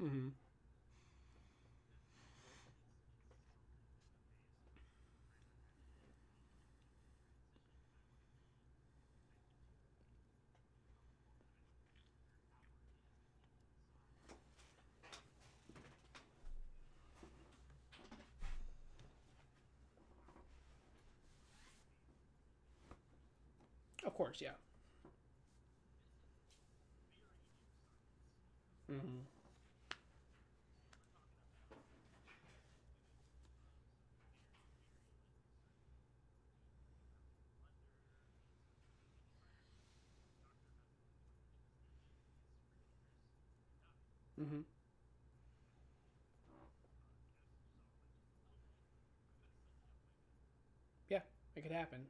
[SPEAKER 1] Mm-hmm. Of course, yeah. Mm-hmm. Mm-hmm. Yeah, it could happen.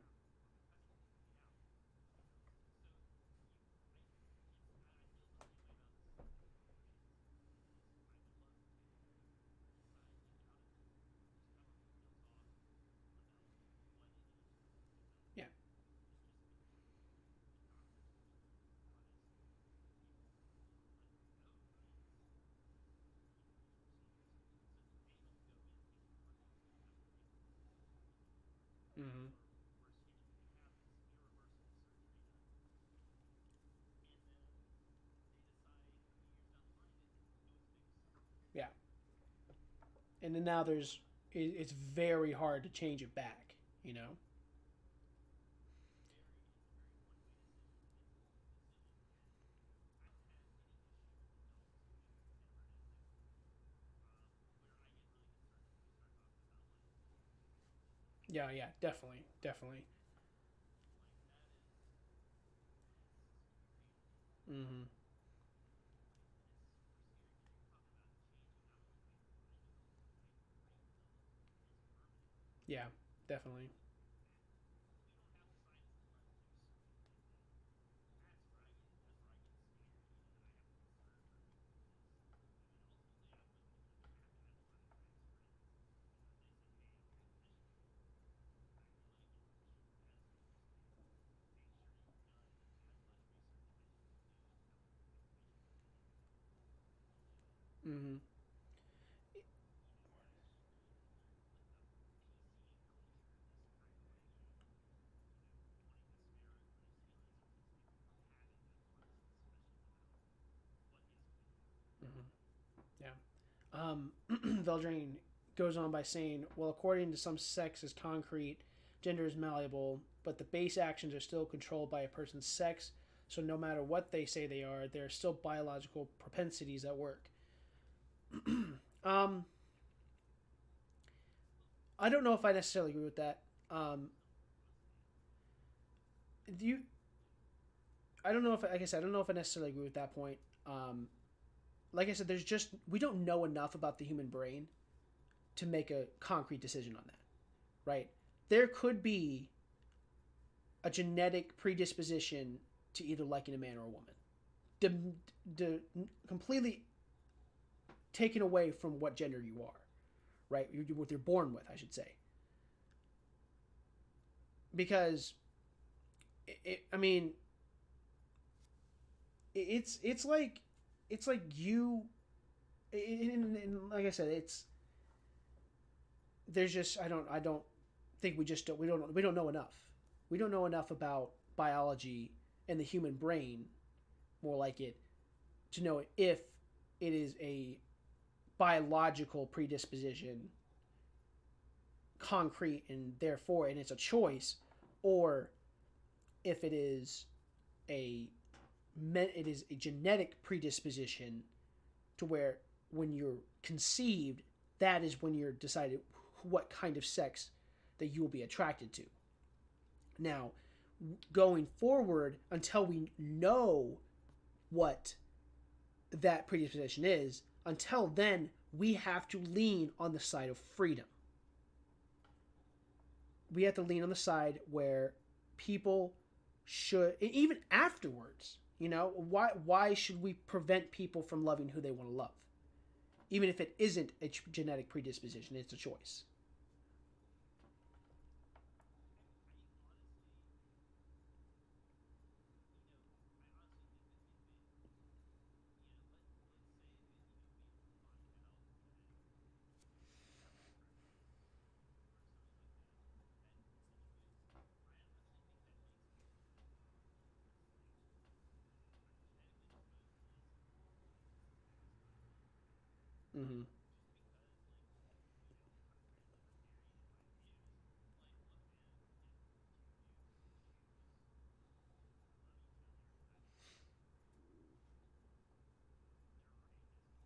[SPEAKER 1] Yeah. Mm-hmm. Yeah. And then now it's very hard to change it back, you know? Yeah, yeah, definitely, definitely. Mm-hmm. Yeah, definitely. Mm-hmm. Mm-hmm. Yeah. Veldrain goes on by saying, well, according to some sex is concrete, gender is malleable, but the base actions are still controlled by a person's sex, so no matter what they say they are, there are still biological propensities at work. um, I don't know if I necessarily agree with that. Do you? I don't know if, like I said, I don't know if I necessarily agree with that point. Like I said, we don't know enough about the human brain to make a concrete decision on that, right? There could be a genetic predisposition to either liking a man or a woman, completely taken away from what gender you are, right? What you're born with, I should say. Because, I mean, it's like you, and like I said, it's there's just I don't think we don't know enough. We don't know enough about biology and the human brain, more like it, to know if it is a biological predisposition, concrete, and it's a choice, or if it is a genetic predisposition to where when you're conceived, that is when you're decided what kind of sex that you will be attracted to. Now, going forward, until we know what that predisposition is, until then, we have to lean on the side of freedom. We have to lean on the side where people should, even afterwards, why should we prevent people from loving who they want to love? Even if it isn't a genetic predisposition, it's a choice. Mm-hmm.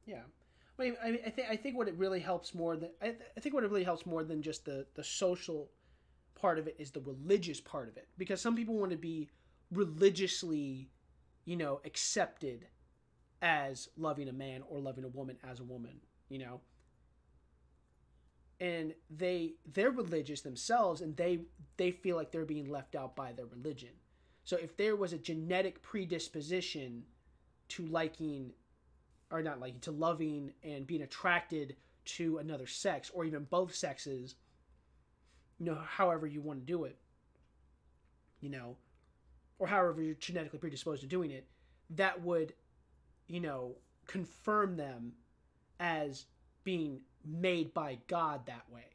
[SPEAKER 1] Yeah, I think what it really helps more than I think what it really helps more than just the social part of it is the religious part of it, because some people want to be religiously, accepted as loving a man or loving a woman as a woman, and they're religious themselves, and they feel like they're being left out by their religion. So if there was a genetic predisposition to liking, or not liking, to loving and being attracted to another sex, or even both sexes, however you want to do it, or however you're genetically predisposed to doing it, that would, confirm them as being made by God that way.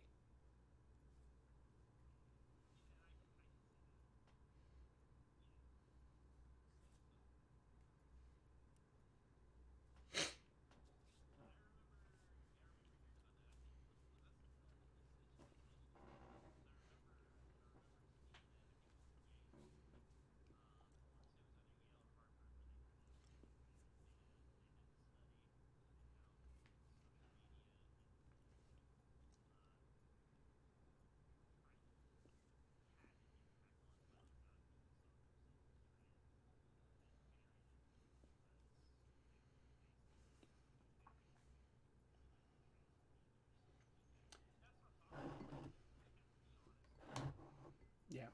[SPEAKER 1] Yeah.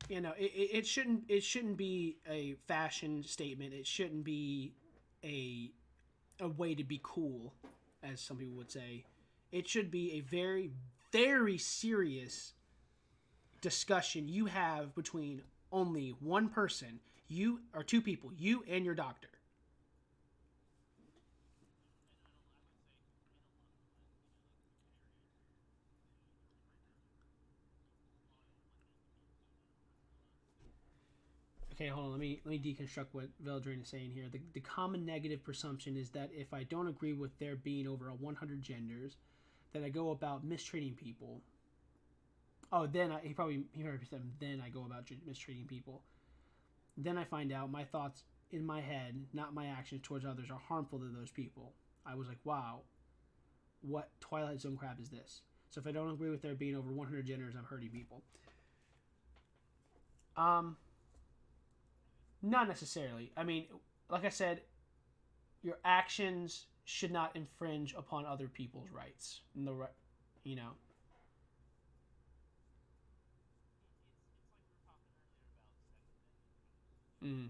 [SPEAKER 1] It shouldn't be a fashion statement. It shouldn't be a way to be cool, as some people would say. It should be a very, very serious discussion you have between only one person, you, or two people, you and your doctor. Okay, hold on. Let me deconstruct what Veldrin is saying here. The common negative presumption is that if I don't agree with there being over 100 genders, that I go about mistreating people. Oh, he probably said then I go about mistreating people. Then I find out my thoughts in my head, not my actions towards others, are harmful to those people. I was like, wow, what Twilight Zone crap is this? So if I don't agree with there being over 100 genders, I'm hurting people. Um, Not necessarily. I mean, like I said, your actions should not infringe upon other people's rights. And the right, you know. Mm.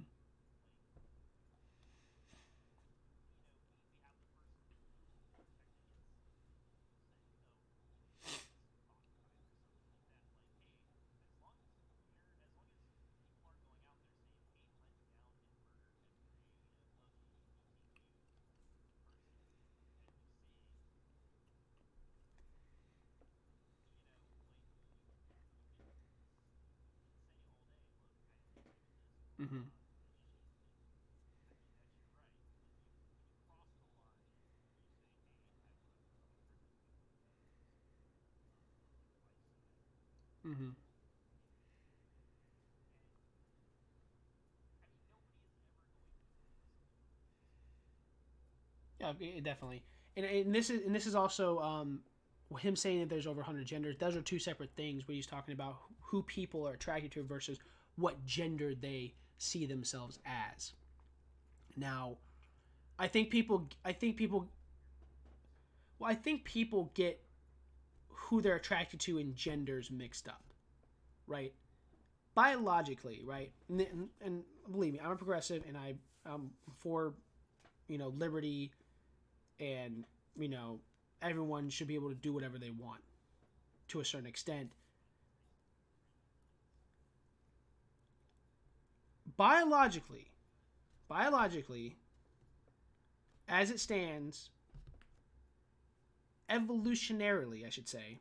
[SPEAKER 1] Mm-hmm. Mm-hmm. Yeah, definitely. And this is also him saying that there's over 100 genders. Those are two separate things. Where he's talking about who people are attracted to versus what gender they see themselves as. Now, I think people. I think people. Well, I think people get who they're attracted to in genders mixed up, right? Biologically, right? And believe me, I'm a progressive, and I'm for liberty, and everyone should be able to do whatever they want to a certain extent. Biologically, biologically, as it stands, evolutionarily, I should say,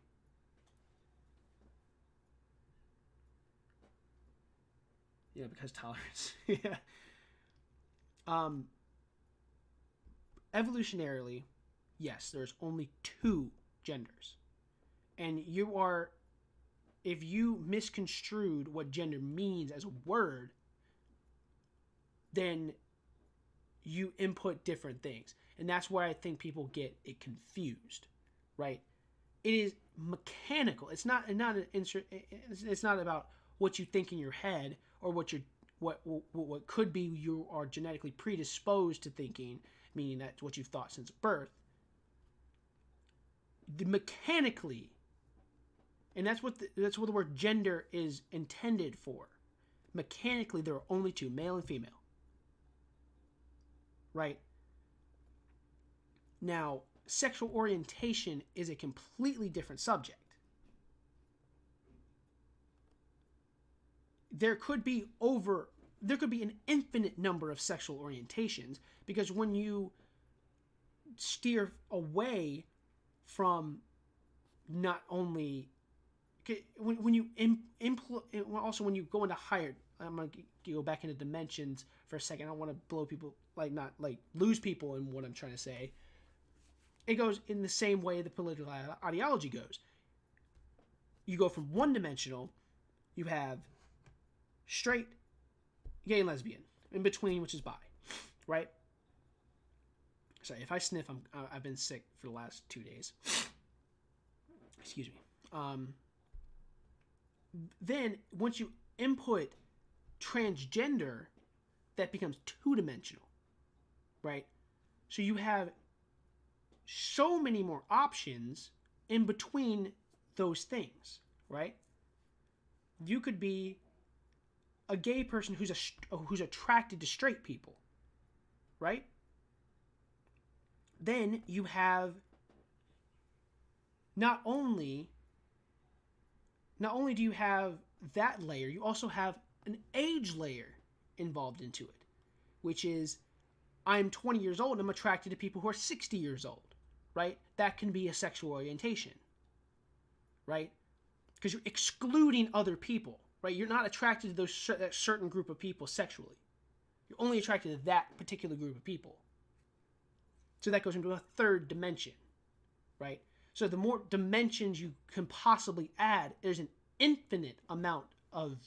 [SPEAKER 1] yeah, because tolerance, yeah. Um, Evolutionarily, yes, there's only two genders, and you are, if you misconstrued what gender means as a word, then you input different things, and that's where I think people get it confused, right? It is mechanical. It's not about what you think in your head or what could be you are genetically predisposed to thinking, meaning that's what you've thought since birth. Mechanically, and that's what the word gender is intended for. Mechanically, there are only two, male and female. Right? Now, sexual orientation is a completely different subject. There could be an infinite number of sexual orientations, because when you steer away from not only when you also when you go into higher, I'm gonna go back into dimensions for a second. I don't want to blow people, like, not like lose people in what I'm trying to say. It goes in the same way the political ideology goes. You go from one dimensional, you have straight, gay, and lesbian. In between, which is bi, right? Sorry, if I sniff, I've been sick for the last 2 days. Excuse me. Then once you input transgender, that becomes two-dimensional, right? So you have so many more options in between those things, right? You could be a gay person who's attracted to straight people, right? Then you have not only do you have that layer, you also have an age layer involved into it, which is, I'm 20 years old and I'm attracted to people who are 60 years old, right? That can be a sexual orientation, right? Because you're excluding other people, right? You're not attracted to that certain group of people sexually. You're only attracted to that particular group of people. So that goes into a third dimension, right? So the more dimensions you can possibly add, there's an infinite amount of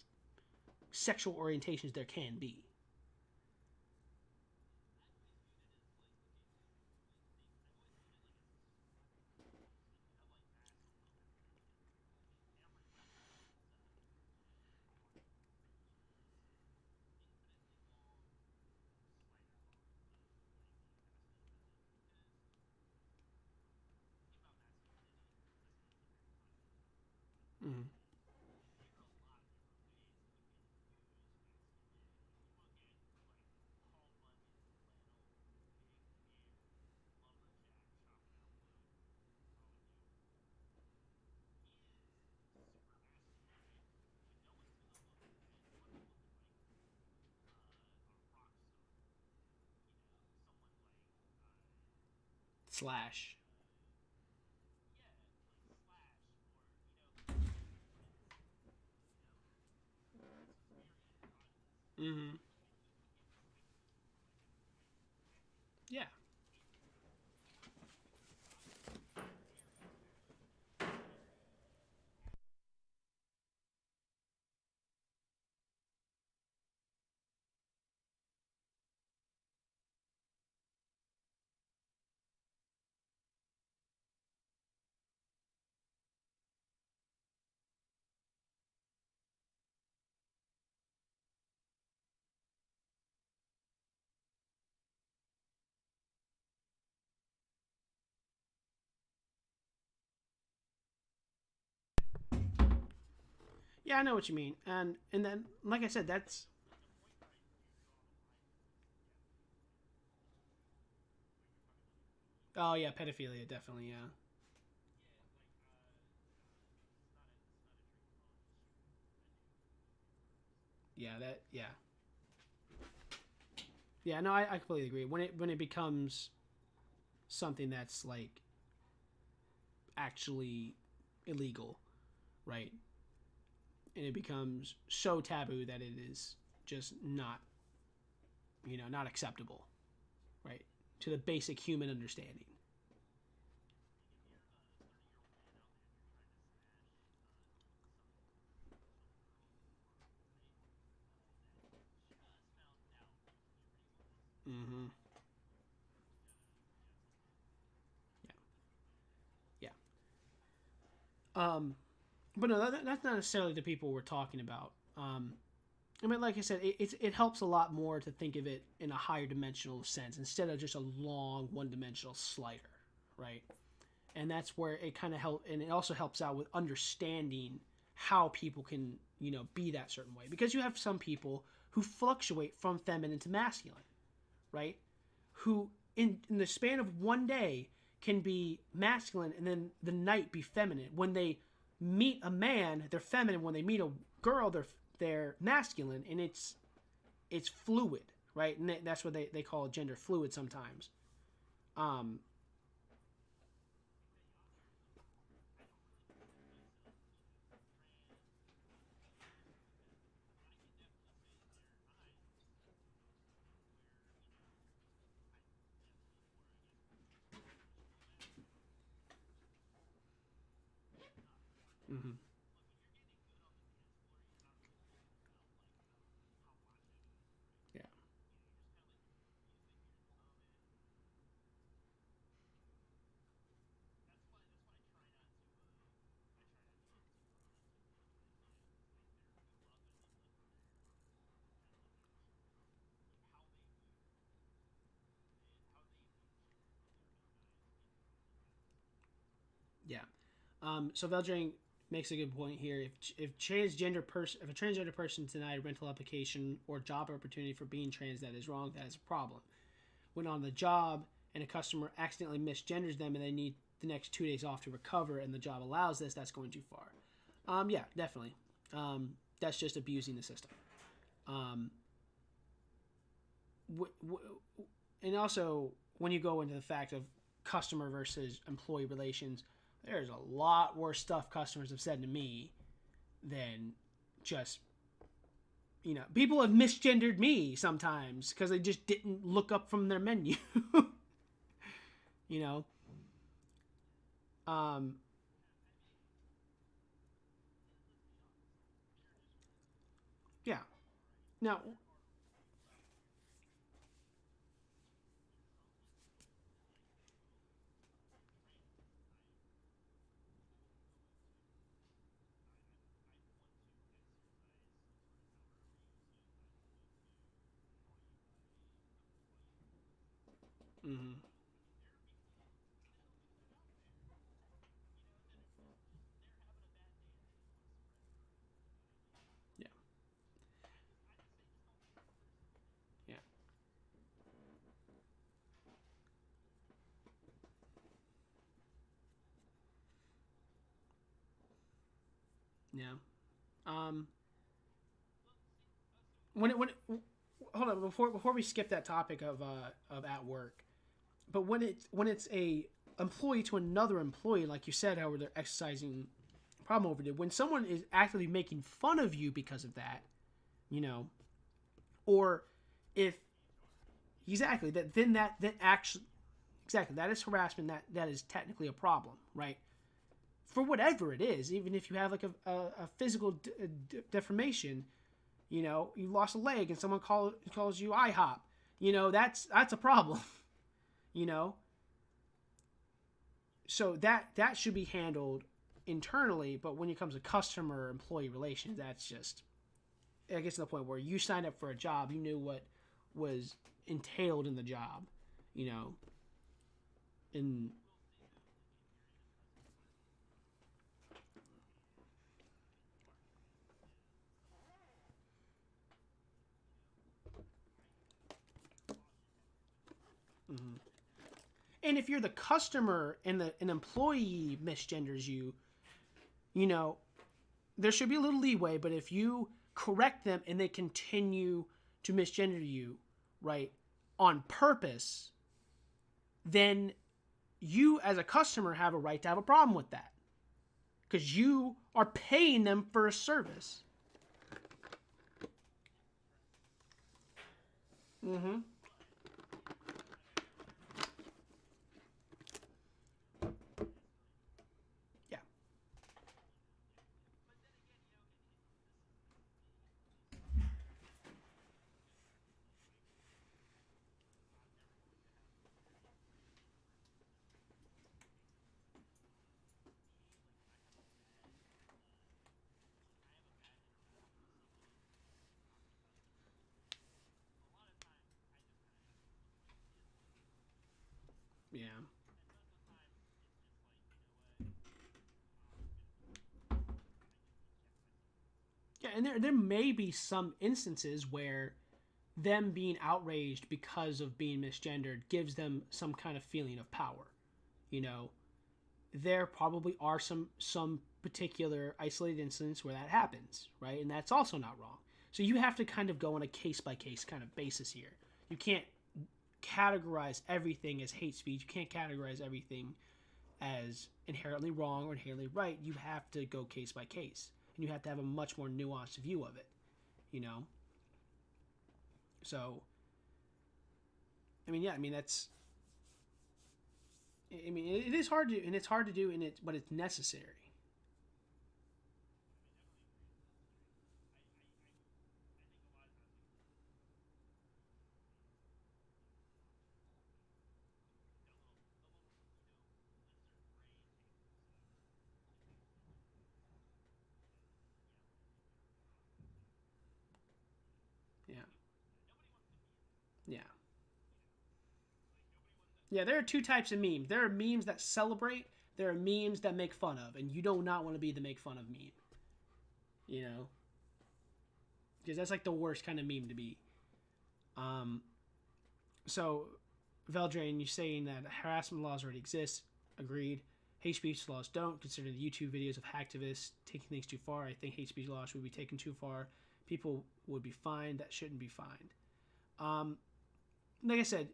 [SPEAKER 1] sexual orientations there can be. Mm-hmm. Slash. Mm-hmm. Yeah. Yeah, I know what you mean, and then like I said, that's oh yeah, pedophilia definitely, yeah, yeah, that yeah, yeah. No, I completely agree. When it becomes something that's like actually illegal, right, and it becomes so taboo that it is just not not acceptable, right, to the basic human understanding. Mm-hmm. Yeah, yeah. But no, that's not necessarily the people we're talking about. I mean, like I said, it helps a lot more to think of it in a higher dimensional sense instead of just a long one dimensional slider, right? And that's where it kind of help, and it also helps out with understanding how people can be that certain way because you have some people who fluctuate from feminine to masculine, right? Who in the span of one day can be masculine and then the night be feminine. When they meet a man, they're feminine. When they meet a girl, they're masculine, and it's fluid, right? And that's what they call gender fluid sometimes. Um, mm-hmm. Yeah, yeah. So Veldring makes a good point here. If a transgender person is denied rental application or job opportunity for being trans, that is wrong. That is a problem. When on the job and a customer accidentally misgenders them and they need the next 2 days off to recover and the job allows this, that's going too far. Yeah, definitely. That's just abusing the system. Um, w- w- and also, when you go into the fact of customer versus employee relations, there's a lot worse stuff customers have said to me than just people have misgendered me sometimes because they just didn't look up from their menu. you know um yeah. Now. Mm-hmm. Yeah. Um, when hold on before we skip that topic of at work, but when it's a employee to another employee, like you said, how they're exercising problem over it. When someone is actively making fun of you because of that, you know, or if exactly that actually exactly that is harassment. That is technically a problem, right? For whatever it is, even if you have like a physical deformation, you know, you lost a leg and someone calls you IHOP, you know, that's a problem, you know. So that should be handled internally, but when it comes to customer employee relations, that's just, it gets to the point where you signed up for a job, you knew what was entailed in the job, you know, and mhm. And if you're the customer and an employee misgenders you, you know, there should be a little leeway, but if you correct them and they continue to misgender you, right, on purpose, then you as a customer have a right to have a problem with that because you are paying them for a service. Mm-hmm. Yeah. Yeah. Yeah, and there may be some instances where them being outraged because of being misgendered gives them some kind of feeling of power. You know, there probably are some particular isolated incidents where that happens, right? And that's also not wrong. So you have to kind of go on a case by case kind of basis here. You can't categorize everything as hate speech. You can't categorize everything as inherently wrong or inherently right. You have to go case by case, and you have to have a much more nuanced view of it. You know, so I mean, yeah, I mean that's. I mean, it is hard to, and it's hard to do, and but it's necessary. Yeah, yeah, yeah. There are two types of memes. There are memes that celebrate. There are memes that make fun of, and you do not want to be the make fun of meme. You know, because that's like the worst kind of meme to be. Um, so, Veldrain, you saying that harassment laws already exist? Agreed. Hate speech laws don't. Consider the YouTube videos of hacktivists taking things too far. I think hate speech laws would be taken too far. People would be fined that shouldn't be fined. Um, like I said,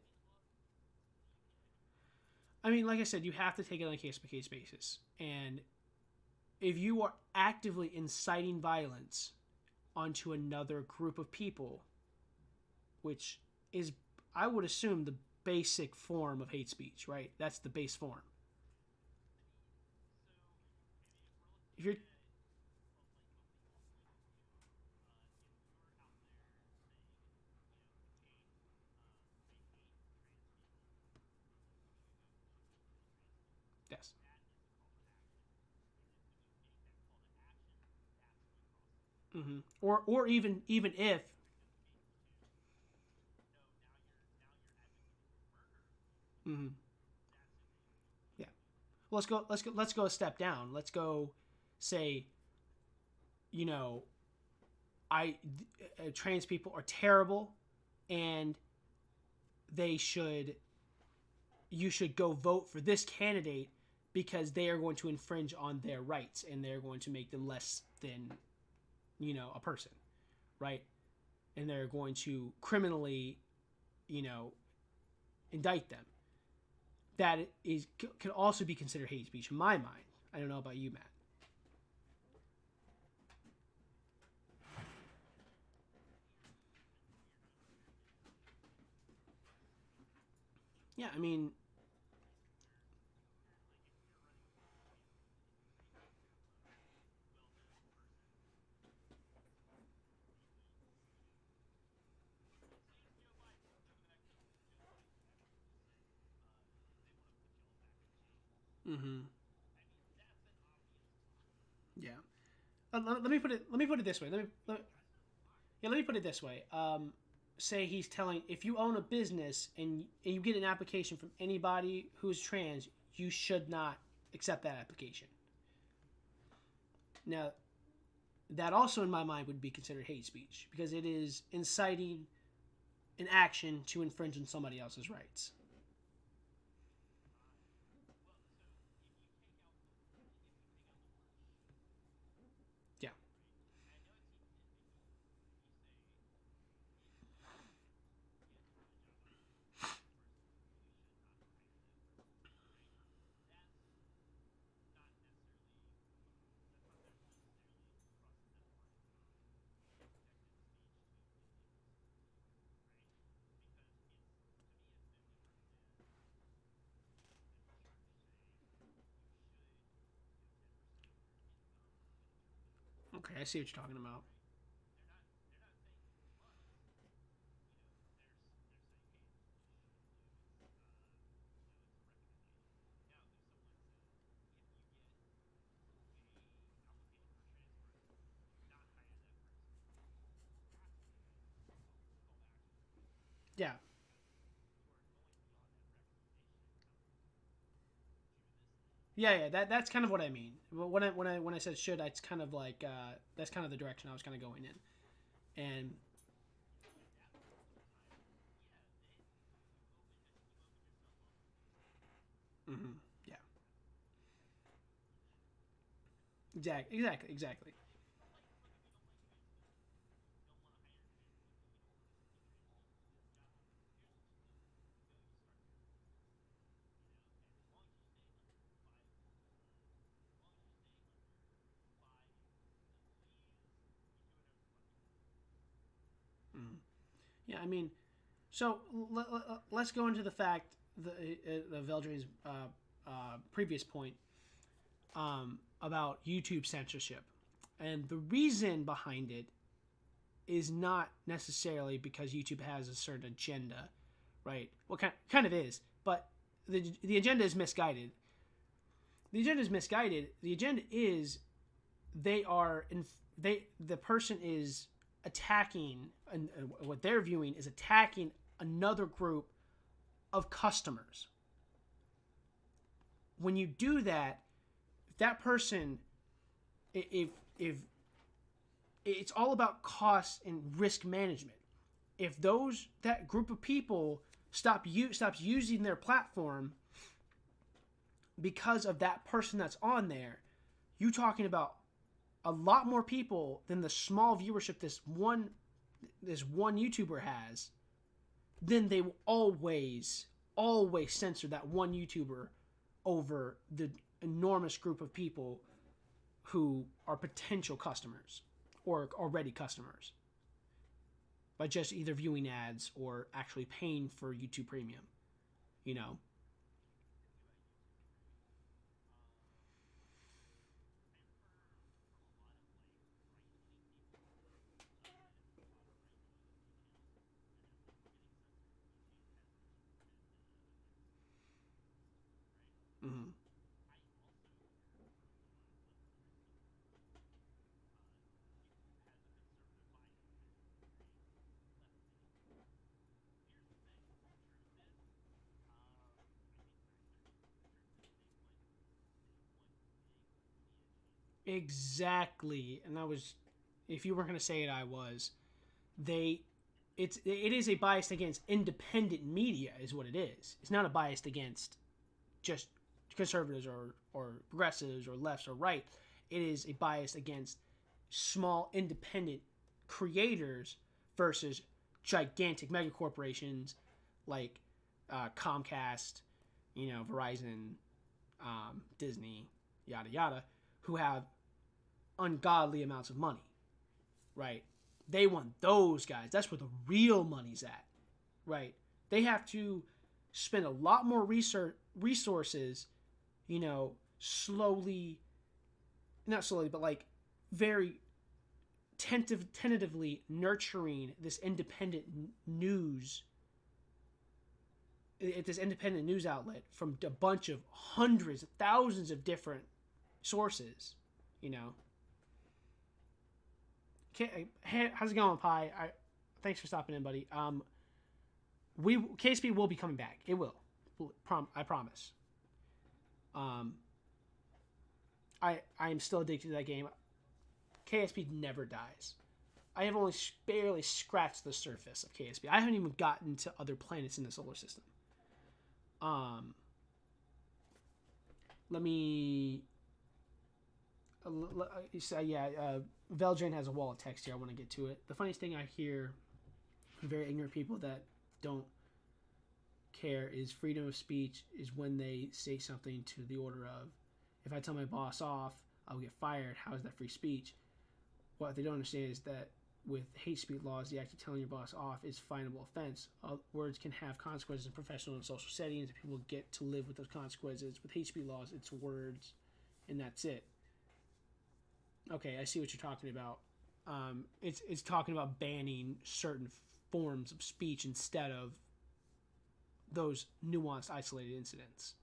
[SPEAKER 1] like I said, you have to take it on a case by case basis. And if you are actively inciting violence onto another group of people, which is, I would assume, the basic form of hate speech, right? That's the base form. If you're, yes. Mm-hmm. Or even if, mm-hmm. Yeah. Well, let's go a step down. Let's go say, you know, I trans people are terrible, and they should you should go vote for this candidate because they are going to infringe on their rights and they're going to make them less than, a person, right? And they're going to criminally, indict them. That can also be considered hate speech in my mind. I don't know about you, Matt. Yeah, I mean, mm-hmm. Yeah. Let me put it. Let me put it this way. Let me put it this way. Say he's telling, if you own a business and you get an application from anybody who's trans, you should not accept that application. Now, that also in my mind would be considered hate speech because it is inciting an action to infringe on somebody else's rights. Yeah. Okay, I see what you're talking about. Yeah. Yeah. That's kind of what I mean. When I said should, it's kind of like that's kind of the direction I was kind of going in. And mm-hmm, yeah, exactly. Mm. Yeah, I mean, so let's go into the fact the Veldrin's previous point about YouTube censorship, and the reason behind it is not necessarily because YouTube has a certain agenda, right? Well, kind of is, but the agenda is misguided. The agenda is misguided. The agenda is they are in the person is attacking, and what they're viewing is attacking another group of customers. When you do that, that person, if it's all about cost and risk management. If that group of people stops using their platform because of that person that's on there, you talking about a lot more people than the small viewership this one YouTuber has, then they will always censor that one YouTuber over the enormous group of people who are potential customers or already customers by just either viewing ads or actually paying for YouTube Premium, you know? Mm-hmm. Exactly. And that was, if you weren't going to say it, I was. They, it is a bias against independent media, is what it is. It's not a bias against just conservatives or progressives or lefts or right. It is a bias against small independent creators versus gigantic mega corporations like Comcast, Verizon, Disney, yada yada, who have ungodly amounts of money, right? They want those guys. That's where the real money's at, right? They have to spend a lot more resources, slowly, not slowly, but like very tentatively nurturing this independent news outlet from a bunch of hundreds, thousands of different sources, Okay, hey, how's it going, Pi? Thanks for stopping in, buddy. KSP will be coming back. It will. I promise. I am still addicted to that game. KSP never dies. I have only barely scratched the surface of KSP. I haven't even gotten to other planets in the solar system. Let me. Veldrin has a wall of text here. I want to get to it. The funniest thing I hear from very ignorant people that don't care is freedom of speech is when they say something to the order of, if I tell my boss off, I'll get fired. How is that free speech? What they don't understand is that with hate speech laws, the act of telling your boss off is a finable offense. Words can have consequences in professional and social settings. People get to live with those consequences. With hate speech laws, it's words, and that's it. Okay, I see what you're talking about. It's talking about banning certain forms of speech instead of those nuanced, isolated incidents.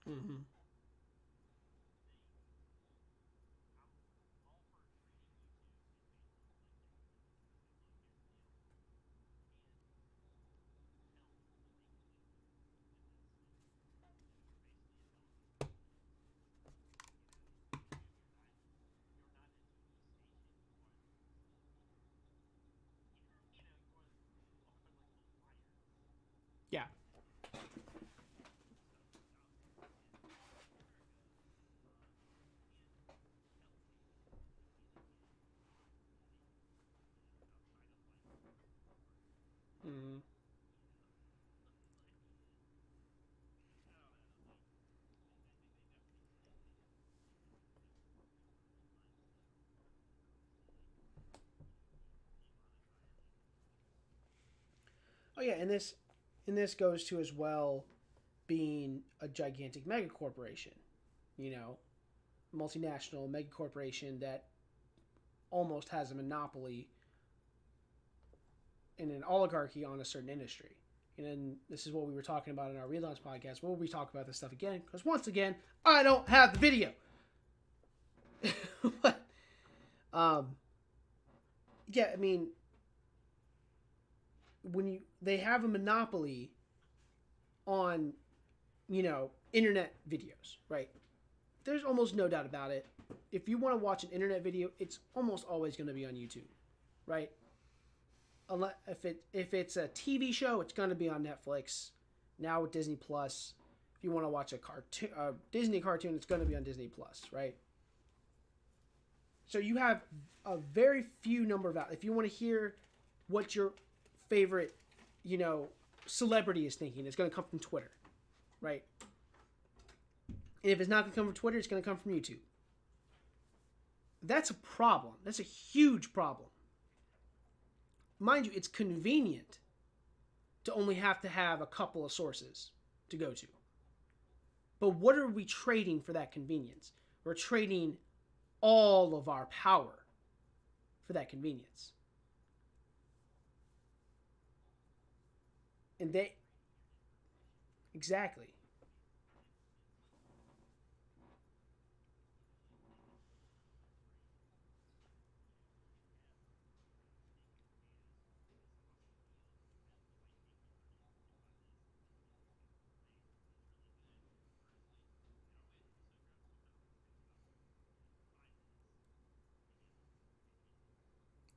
[SPEAKER 1] Mm-hmm. Yeah. Mm-hmm. Oh yeah, and this goes to as well being a gigantic mega corporation, multinational mega corporation that almost has a monopoly and an oligarchy on a certain industry. And then this is what we were talking about in our relaunch podcast. Where we talk about this stuff again? Because once again, I don't have the video. But, yeah, I mean, when they have a monopoly on, internet videos, right? There's almost no doubt about it. If you want to watch an internet video, it's almost always going to be on YouTube, right? If it's a TV show, it's going to be on Netflix. Now with Disney Plus, if you want to watch a Disney cartoon, it's going to be on Disney Plus, right? So you have a very few number of outlets. If you want to hear what your favorite, celebrity is thinking, it's going to come from Twitter, right? And if it's not going to come from Twitter, it's going to come from YouTube. That's a problem. That's a huge problem. Mind you, it's convenient to only have to have a couple of sources to go to. But what are we trading for that convenience? We're trading all of our power for that convenience. And Exactly.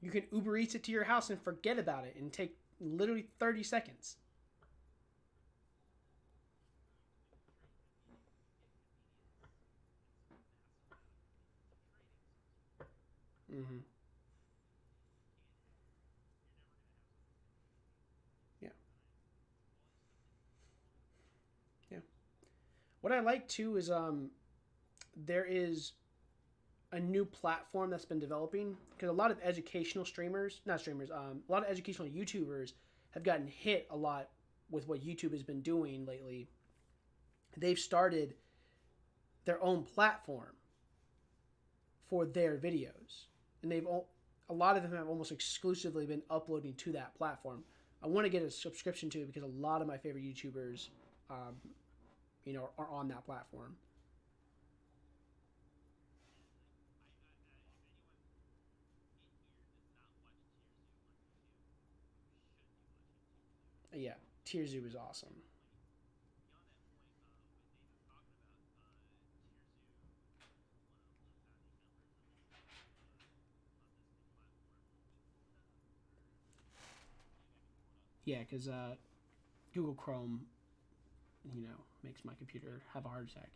[SPEAKER 1] You can Uber Eats it to your house and forget about it and take literally 30 seconds. Mm-hmm. Yeah. Yeah. What I like too is there is a new platform that's been developing because a lot of educational streamers, not streamers, a lot of educational YouTubers have gotten hit a lot with what YouTube has been doing lately. They've started their own platform for their videos, and a lot of them have almost exclusively been uploading to that platform. I want to get a subscription to it because a lot of my favorite YouTubers, um, are on that platform. Yeah, Tier Zoo is awesome. Yeah, because Google Chrome, makes my computer have a heart attack.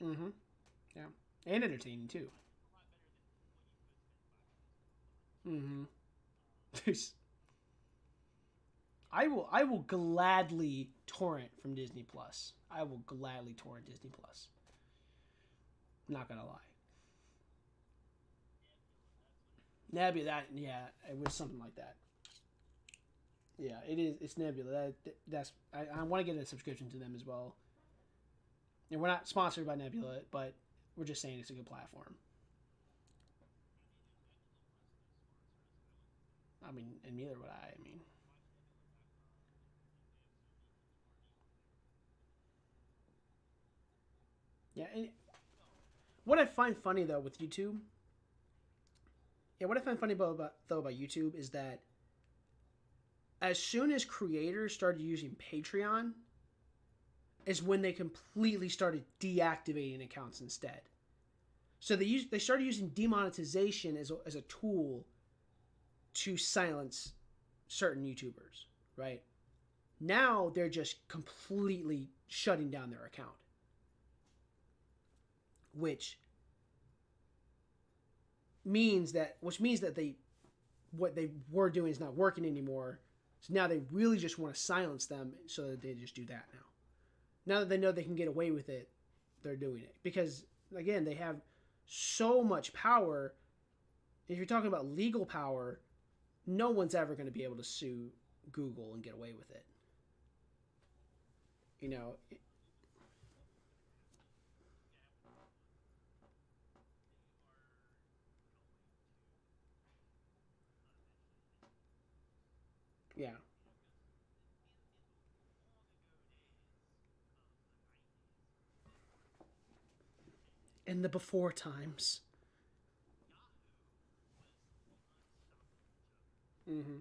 [SPEAKER 1] Mm-hmm. Yeah, and entertaining too. Mm-hmm. I will gladly torrent from Disney Plus. I will gladly torrent Disney Plus. Not gonna lie. Nebula, that yeah, it was something like that. Yeah, it is. It's Nebula. I want to get a subscription to them as well. And we're not sponsored by Nebula, but we're just saying it's a good platform. I mean, and neither would I. I mean, yeah. And what I find funny though with YouTube, yeah, what I find funny about YouTube is that as soon as creators started using Patreon, is when they completely started deactivating accounts instead. So they started using demonetization as a tool to silence certain YouTubers, right? Now they're just completely shutting down their account, which means that they what they were doing is not working anymore. So now they really just want to silence them, so that they just do that now. Now that they know they can get away with it, they're doing it because again they have so much power. If you're talking about legal power, no one's ever going to be able to sue Google and get away with it. You know, yeah. In the before times. Mm-hmm.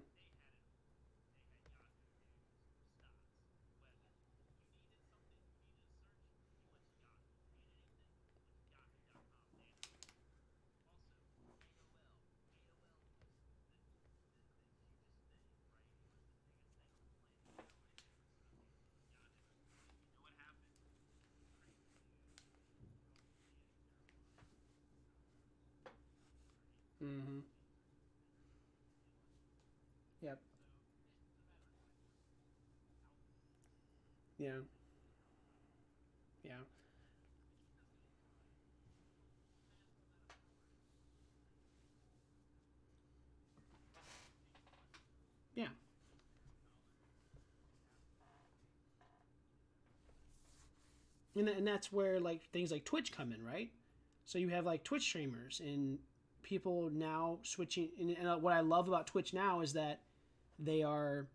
[SPEAKER 1] Mm-hmm. Yep. Yeah. Yeah. Yeah. And that's where like things like Twitch come in, right? So you have like Twitch streamers and people now switching. And what I love about Twitch now is that they are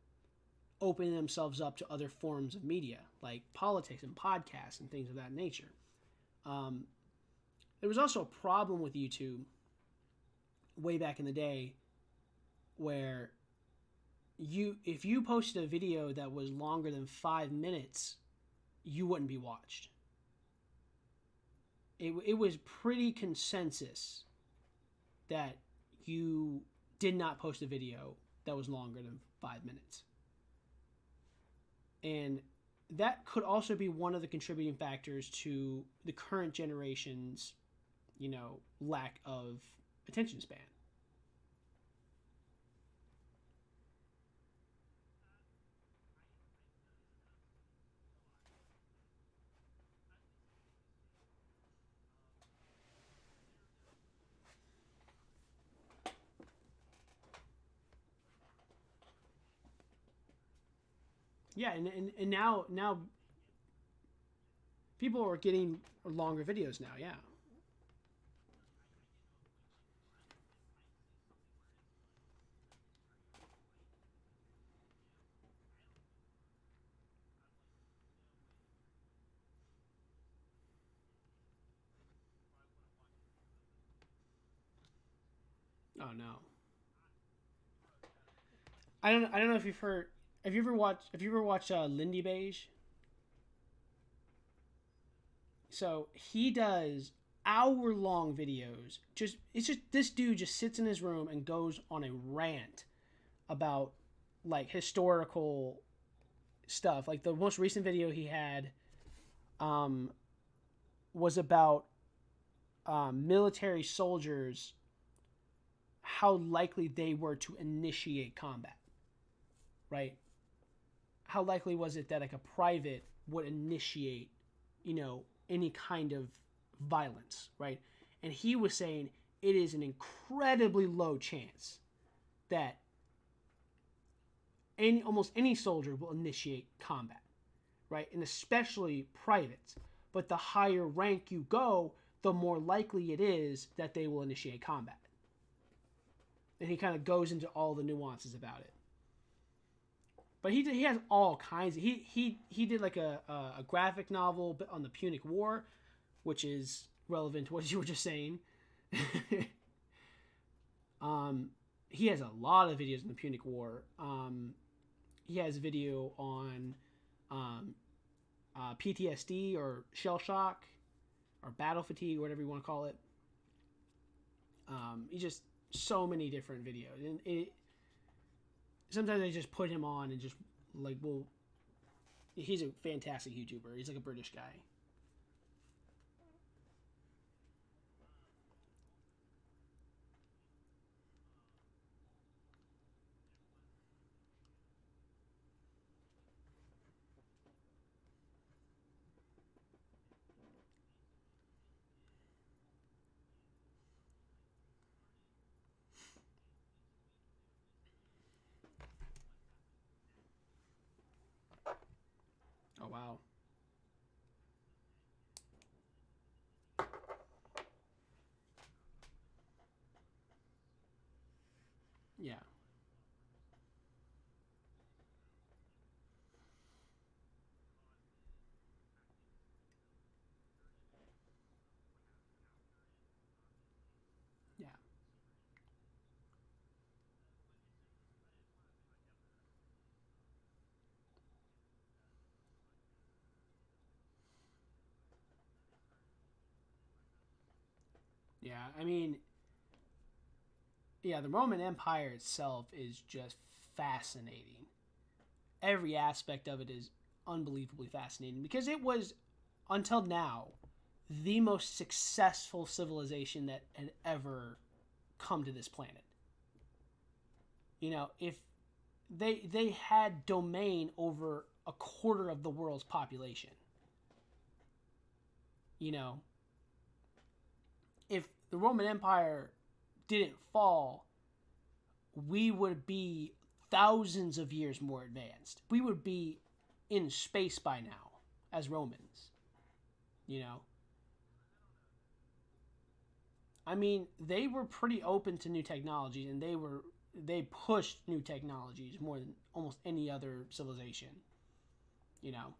[SPEAKER 1] opening themselves up to other forms of media, like politics and podcasts and things of that nature. Um, there was also a problem with YouTube way back in the day where if you posted a video that was longer than 5 minutes, you wouldn't be watched. It was pretty consensus that you did not post a video that was longer than 5 minutes. And that could also be one of the contributing factors to the current generation's, lack of attention span. Yeah, and now people are getting longer videos now. Yeah. Oh no. I don't know if you've heard. Have you ever watched Lindy Beige? So he does hour-long videos. It's just this dude just sits in his room and goes on a rant about like historical stuff. Like the most recent video he had um, was about military soldiers, how likely they were to initiate combat. Right? How likely was it that like a private would initiate, any kind of violence, right? And he was saying it is an incredibly low chance that almost any soldier will initiate combat, right? And especially privates. But the higher rank you go, the more likely it is that they will initiate combat. And he kind of goes into all the nuances about it. But he has all kinds of, he did like a graphic novel on the Punic War, which is relevant to what you were just saying. He has a lot of videos on the Punic War. He has a video on PTSD or shell shock or battle fatigue, or whatever you want to call it. He just so many different videos, and sometimes I just put him on and just like, well, he's a fantastic YouTuber. He's like a British guy. Oh wow. Yeah. Yeah. Yeah. I mean, yeah, the Roman Empire itself is just fascinating. Every aspect of it is unbelievably fascinating because it was, until now, the most successful civilization that had ever come to this planet. If they had domain over a quarter of the world's population. You know, if the Roman Empire didn't fall, we would be thousands of years more advanced. We would be in space by now as Romans. You know? I mean, they were pretty open to new technologies, and they pushed new technologies more than almost any other civilization. You know?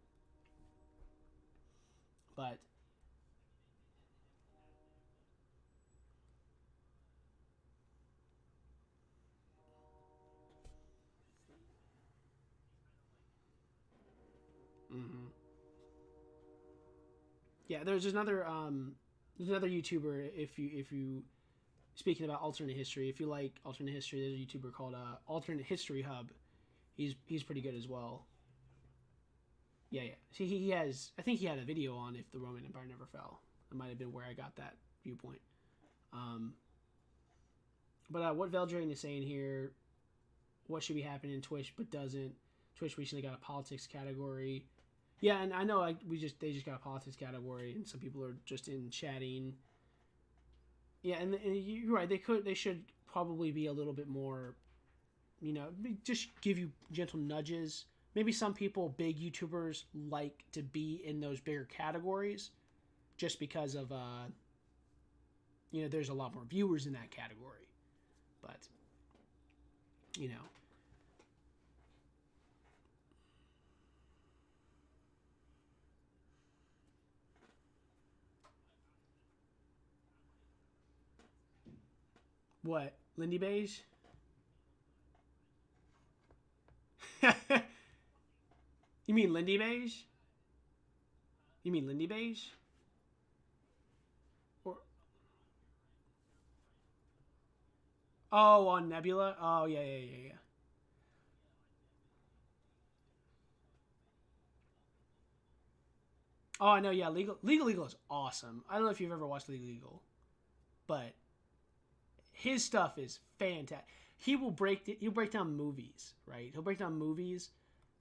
[SPEAKER 1] But mm-hmm. Yeah, there's another YouTuber. If you speaking about alternate history, if you like alternate history, there's a YouTuber called Alternate History Hub. He's pretty good as well. Yeah, yeah. See, he has. I think he had a video on if the Roman Empire never fell. That might have been where I got that viewpoint. Um, but what Veldrain is saying here, what should be happening in Twitch but doesn't. Twitch recently got a politics category. Yeah, and I know they just got a politics category, and some people are just in chatting. Yeah, and you're right. They should probably be a little bit more, just give you gentle nudges. Maybe some people, big YouTubers, like to be in those bigger categories, just because of there's a lot more viewers in that category. But what, Lindy Beige? You mean Lindy Beige? You mean Lindy Beige? Or on Nebula? Oh yeah, yeah, yeah, yeah. Oh, I know. Yeah, Legal is awesome. I don't know if you've ever watched Legal, but his stuff is fantastic. He'll break down movies, right? He'll break down movies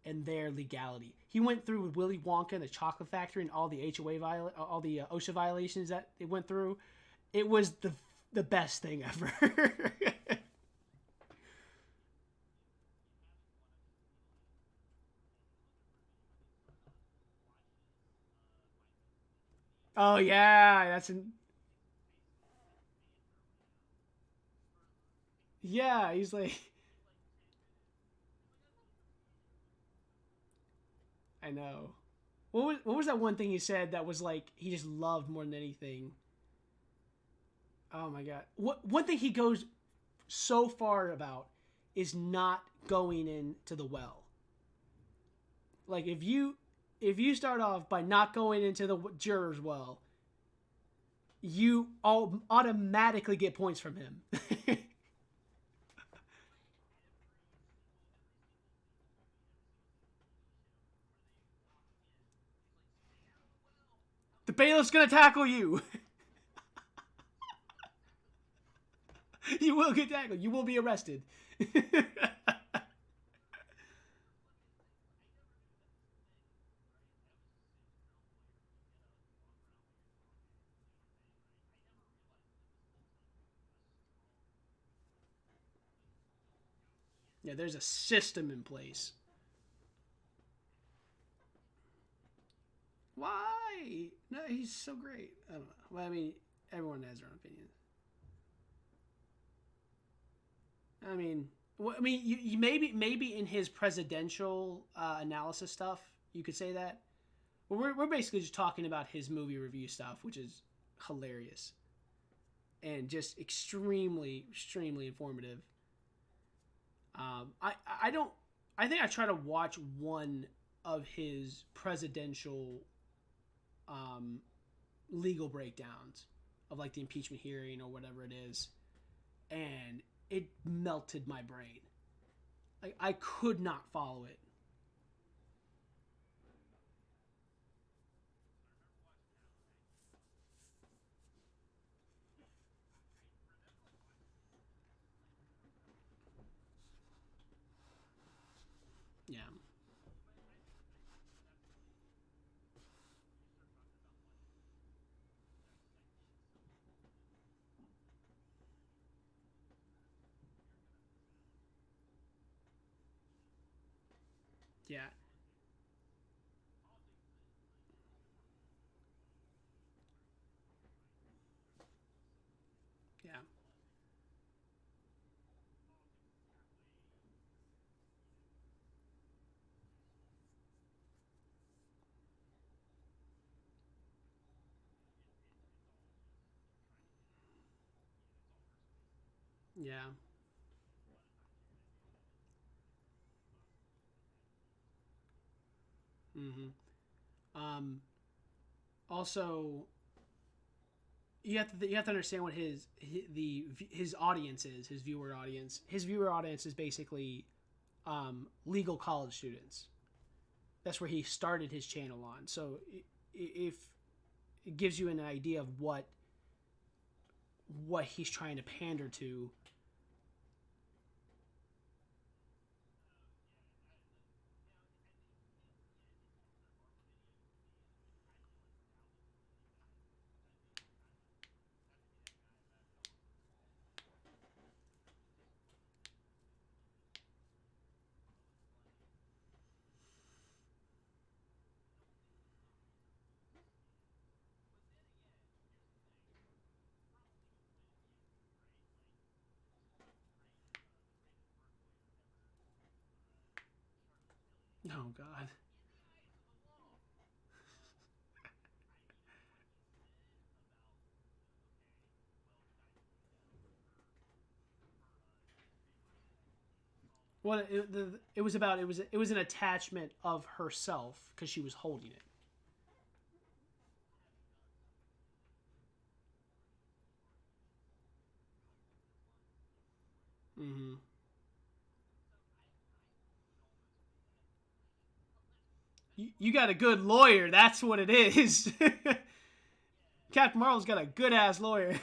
[SPEAKER 1] and their legality. He went through with Willy Wonka and the Chocolate Factory and all the all the OSHA violations that it went through. It was the best thing ever. Oh yeah, yeah. He's like, I know. What was that one thing he said that was like he just loved more than anything? Oh my god. What one thing he goes so far about is not going into the well. Like if you start off by not going into the juror's well, you all automatically get points from him. The bailiff's gonna tackle you. You will get tackled. You will be arrested. Yeah, there's a system in place. Why? No, he's so great. I don't know. Well, I mean, everyone has their own opinion. I mean, you maybe in his presidential analysis stuff, you could say that. Well, we're basically just talking about his movie review stuff, which is hilarious and just extremely informative. I don't. I think I try to watch one of his presidential um, legal breakdowns of like the impeachment hearing or whatever it is, and it melted my brain. Like I could not follow it. Yeah. Yeah. Yeah. Yeah. Mm-hmm. Um, Also, you have to understand what his audience is. His viewer audience. His viewer audience is basically legal college students. That's where he started his channel on. So if it gives you an idea of what he's trying to pander to. Oh God. Well, it was about it was an attachment of herself because she was holding it. Mm-hmm. You got a good lawyer. That's what it is. Captain Marvel's got a good ass lawyer.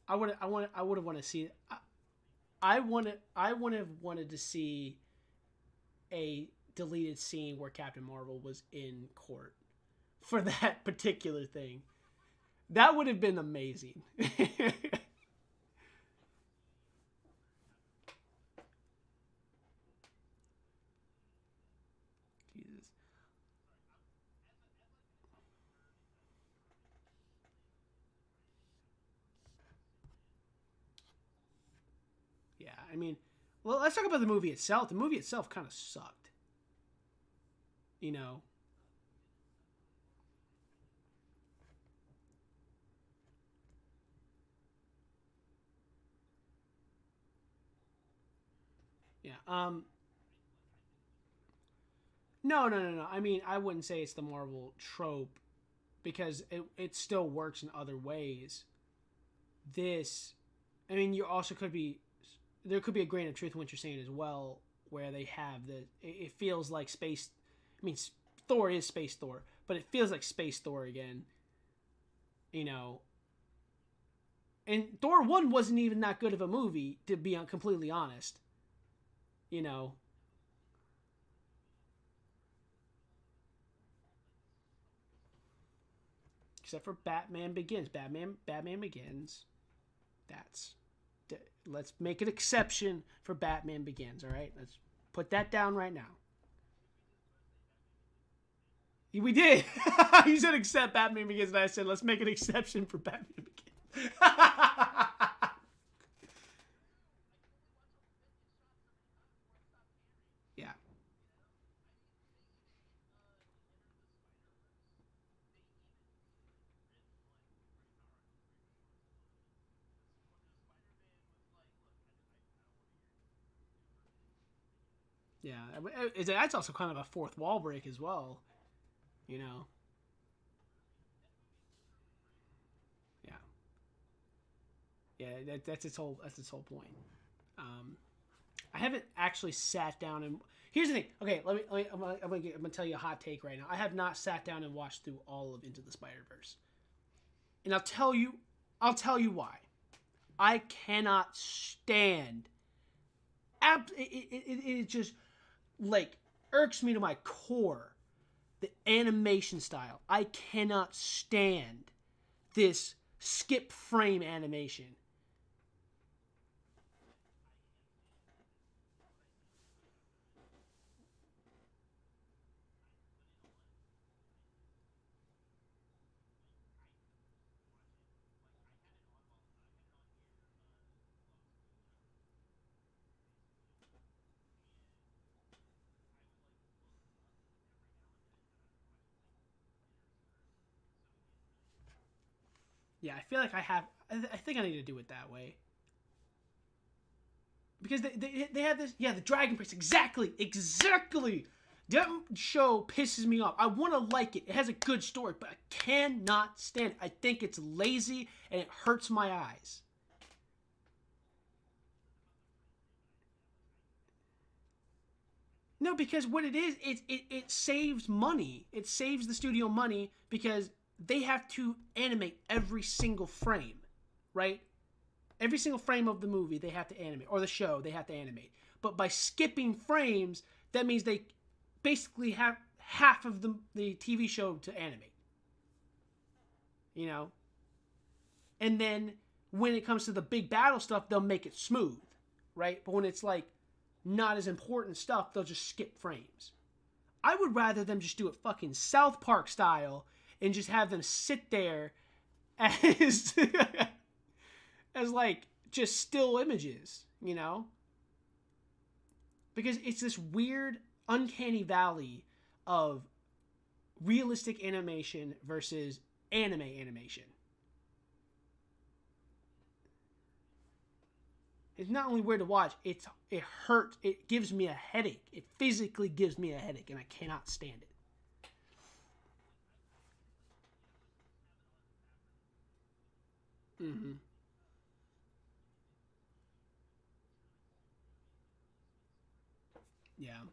[SPEAKER 1] I would have wanted to see. I would have wanted to see a deleted scene where Captain Marvel was in court for that particular thing. That would have been amazing. Jesus. Yeah, I mean, well, let's talk about the movie itself. The movie itself kind of sucked. You know. Yeah. No, no, no, no. I mean, I wouldn't say it's the Marvel trope because it still works in other ways. This, I mean, you also could be there could be a grain of truth in what you're saying as well, where they have it feels like space. I mean, Thor is space Thor, but it feels like space Thor again. You know, and Thor 1 wasn't even that good of a movie, to be completely honest. You know, except for Batman Begins. Batman Begins. That's let's make an exception for Batman Begins. All right, let's put that down right now. We did. You said accept Batman Begins, and I said let's make an exception for Batman Begins. Yeah, yeah. That's also kind of a fourth wall break as well. You know. Yeah, yeah. That's its whole point. Um, I haven't actually sat down and. Here's the thing. Okay, I'm gonna tell you a hot take right now. I have not sat down and watched through all of Into the Spider Verse. And I'll tell you why. I cannot stand. It just like irks me to my core. The animation style. I cannot stand this skip frame animation. Yeah, I feel like I think I need to do it that way. Because they have this. Yeah, the Dragon Prince. Exactly. That show pisses me off. I want to like it. It has a good story, but I cannot stand it. I think it's lazy and it hurts my eyes. No, because what it is, it saves money. It saves the studio money because they have to animate every single frame, right? Every single frame of the movie they have to animate, or the show they have to animate. But by skipping frames, that means they basically have half of the TV show to animate. You know? And then when it comes to the big battle stuff, they'll make it smooth, right? But when it's like not as important stuff, they'll just skip frames. I would rather them just do it fucking South Park style and just have them sit there as as like just still images, you know? Because it's this weird uncanny valley of realistic animation versus anime animation. It's not only weird to watch, it hurts. It gives me a headache. It physically gives me a headache, and I cannot stand it. Mm-hmm. Yeah.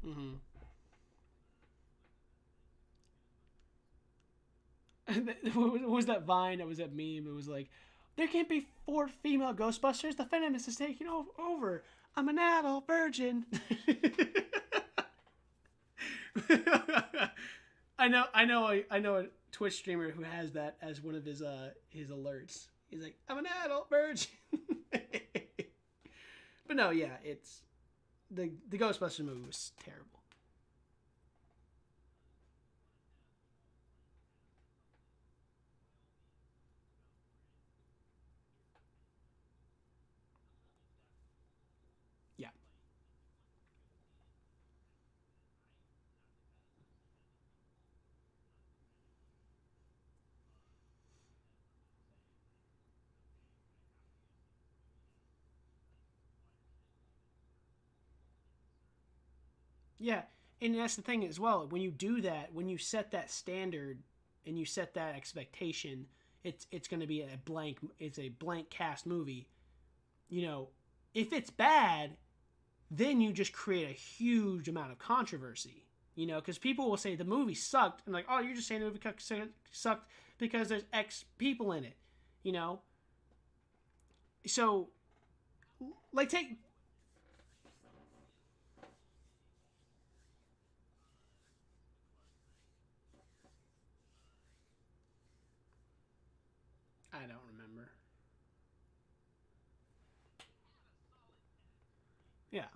[SPEAKER 1] Mm-hmm. What was that Vine? That was that meme. It was like, there can't be four female Ghostbusters. The feminist is taking over. I'm an adult virgin. I know a Twitch streamer who has that as one of his alerts. He's like, I'm an adult virgin. But no, yeah, it's the Ghostbusters movie was terrible. Yeah. Yeah, and that's the thing as well. When you do that, when you set that standard and you set that expectation, it's going to be a blank. It's a blank cast movie. You know, if it's bad, then you just create a huge amount of controversy. You know, because people will say the movie sucked, and like, oh, you're just saying the movie sucked because there's X people in it. You know, so like take. I don't remember. Yeah.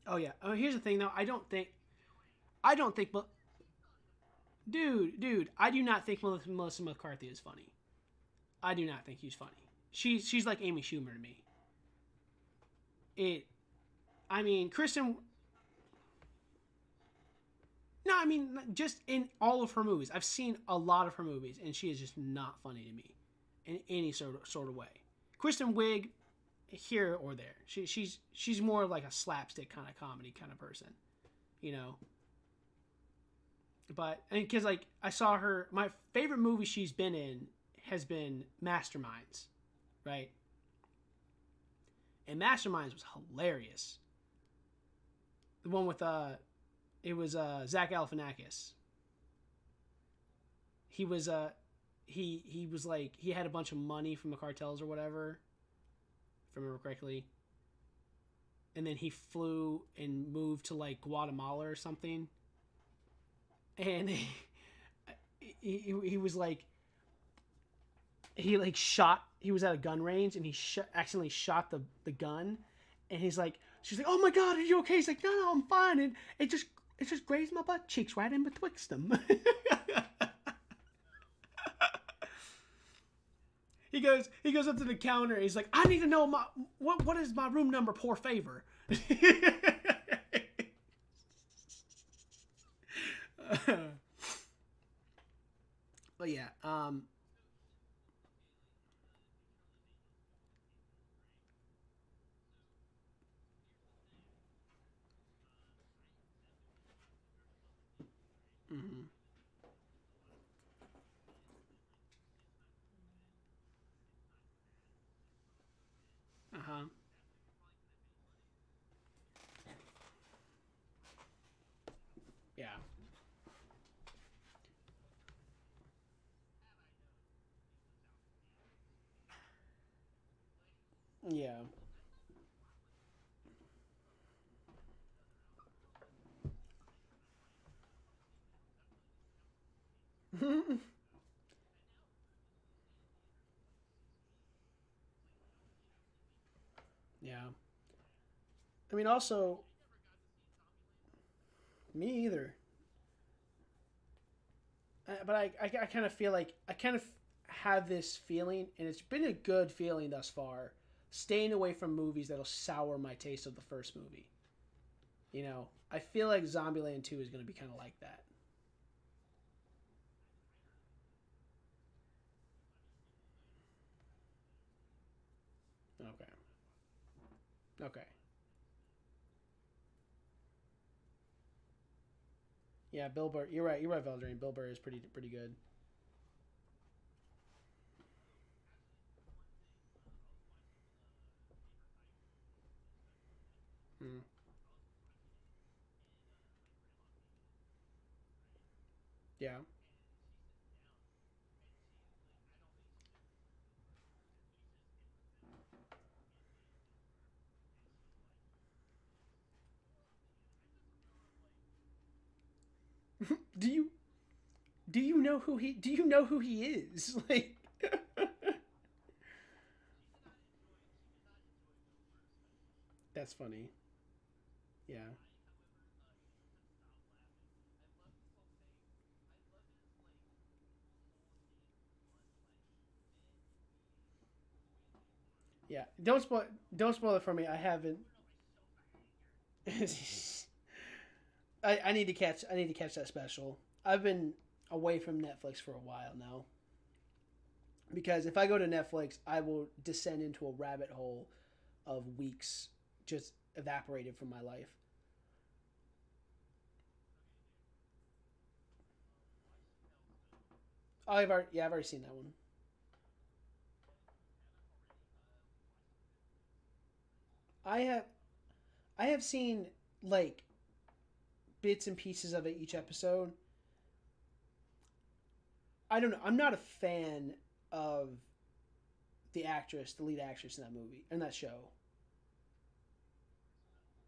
[SPEAKER 1] Oh yeah. Oh, here's the thing though. I don't think. Dude, I do not think Melissa McCarthy is funny. I do not think she's funny. She's like Amy Schumer to me. It. I mean, Kristen. No, I mean just in all of her movies. I've seen a lot of her movies, and she is just not funny to me in any sort of way. Kristen Wiig, here or there. She's more like a slapstick kind of comedy kind of person, you know. But because like I saw her, my favorite movie she's been in has been Masterminds, right? And Masterminds was hilarious. The one with it was Zach Galifianakis. He was he was like he had a bunch of money from the cartels or whatever, if I remember correctly. And then he flew and moved to like Guatemala or something. And he was like he like shot. He was at a gun range and he accidentally shot the gun. And he's like, she's like, "Oh my God, are you okay?" He's like, "No, I'm fine." And it just grazed my butt cheeks right in betwixt them. He goes up to the counter. He's like, "I need to know what is my room number, poor favor." But yeah, mm-hmm. Uh-huh. Yeah. Yeah. Yeah. I mean, also me either. But I kind of feel like I kind of have this feeling, and it's been a good feeling thus far, staying away from movies that'll sour my taste of the first movie. You know, I feel like Zombieland 2 is going to be kind of like that. Okay. Okay. Yeah, Bill Burr. You're right. You're right, Valdirine. Bill Burr is pretty good. Mm. Yeah. do you do you know who he is? Like that's funny. Yeah. Yeah. Don't spoil it for me. I haven't. I need to catch that special. I've been away from Netflix for a while now because if I go to Netflix, I will descend into a rabbit hole of weeks just evaporated from my life. Oh, I've already seen that one. I have I have seen like bits and pieces of it each episode. I don't know. I'm not a fan of the lead actress in that movie in that show.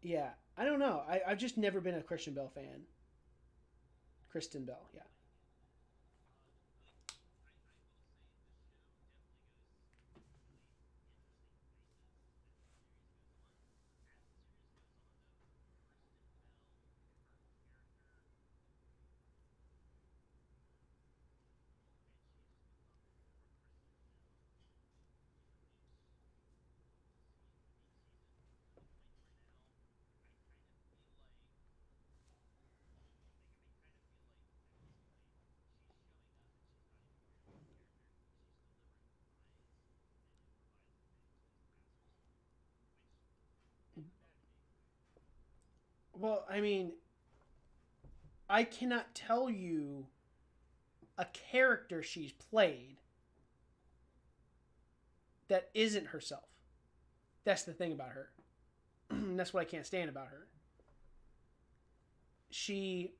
[SPEAKER 1] Yeah, I don't know. I've just never been a Christian Bell fan. Kristen Bell, yeah. Well, I mean, I cannot tell you a character she's played that isn't herself. That's the thing about her. That's what I can't stand about her. She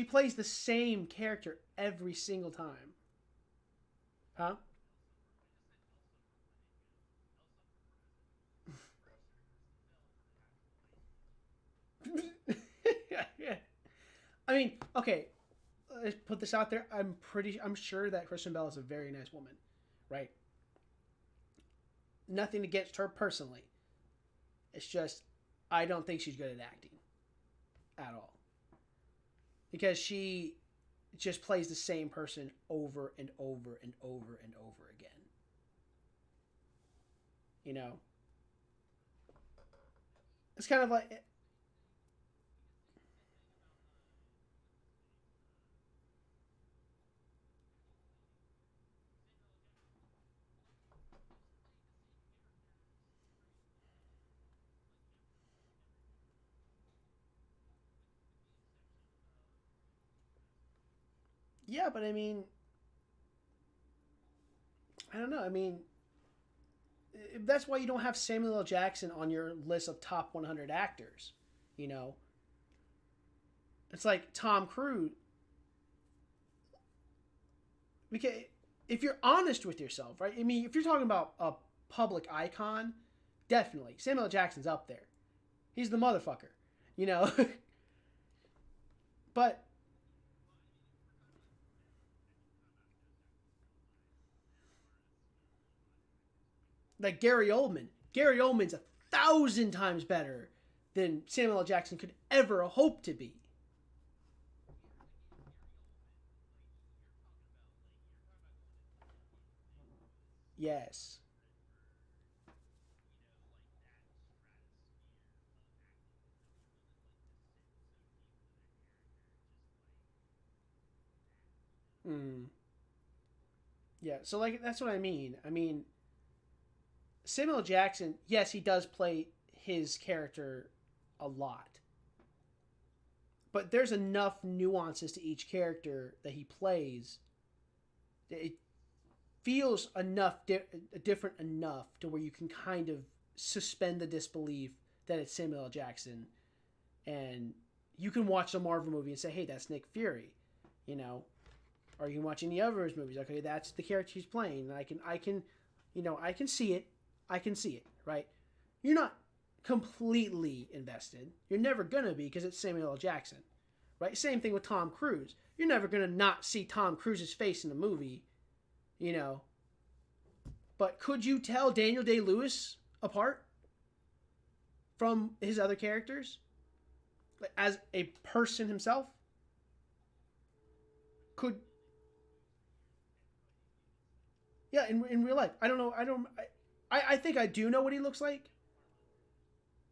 [SPEAKER 1] plays the same character every single time. Huh? Yeah. I mean, okay, let's put this out there. I'm sure that Kristen Bell is a very nice woman, right? Nothing against her personally. It's just I don't think she's good at acting at all. Because she just plays the same person over and over and over and over again. You know? It's kind of like yeah, but I mean I don't know. I mean that's why you don't have Samuel L. Jackson on your list of top 100 actors, you know? It's like Tom Cruise. Because if you're honest with yourself, right? I mean, if you're talking about a public icon, definitely Samuel L. Jackson's up there. He's the motherfucker, you know? But like Gary Oldman. Gary Oldman's 1,000 times better than Samuel L. Jackson could ever hope to be. Yes. Mm. Yeah. So like that's what I mean. I mean, Samuel L. Jackson, yes, he does play his character a lot. But there's enough nuances to each character that he plays. It feels different enough to where you can kind of suspend the disbelief that it's Samuel L. Jackson, and you can watch a Marvel movie and say, "Hey, that's Nick Fury," you know, or you can watch any other of his movies. Okay, that's the character he's playing, and I can see it. I can see it, right? You're not completely invested. You're never gonna be because it's Samuel L. Jackson, right? Same thing with Tom Cruise. You're never gonna not see Tom Cruise's face in the movie, you know. But could you tell Daniel Day-Lewis apart from his other characters as a person himself? Could yeah, in real life. I don't know. I think I do know what he looks like.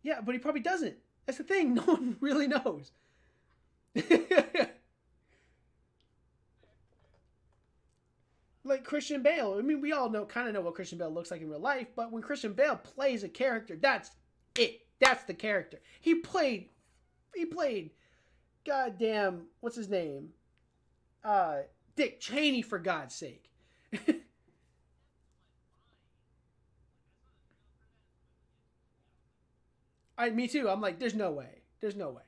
[SPEAKER 1] Yeah, but he probably doesn't. That's the thing. No one really knows. Like Christian Bale. I mean, we all kind of know what Christian Bale looks like in real life, but when Christian Bale plays a character, that's it. That's the character. He played goddamn, what's his name? Dick Cheney, for God's sake. Me too. I'm like, there's no way. There's no way.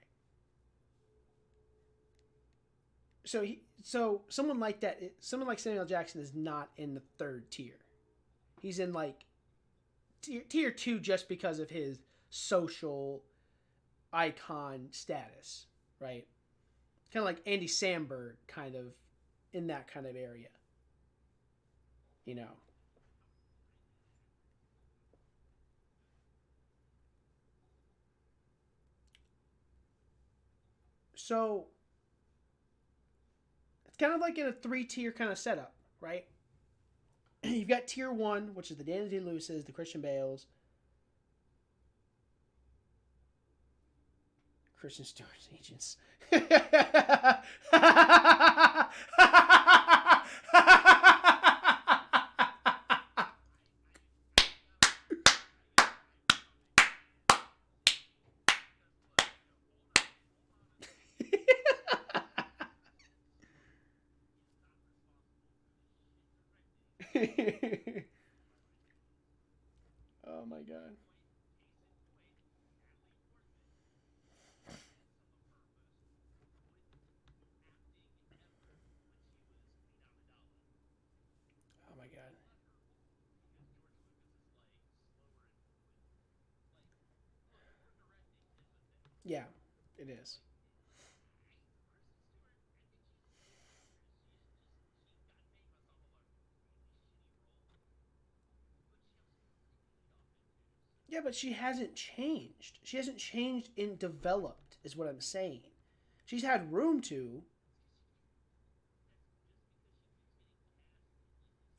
[SPEAKER 1] So someone like that, someone like Samuel Jackson is not in the third tier. He's in like tier two just because of his social icon status, right? Kind of like Andy Samberg, kind of in that kind of area, you know. So it's kind of like in a three-tier kind of setup, right? You've got tier one, which is the Daniel Day Lewis's, the Christian Bales, Kristen Stewart's agents. Oh my god. Oh my god. Yeah, it is. Yeah, but she hasn't changed. She hasn't changed and developed, is what I'm saying. She's had room to.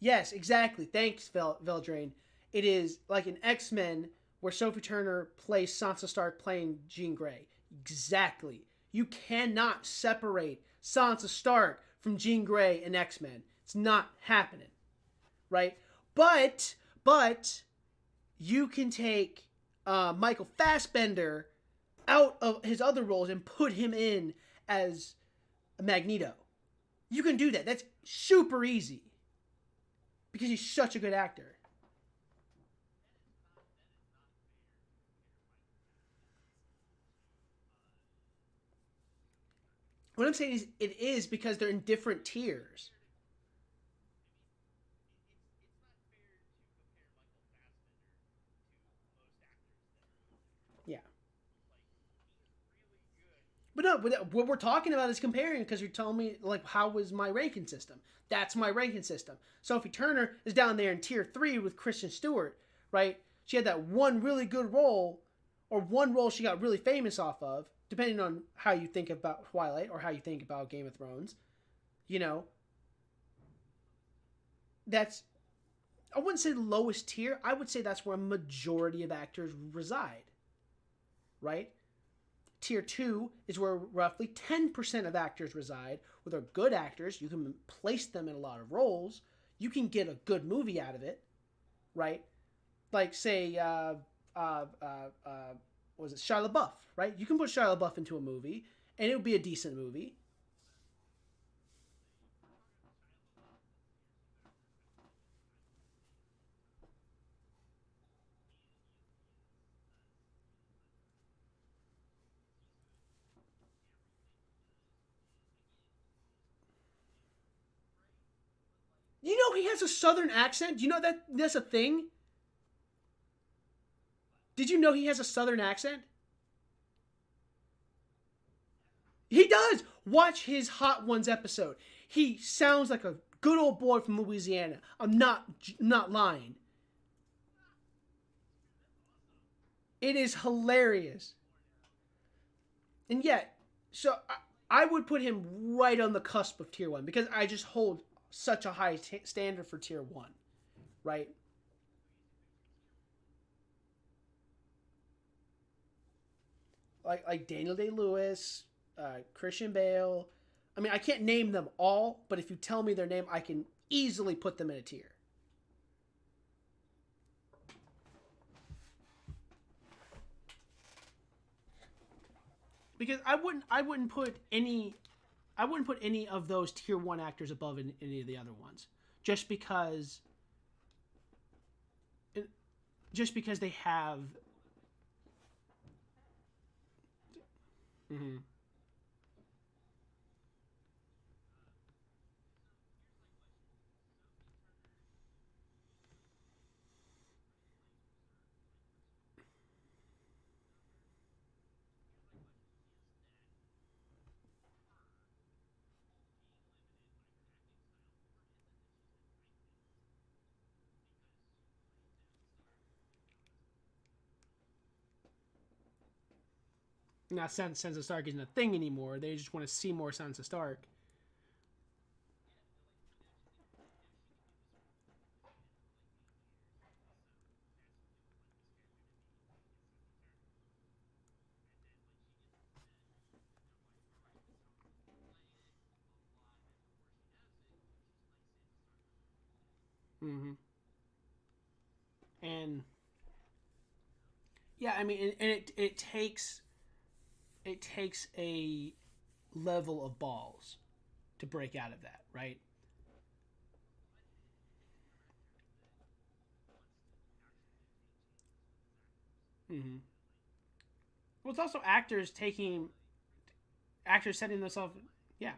[SPEAKER 1] Yes, exactly. Thanks, Veldrain. It is like an X-Men where Sophie Turner plays Sansa Stark playing Jean Grey. Exactly. You cannot separate Sansa Stark from Jean Grey and X-Men. It's not happening, right? But you can take Michael Fassbender out of his other roles and put him in as Magneto. You can do that. That's super easy because he's such a good actor. What I'm saying is, it is because they're in different tiers. Yeah. But no, but what we're talking about is comparing because you're telling me, like, how was my ranking system? That's my ranking system. Sophie Turner is down there in tier 3 with Kristen Stewart, right? She had that one really good role, or one role she got really famous off of, depending on how you think about Twilight or how you think about Game of Thrones. You know, that's, I wouldn't say the lowest tier. I would say that's where a majority of actors reside, right? Tier 2 is where roughly 10% of actors reside, where they're good actors. You can place them in a lot of roles. You can get a good movie out of it, right? Like, say, was it Shia LaBeouf, right? You can put Shia LaBeouf into a movie, and it would be a decent movie. You know he has a southern accent? Do you know that that's a thing? Did you know he has a southern accent? He does. Watch his Hot Ones episode. He sounds like a good old boy from Louisiana. I'm not lying. It is hilarious. And yet, so I would put him right on the cusp of tier 1 because I just hold such a high standard for tier 1, right? Like Daniel Day-Lewis, Christian Bale. I mean, I can't name them all, but if you tell me their name, I can easily put them in a tier. Because I wouldn't put any of those tier 1 actors above any of the other ones, just because they have. Mm-hmm. Now, Sansa Stark isn't a thing anymore. They just want to see more Sansa Stark. Mm-hmm. And yeah, I mean, and it takes a level of balls to break out of that, right? Mm-hmm. Well, it's also actors setting themselves. Yeah,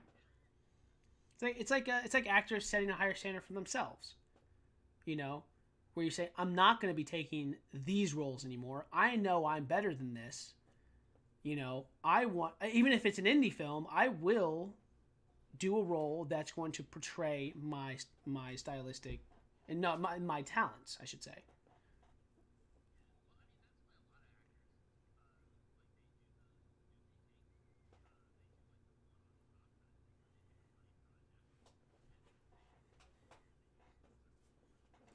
[SPEAKER 1] it's like actors setting a higher standard for themselves. You know, where you say, I'm not going to be taking these roles anymore. I know I'm better than this. You know, I want, even if it's an indie film, I will do a role that's going to portray my stylistic and not my talents, I should say.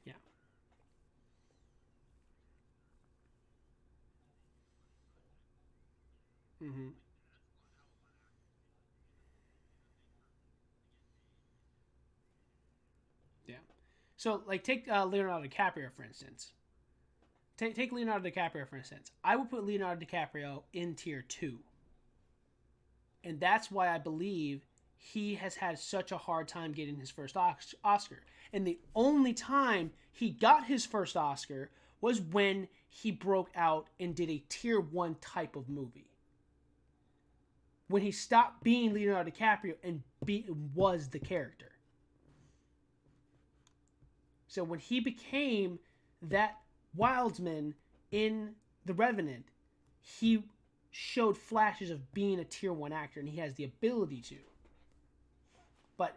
[SPEAKER 1] Yeah. Mm-hmm. Yeah. So, like, take Leonardo DiCaprio for instance. Take Leonardo DiCaprio for instance. I would put Leonardo DiCaprio in tier two, and that's why I believe he has had such a hard time getting his first Oscar. And the only time he got his first Oscar was when he broke out and did a tier one type of movie. When he stopped being Leonardo DiCaprio and was the character. So when he became that Wildsman in The Revenant, he showed flashes of being a tier one actor, and he has the ability to. But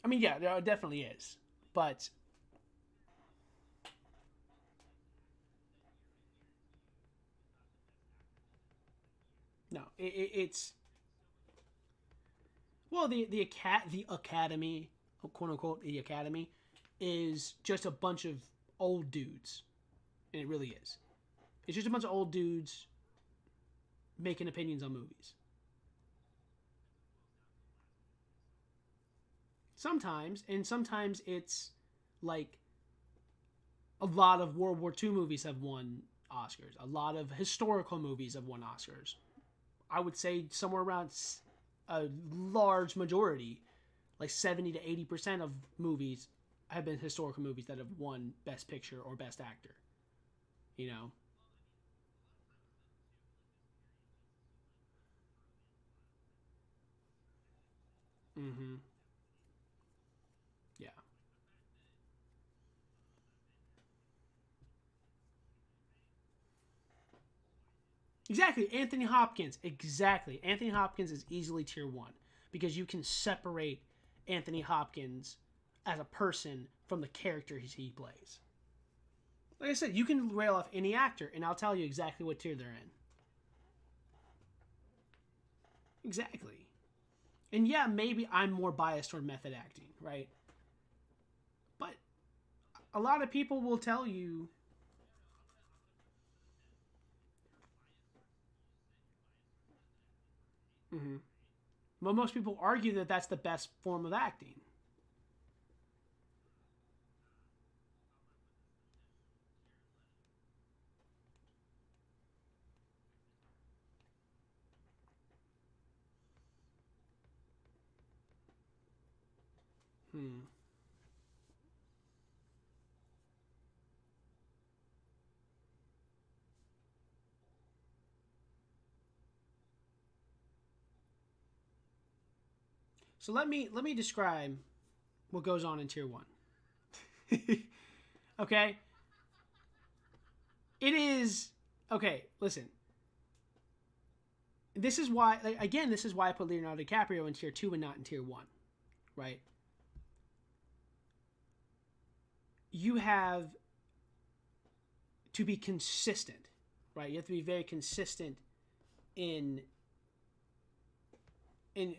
[SPEAKER 1] I mean, yeah, there definitely is. But no, it's well, the academy, quote unquote, the academy, is just a bunch of old dudes, and it really is. It's just a bunch of old dudes making opinions on movies. Sometimes, and sometimes it's like a lot of World War II movies have won Oscars. A lot of historical movies have won Oscars. I would say somewhere around a large majority, like 70 to 80% of movies have been historical movies that have won Best Picture or Best Actor. You know? Mm-hmm. Yeah. Exactly. Anthony Hopkins. Exactly. Anthony Hopkins is easily tier one because you can separate Anthony Hopkins as a person from the character he plays. Like I said, you can rail off any actor, and I'll tell you exactly what tier they're in. Exactly. And yeah, maybe I'm more biased toward method acting, right? But a lot of people will tell you, mm-hmm. Well, most people argue that that's the best form of acting. Hmm. So let me describe what goes on in tier one. Okay, it is okay. Listen, this is why. Like, again, this is why I put Leonardo DiCaprio in tier two and not in tier one. Right? You have to be consistent. Right? You have to be very consistent in in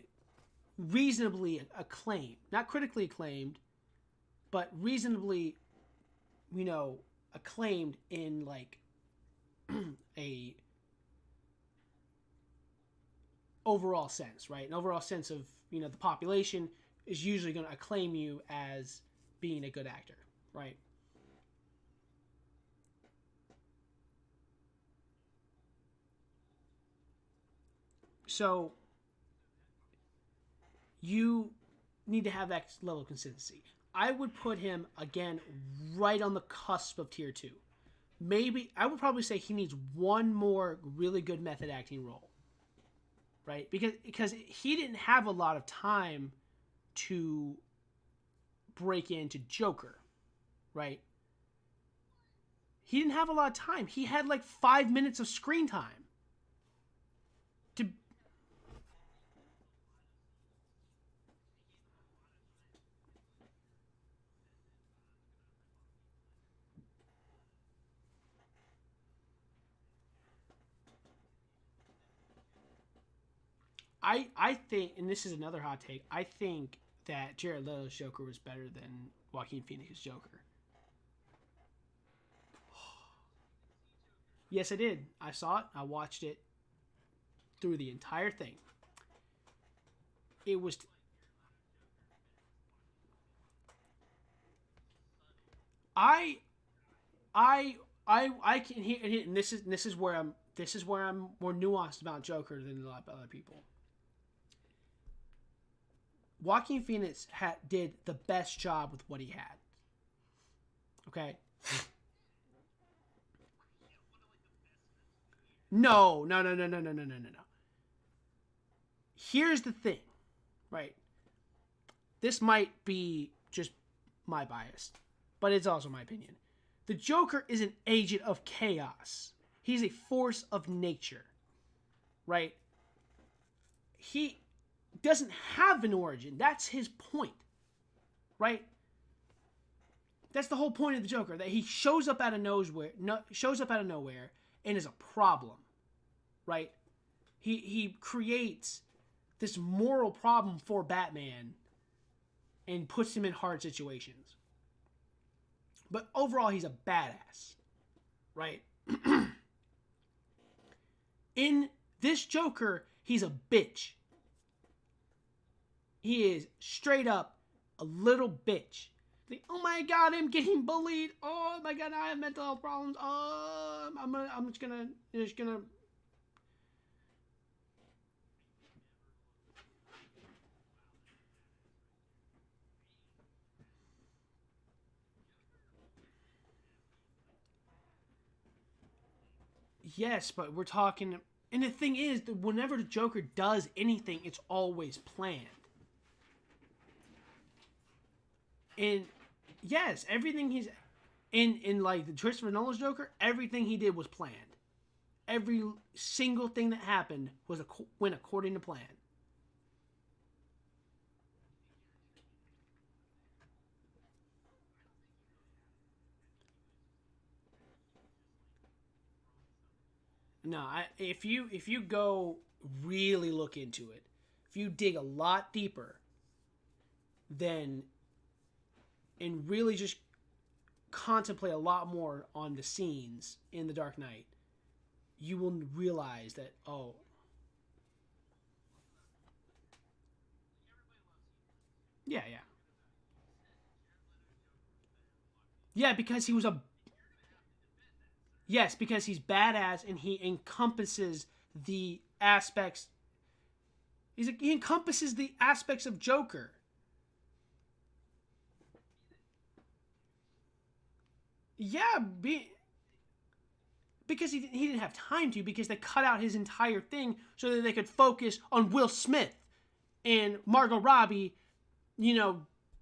[SPEAKER 1] reasonably acclaimed, not critically acclaimed, but reasonably, acclaimed in like a overall sense, right? An overall sense of the population is usually going to acclaim you as being a good actor, right? So you need to have that level of consistency. I would put him again right on the cusp of tier 2. Maybe I would probably say he needs one more really good method acting role, right? Because he didn't have a lot of time to break into Joker, right? He didn't have a lot of time. He had like 5 minutes of screen time. To I think, and this is another hot take, I think that Jared Leto's Joker was better than Joaquin Phoenix's Joker. Yes, I did. I saw it. I watched it through the entire thing. It was I I can hear, and this is where I'm more nuanced about Joker than a lot of other people. Joaquin Phoenix did the best job with what he had. Okay. No. Here's the thing, right? This might be just my bias, but it's also my opinion. The Joker is an agent of chaos. He's a force of nature, right? He doesn't have an origin. That's his point, right? That's the whole point of the Joker, that he shows up out of nowhere and is a problem, right? He creates this moral problem for Batman and puts him in hard situations. But overall, he's a badass, right? In this Joker, he's a bitch. He is straight up a little bitch. Like, oh my god, I'm getting bullied. Oh my god, I have mental health problems. I'm just gonna. Yes, but we're talking. And the thing is, that whenever the Joker does anything, it's always planned. And yes, everything he's in like the Christopher Nolan's Joker, everything he did was planned. Every single thing that happened went according to plan. No, if you go really look into it, if you dig a lot deeper, then and really just contemplate a lot more on the scenes in The Dark Knight, you will realize that yeah, because he was a yes, because he's badass and he encompasses the aspects. He encompasses the aspects of Joker. Yeah, because he didn't have time to, because they cut out his entire thing so that they could focus on Will Smith and Margot Robbie,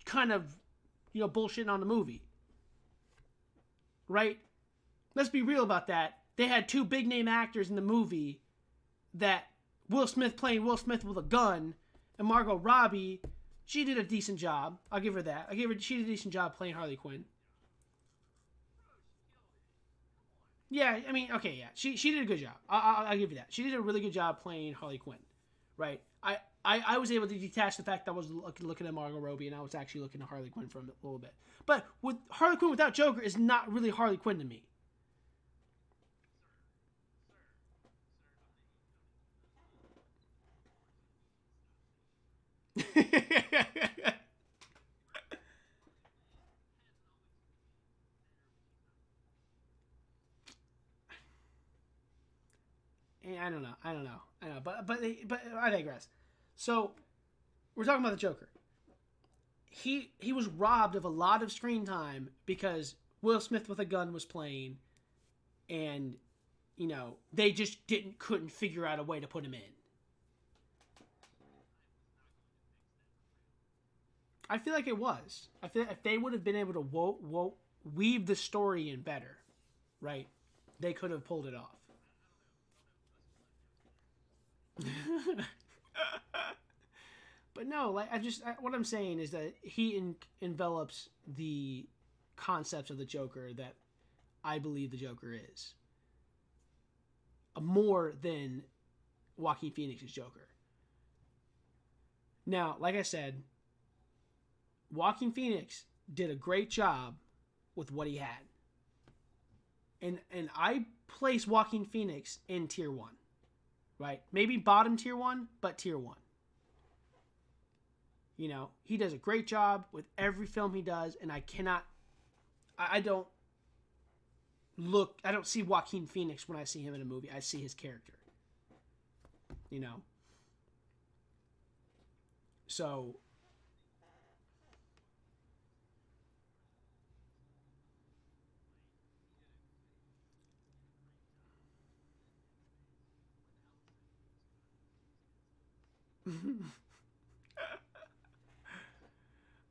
[SPEAKER 1] kind of, bullshitting on the movie. Right? Let's be real about that. They had two big name actors in the movie, that Will Smith playing Will Smith with a gun, and Margot Robbie, she did a decent job. I'll give her that. She did a decent job playing Harley Quinn. Yeah, I mean, okay, yeah, she did a good job. I'll give you that. She did a really good job playing Harley Quinn, right? I was able to detach the fact that I was looking at Margot Robbie and I was actually looking at Harley Quinn for a little bit. But with Harley Quinn without Joker is not really Harley Quinn to me. I don't know, but I digress. So we're talking about the Joker. he was robbed of a lot of screen time because Will Smith with a gun was playing, and they just couldn't figure out a way to put him in. I feel like it was. I feel like if they would have been able to weave the story in better, right? They could have pulled it off. But no, like what I'm saying is that he envelops the concepts of the Joker that I believe the Joker is more than Joaquin Phoenix's Joker. Now, like I said, Joaquin Phoenix did a great job with what he had. And I place Joaquin Phoenix in tier 1. Right? Maybe bottom tier 1, but tier 1. He does a great job with every film he does, and I don't see Joaquin Phoenix when I see him in a movie. I see his character. So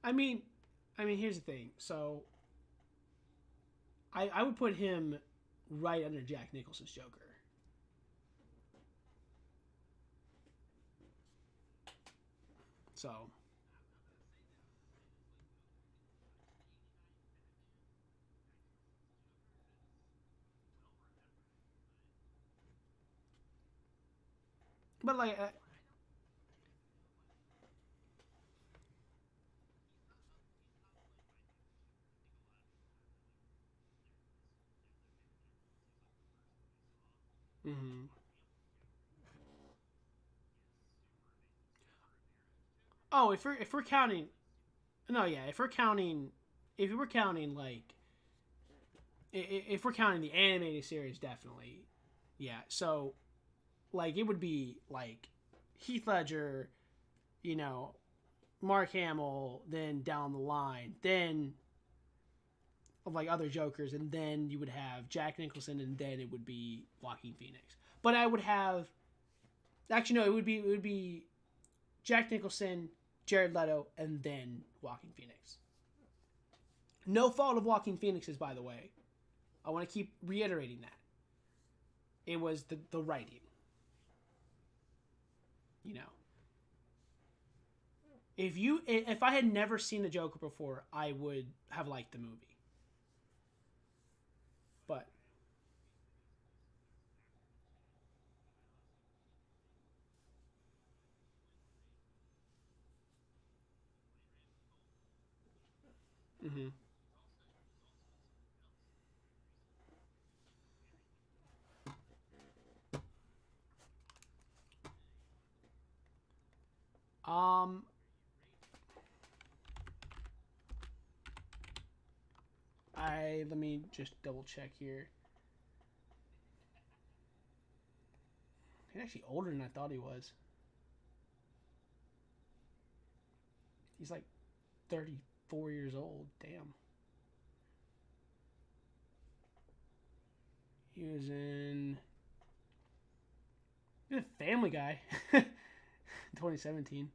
[SPEAKER 1] I mean, here's the thing. So, I would put him right under Jack Nicholson's Joker. So, but like, mm-hmm. Oh, if we're counting, no, yeah, if we're counting like, if we're counting the animated series, definitely, yeah. So, like, it would be like Heath Ledger, Mark Hamill, then down the line, then of like other Jokers, and then you would have Jack Nicholson, and then it would be Joaquin Phoenix. But I would have, actually no, it would be Jack Nicholson, Jared Leto, and then Joaquin Phoenix. No fault of Joaquin Phoenix's, by the way. I want to keep reiterating that. It was the writing. If I had never seen the Joker before, I would have liked the movie. But mm-hmm. um let me just double check here. He's actually older than I thought he was. He's like 34 years old. Damn. He was in Family Guy. 2017.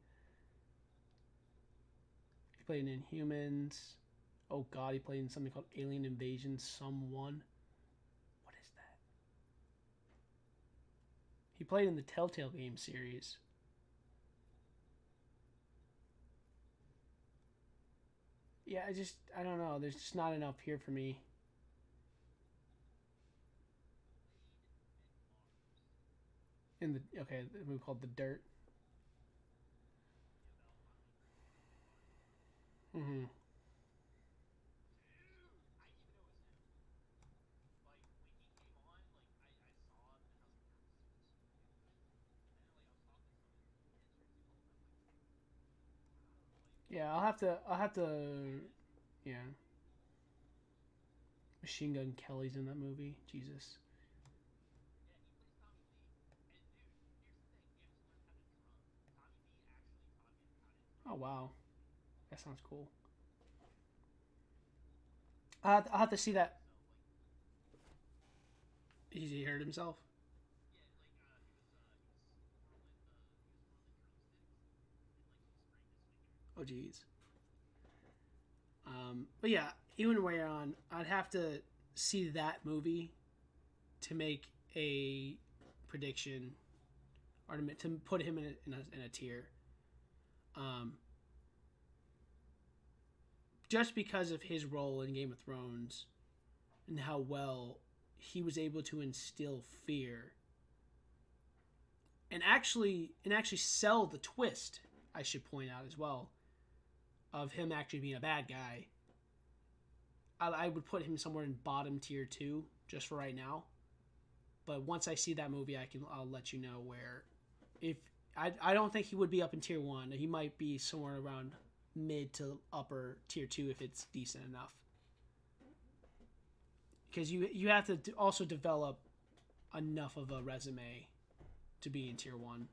[SPEAKER 1] He played in Inhumans. Oh god, he played in something called Alien Invasion Someone. What is that? He played in the Telltale game series. Yeah, I don't know. There's just not enough here for me. In the movie called The Dirt. Mm-hmm. Yeah, I'll have to. Yeah. Machine Gun Kelly's in that movie. Jesus. Oh wow, That sounds cool. I'll have to see that. He hurt himself. Oh jeez. But yeah, even way on, I'd have to see that movie to make a prediction or to put him in a tier. Um, just because of his role in Game of Thrones and how well he was able to instill fear and actually sell the twist, I should point out as well, of him actually being a bad guy. I would put him somewhere in bottom tier 2 just for right now. But once I see that movie, I'll let you know where. If I don't think he would be up in tier 1. He might be somewhere around mid to upper tier 2 if it's decent enough. Because you have to also develop enough of a resume to be in tier 1.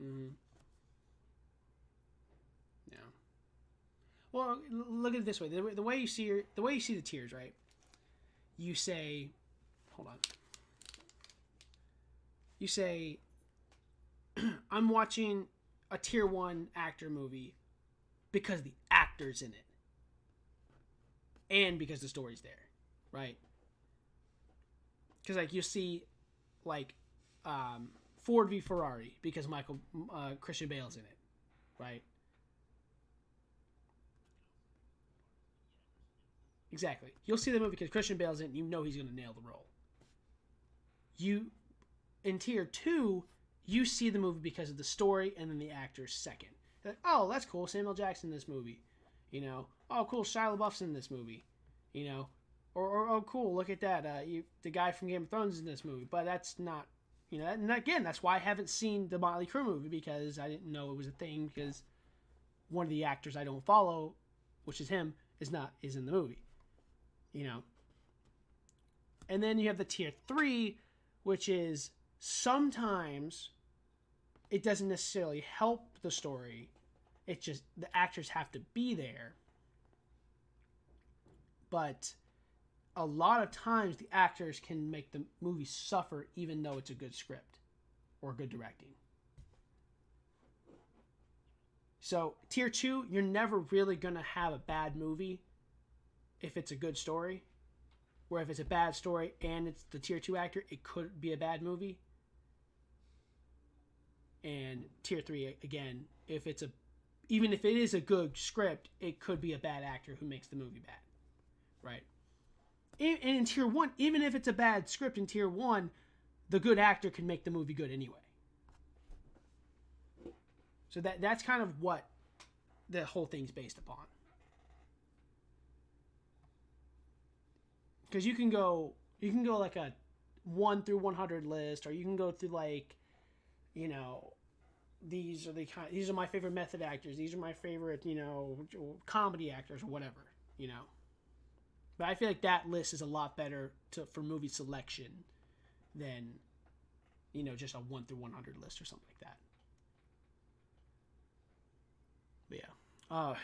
[SPEAKER 1] Mm-hmm. Yeah. Well, look at it this way: the way you see the tiers, right? You say, hold on. You say, I'm watching a tier 1 actor movie because the actor's in it, and because the story's there, right? Because like you see, like, Ford v Ferrari because Christian Bale's in it, right? Exactly. You'll see the movie because Christian Bale's in it, and you know he's going to nail the role. You, in tier 2, you see the movie because of the story and then the actors second. Like, oh, that's cool. Samuel Jackson in this movie. You know, oh, cool. Shia LaBeouf's in this movie. You know, or oh, cool. Look at that. The guy from Game of Thrones is in this movie. But that's not, you know, and again, that's why I haven't seen the Motley Crue movie because I didn't know it was a thing because one of the actors I don't follow, which is him, is in the movie. You know. And then you have the tier 3, which is sometimes it doesn't necessarily help the story. It's just the actors have to be there. But a lot of times the actors can make the movie suffer even though it's a good script or good directing. So tier 2, you're never really going to have a bad movie if it's a good story. Where if it's a bad story and it's the tier 2 actor, it could be a bad movie. And tier 3, again, even if it is a good script, it could be a bad actor who makes the movie bad. Right? And in tier 1, even if it's a bad script in tier 1, the good actor can make the movie good anyway. So that's kind of what the whole thing's based upon. Because you can go like a 1 through 100 list, or you can go through like, you know, these are my favorite method actors. These are my favorite, you know, comedy actors or whatever, you know. But I feel like that list is a lot better for movie selection than, you know, just a 1 through 100 list or something like that. But yeah.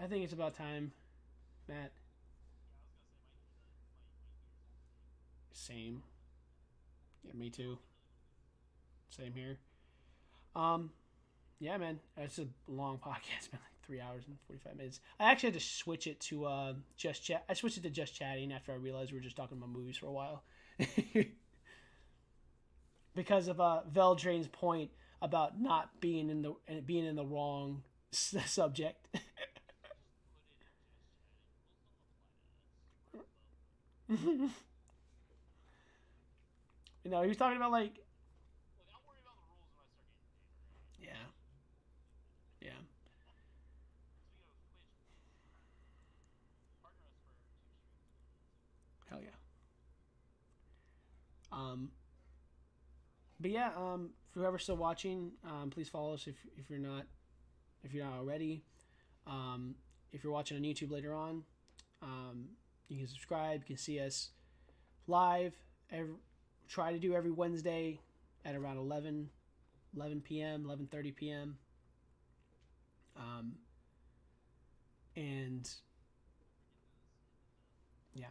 [SPEAKER 1] I think it's about time, Matt. Same. Yeah, me too. Same here. Yeah, man. It's a long podcast. It's been like 3 hours and 45 minutes. I actually had to switch it to just chat. I switched it to just chatting after I realized we were just talking about movies for a while. Because of Veldrain's point about not being in the wrong subject. You know, he was talking about like. Yeah. Yeah. Hell yeah. But yeah, for whoever's still watching, please follow us if you're not already. if you're watching on YouTube later on, you can subscribe. You can see us live. Try to do every Wednesday at around 11 p.m., 11:30 p.m. And yeah,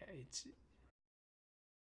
[SPEAKER 1] it's